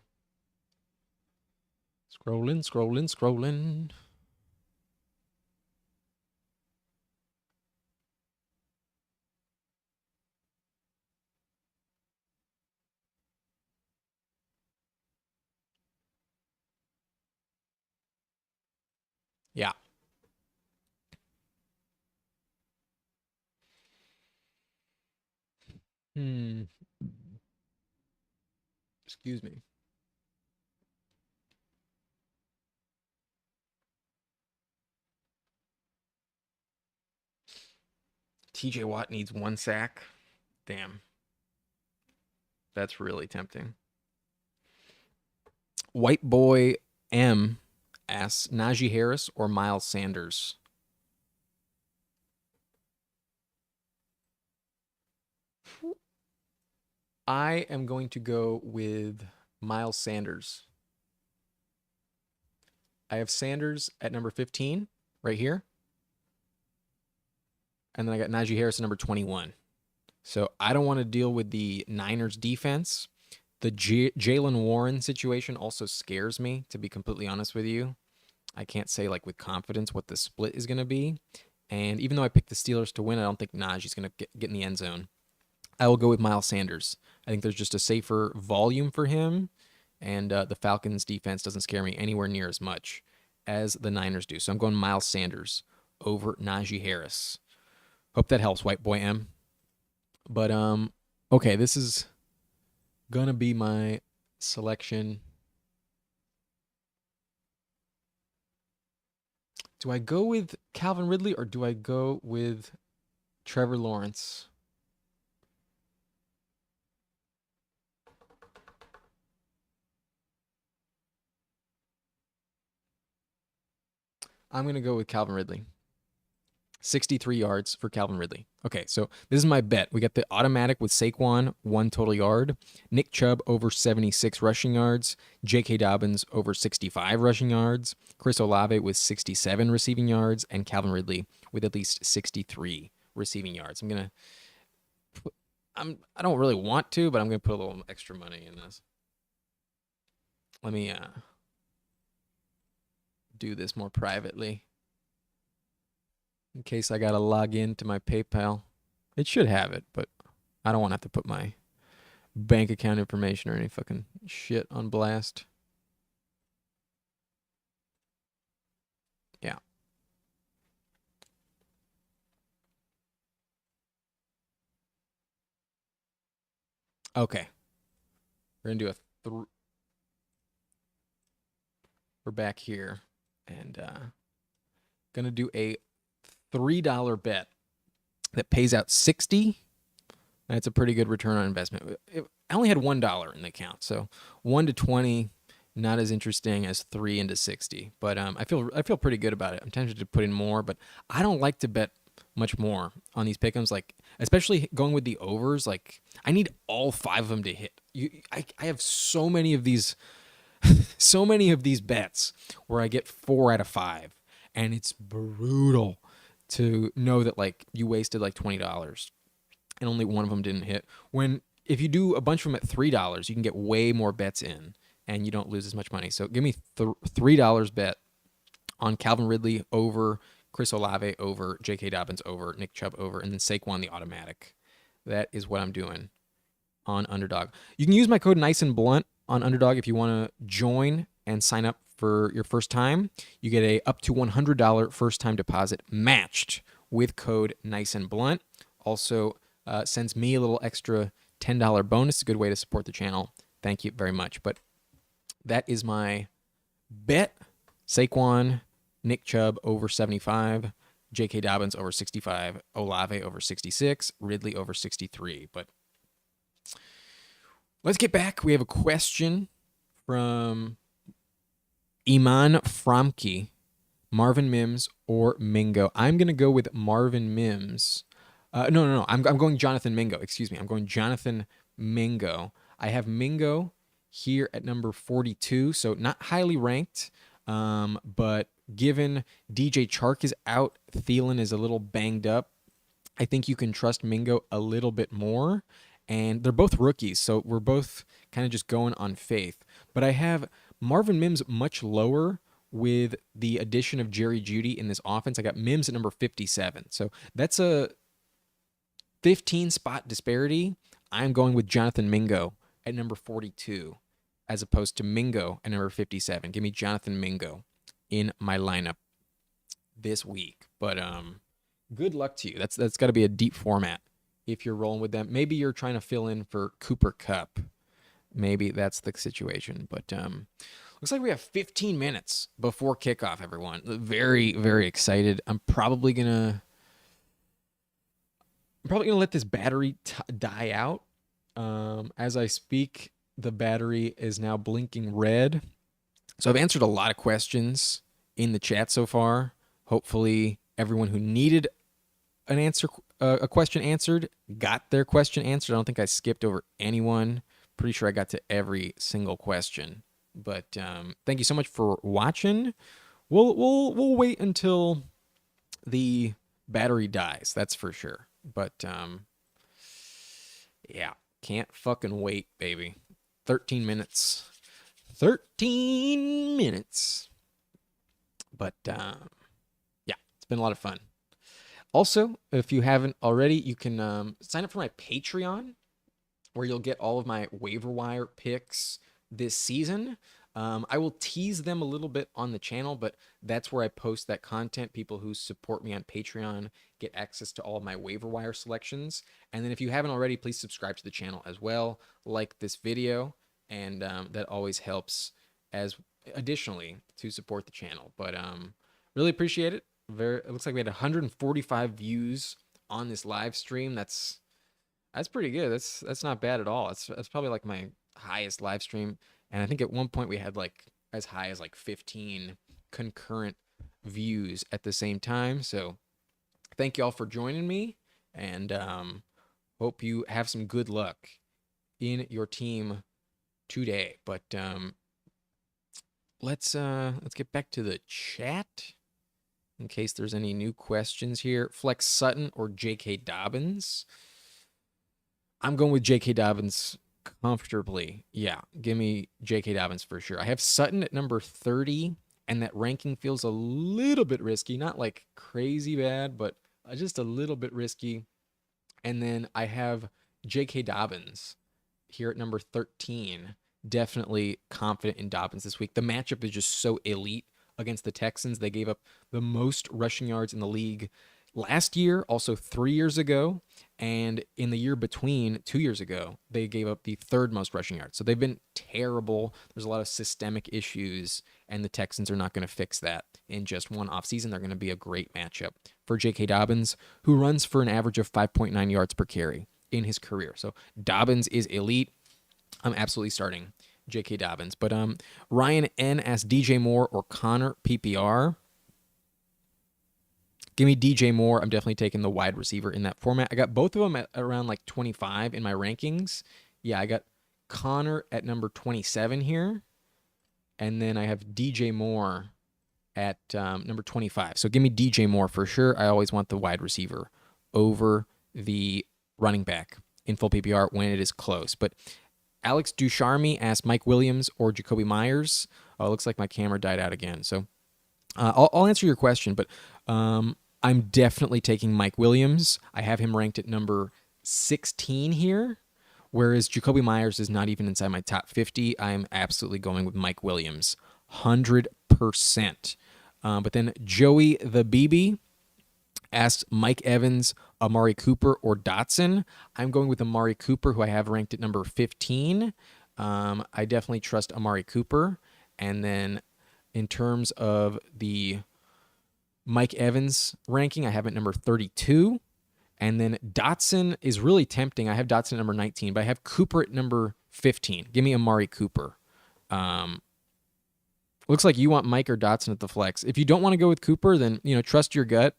[SPEAKER 1] Scrolling. Yeah. Hmm. Excuse me. TJ Watt needs 1 sack. Damn. That's really tempting. White Boy M asks Najee Harris or Miles Sanders. I am going to go with Miles Sanders. I have Sanders at number 15 right here. And then I got Najee Harris at number 21. So I don't want to deal with the Niners defense. The Jalen Warren situation also scares me, to be completely honest with you. I can't say like with confidence what the split is going to be. And even though I picked the Steelers to win, I don't think Najee's going to get in the end zone. I will go with Miles Sanders. I think there's just a safer volume for him, and the Falcons' defense doesn't scare me anywhere near as much as the Niners do. So I'm going Miles Sanders over Najee Harris. Hope that helps, White Boy M. But okay, this is gonna be my selection. Do I go with Calvin Ridley or do I go with Trevor Lawrence? I'm going to go with Calvin Ridley. 63 yards for Calvin Ridley. Okay, so this is my bet. We got the automatic with Saquon, 1 total yard. Nick Chubb over 76 rushing yards. J.K. Dobbins over 65 rushing yards. Chris Olave with 67 receiving yards. And Calvin Ridley with at least 63 receiving yards. I don't really want to, but I'm going to put a little extra money in this. Let me do this more privately in case I got to log into my PayPal. It should have it, but I don't want to have to put my bank account information or any fucking shit on blast. Yeah. Okay. We're going to do we're back here and going to do a $3 bet that pays out 60. That's a pretty good return on investment. I only had $1 in the account, so 1 to 20, not as interesting as 3 into 60. But I feel pretty good about it. I'm tempted to put in more, but I don't like to bet much more on these pick'ems. Like especially going with the overs. Like I need all 5 of them to hit. I have so many of these, so many of these bets where I get 4 out of 5, and it's brutal to know that like you wasted like $20 and only one of them didn't hit. When if you do a bunch of them at $3, you can get way more bets in and you don't lose as much money. So give me $3 bet on Calvin Ridley over, Chris Olave over, J.K. Dobbins over, Nick Chubb over, and then Saquon the automatic. That is what I'm doing on Underdog. You can use my code Nice and Blunt on Underdog if you want to join and sign up for your first time. You get a up to $100 first time deposit matched with code Nice and Blunt. Also sends me a little extra $10 bonus. A good way to support the channel. Thank you very much. But that is my bet. Saquon, Nick Chubb over 75, J.K. Dobbins over 65, Olave over 66, Ridley over 63. But let's get back. We have a question from Iman Fromke. Marvin Mims or Mingo? I'm going to go with Marvin Mims. No. I'm going Jonathan Mingo. Excuse me. I'm going Jonathan Mingo. I have Mingo here at number 42, so not highly ranked. But given DJ Chark is out, Thielen is a little banged up, I think you can trust Mingo a little bit more. And they're both rookies, so we're both kind of just going on faith. But I have Marvin Mims much lower with the addition of Jerry Jeudy in this offense. I got Mims at number 57. So that's a 15 spot disparity. I'm going with Jonathan Mingo at number 42 as opposed to Mingo at number 57. Give me Jonathan Mingo in my lineup this week. But good luck to you. That's got to be a deep format if you're rolling with them. Maybe you're trying to fill in for Cooper Kupp. Maybe that's the situation. But looks like we have 15 minutes before kickoff, everyone. Very, very excited. I'm probably gonna let this battery die out. As I speak, the battery is now blinking red. So I've answered a lot of questions in the chat so far. Hopefully, everyone who needed a question answered got their question answered. I don't think I skipped over anyone. Pretty sure I got to every single question. But thank you so much for watching. We'll wait until the battery dies. That's for sure. But yeah, can't fucking wait, baby. 13 minutes. 13 minutes. But yeah, it's been a lot of fun. Also, if you haven't already, you can sign up for my Patreon, where you'll get all of my waiver wire picks this season. I will tease them a little bit on the channel, but that's where I post that content. People who support me on Patreon get access to all of my waiver wire selections. And then if you haven't already, please subscribe to the channel as well. Like this video, and that always helps as additionally to support the channel. But really appreciate it. It looks like we had 145 views on this live stream. That's pretty good. That's not bad at all. That's probably like my highest live stream. And I think at one point we had like as high as like 15 concurrent views at the same time. So thank you all for joining me, and hope you have some good luck in your team today. But let's get back to the chat in case there's any new questions here. Flex Sutton or J.K. Dobbins? I'm going with J.K. Dobbins comfortably. Yeah, give me J.K. Dobbins for sure. I have Sutton at number 30, and that ranking feels a little bit risky. Not like crazy bad, but just a little bit risky. And then I have J.K. Dobbins here at number 13. Definitely confident in Dobbins this week. The matchup is just so elite against the Texans. They gave up the most rushing yards in the league last year, also 3 years ago, and in the year between 2 years ago, they gave up the third most rushing yards. So they've been terrible. There's a lot of systemic issues, and the Texans are not going to fix that in just one offseason. They're going to be a great matchup for J.K. Dobbins, who runs for an average of 5.9 yards per carry in his career. So Dobbins is elite. I'm absolutely starting J.K. Dobbins. But Ryan N. asked DJ Moore or Connor PPR. Give me DJ Moore. I'm definitely taking the wide receiver in that format. I got both of them at around like 25 in my rankings. Yeah, I got Connor at number 27 here. And then I have DJ Moore at number 25. So give me DJ Moore for sure. I always want the wide receiver over the running back in full PPR when it is close. But Alex Ducharme asked Mike Williams or Jacoby Myers. Oh, it looks like my camera died out again. So I'll answer your question, but I'm definitely taking Mike Williams. I have him ranked at number 16 here, whereas Jacoby Myers is not even inside my top 50. I'm absolutely going with Mike Williams, 100%. But then Joey the BB asked Mike Evans, Amari Cooper, or Dotson. I'm going with Amari Cooper, who I have ranked at number 15. I definitely trust Amari Cooper. And then in terms of the Mike Evans ranking, I have it number 32. And then Dotson is really tempting. I have Dotson at number 19, but I have Cooper at number 15. Give me Amari Cooper. Looks like you want Mike or Dotson at the flex. If you don't want to go with Cooper, then trust your gut.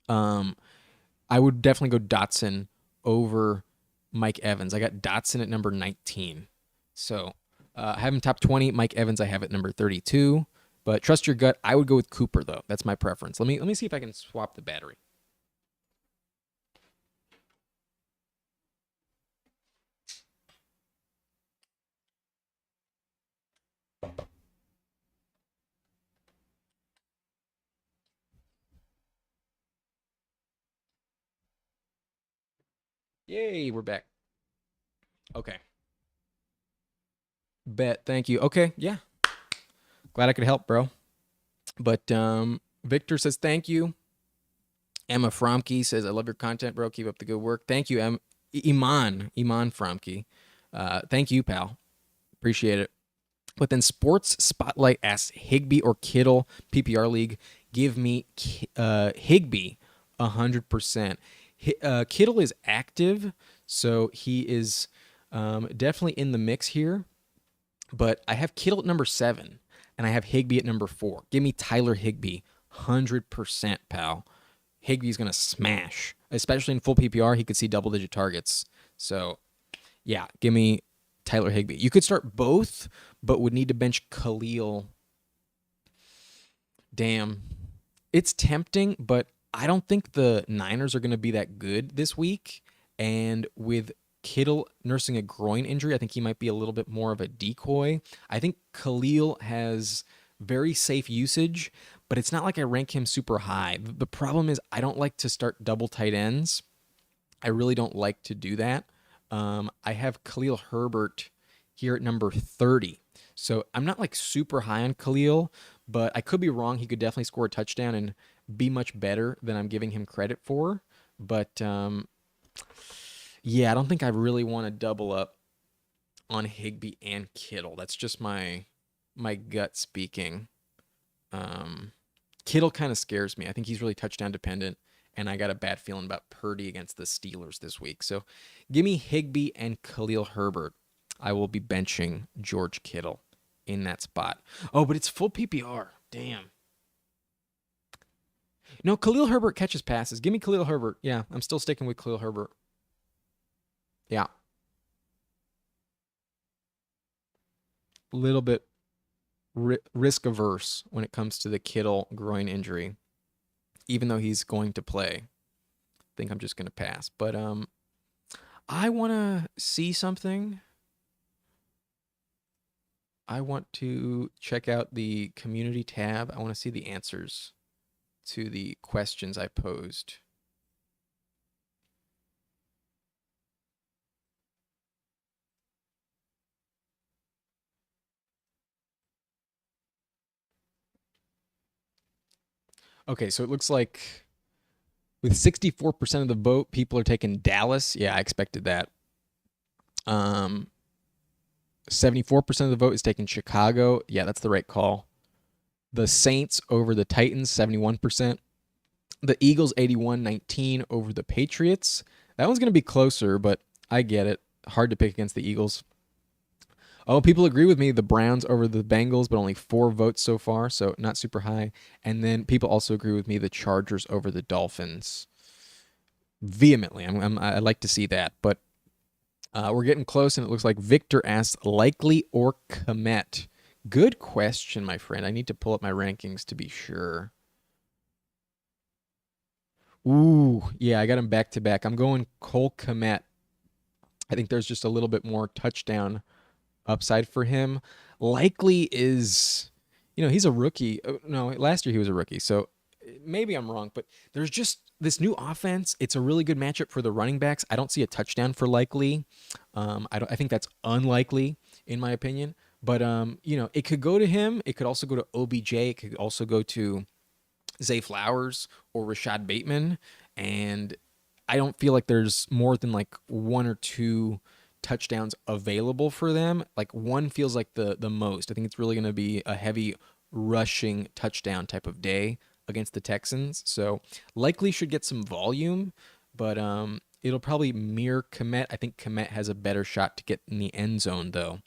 [SPEAKER 1] I would definitely go Dotson over Mike Evans. I got Dotson at number 19. So I have him top 20. Mike Evans I have at number 32. But trust your gut. I would go with Cooper though. That's my preference. Let me see if I can swap the battery. Yay, we're back. Okay. Bet. Thank you. Okay. Yeah. Glad I could help, bro. But Victor says thank you. Emma Fromke says, I love your content, bro. Keep up the good work. Thank you, Iman Fromke. Thank you, pal. Appreciate it. But then Sports Spotlight asks Higbee or Kittle PPR league. Give me Higbee 100%. Kittle is active, so he is definitely in the mix here. But I have Kittle at number 7, and I have Higbee at number 4. Give me Tyler Higbee 100%, pal. Higbee's going to smash, especially in full PPR. He could see double-digit targets. So, yeah, give me Tyler Higbee. You could start both, but would need to bench Khalil. Damn. It's tempting, but I don't think the Niners are going to be that good this week. And with Kittle nursing a groin injury, I think he might be a little bit more of a decoy. I think Khalil has very safe usage, but it's not like I rank him super high. The problem is I don't like to start double tight ends. I really don't like to do that. I have Khalil Herbert here at number 30. So I'm not like super high on Khalil, but I could be wrong. He could definitely score a touchdown and be much better than I'm giving him credit for. But yeah, I don't think I really want to double up on Higbee and Kittle. That's just my gut speaking. Kittle kind of scares me. I think he's really touchdown dependent, and I got a bad feeling about Purdy against the Steelers this week. So give me Higbee and Khalil Herbert. I will be benching George Kittle in that spot. Oh, but it's full PPR. Damn. No, Khalil Herbert catches passes. Give me Khalil Herbert. Yeah, I'm still sticking with Khalil Herbert. Yeah. A little bit risk averse when it comes to the Kittle groin injury, even though he's going to play. I think I'm just going to pass. But I want to see something. I want to check out the community tab. I want to see the answers to the questions I posed. Okay, so it looks like with 64% of the vote, people are taking Dallas. Yeah, I expected that. 74% of the vote is taking Chicago. Yeah, that's the right call. The Saints over the Titans, 71%. The Eagles, 81-19 over the Patriots. That one's going to be closer, but I get it. Hard to pick against the Eagles. Oh, people agree with me. The Browns over the Bengals, but only 4 votes so far, so not super high. And then people also agree with me. The Chargers over the Dolphins. Vehemently. I'd like to see that, but we're getting close, and it looks like Victor asks, likely or Komet? Good question, my friend. I need to pull up my rankings to be sure. Ooh, yeah, I got him back to back. I'm going Cole Komet. I think there's just a little bit more touchdown upside for him. Likely is, he's a rookie. No, last year he was a rookie, so maybe I'm wrong, but there's just this new offense. It's a really good matchup for the running backs. I don't see a touchdown for Likely. I think that's unlikely in my opinion. But it could go to him. It could also go to OBJ. It could also go to Zay Flowers or Rashad Bateman. And I don't feel like there's more than like 1 or 2 touchdowns available for them. Like one feels like the most. I think it's really going to be a heavy rushing touchdown type of day against the Texans. So Likely should get some volume, but it'll probably mirror Komet. I think Komet has a better shot to get in the end zone, though.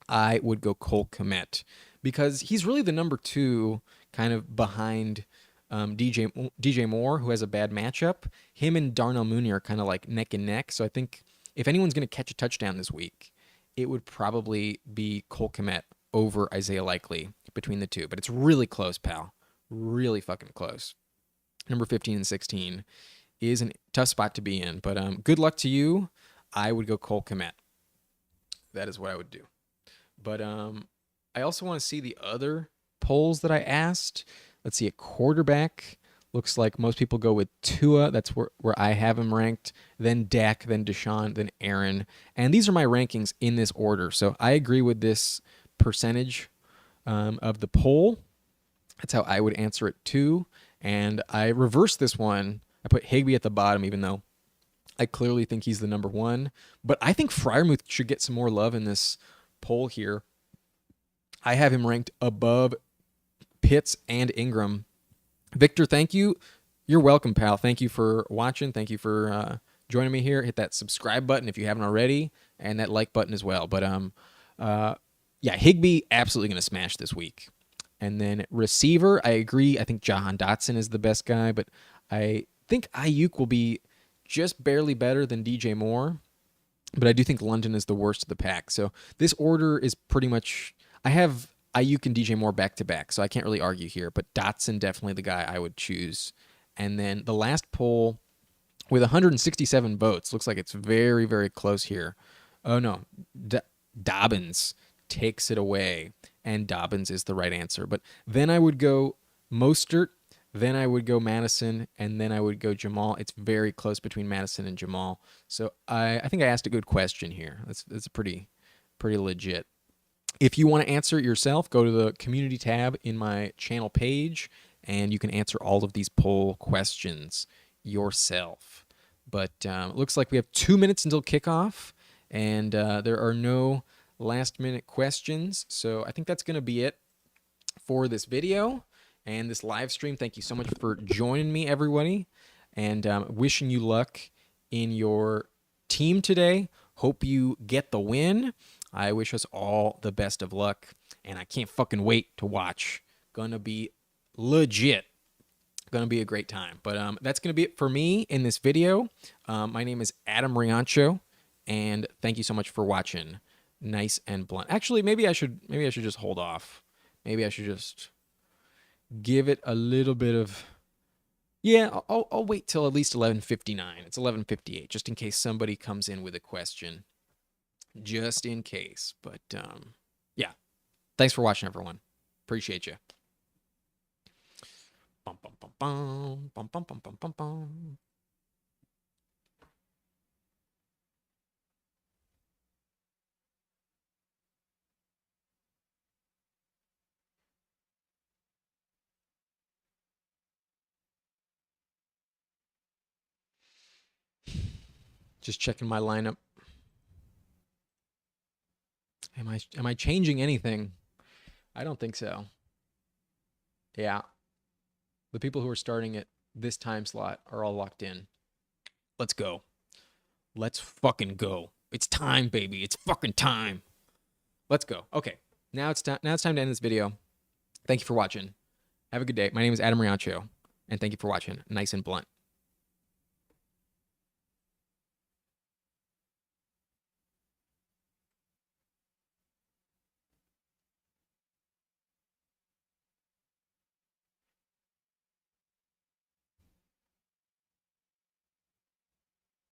[SPEAKER 1] I would go Cole Komet because he's really the number 2 kind of behind DJ Moore, who has a bad matchup. Him and Darnell Mooney are kind of like neck and neck. So I think if anyone's going to catch a touchdown this week, it would probably be Cole Komet over Isaiah Likely between the two. But it's really close, pal. Really fucking close. Number 15 and 16 is a tough spot to be in. But good luck to you. I would go Cole Kmet. That is what I would do. But I also want to see the other polls that I asked. Let's see, a quarterback. Looks like most people go with Tua. That's where I have him ranked. Then Dak, then Deshaun, then Aaron. And these are my rankings in this order. So I agree with this percentage of the poll. That's how I would answer it too. And I reversed this one. I put Higbee at the bottom, even though I clearly think he's the number one. But I think Freiermuth should get some more love in this poll here. I have him ranked above Pitts and Ingram. Victor, thank you. You're welcome, pal. Thank you for watching. Thank you for joining me here. Hit that subscribe button if you haven't already, and that like button as well. But yeah, Higbee absolutely going to smash this week. And then receiver, I agree. I think Jahan Dotson is the best guy, but I think Ayuk will be just barely better than DJ Moore. But I do think London is the worst of the pack. So this order is pretty much... I have Ayuk and DJ Moore back-to-back, so I can't really argue here. But Dotson, definitely the guy I would choose. And then the last poll, with 167 votes, looks like it's very, very close here. Oh, no. Dobbins takes it away, and Dobbins is the right answer. But then I would go Mostert, then I would go Madison, and then I would go Jamal. It's very close between Madison and Jamal. So I think I asked a good question here. That's pretty legit. If you want to answer it yourself, go to the community tab in my channel page, and you can answer all of these poll questions yourself. But it looks like we have 2 minutes until kickoff, and there are no last-minute questions. So I think that's going to be it for this video and this live stream. Thank you so much for joining me, everybody, and wishing you luck in your team today. Hope you get the win. I wish us all the best of luck, and I can't fucking wait to watch. Gonna be legit. Gonna be a great time. But that's gonna be it for me in this video. My name is Adam Riancho, and thank you so much for watching. Nice and blunt. Actually, maybe I should just hold off. Maybe I should just give it a little bit of... Yeah, I'll wait till at least 11:59. It's 11:58, just in case somebody comes in with a question. Just in case. But yeah, thanks for watching, everyone. Appreciate you. Bum, bum, bum, bum, bum, bum, bum, bum, bum. Just checking my lineup. Am I changing anything? I don't think so. Yeah. The people who are starting at this time slot are all locked in. Let's go. Let's fucking go. It's time, baby. It's fucking time. Let's go. Okay. Now it's time to end this video. Thank you for watching. Have a good day. My name is Adam Riancho, and thank you for watching Nice and Blunt.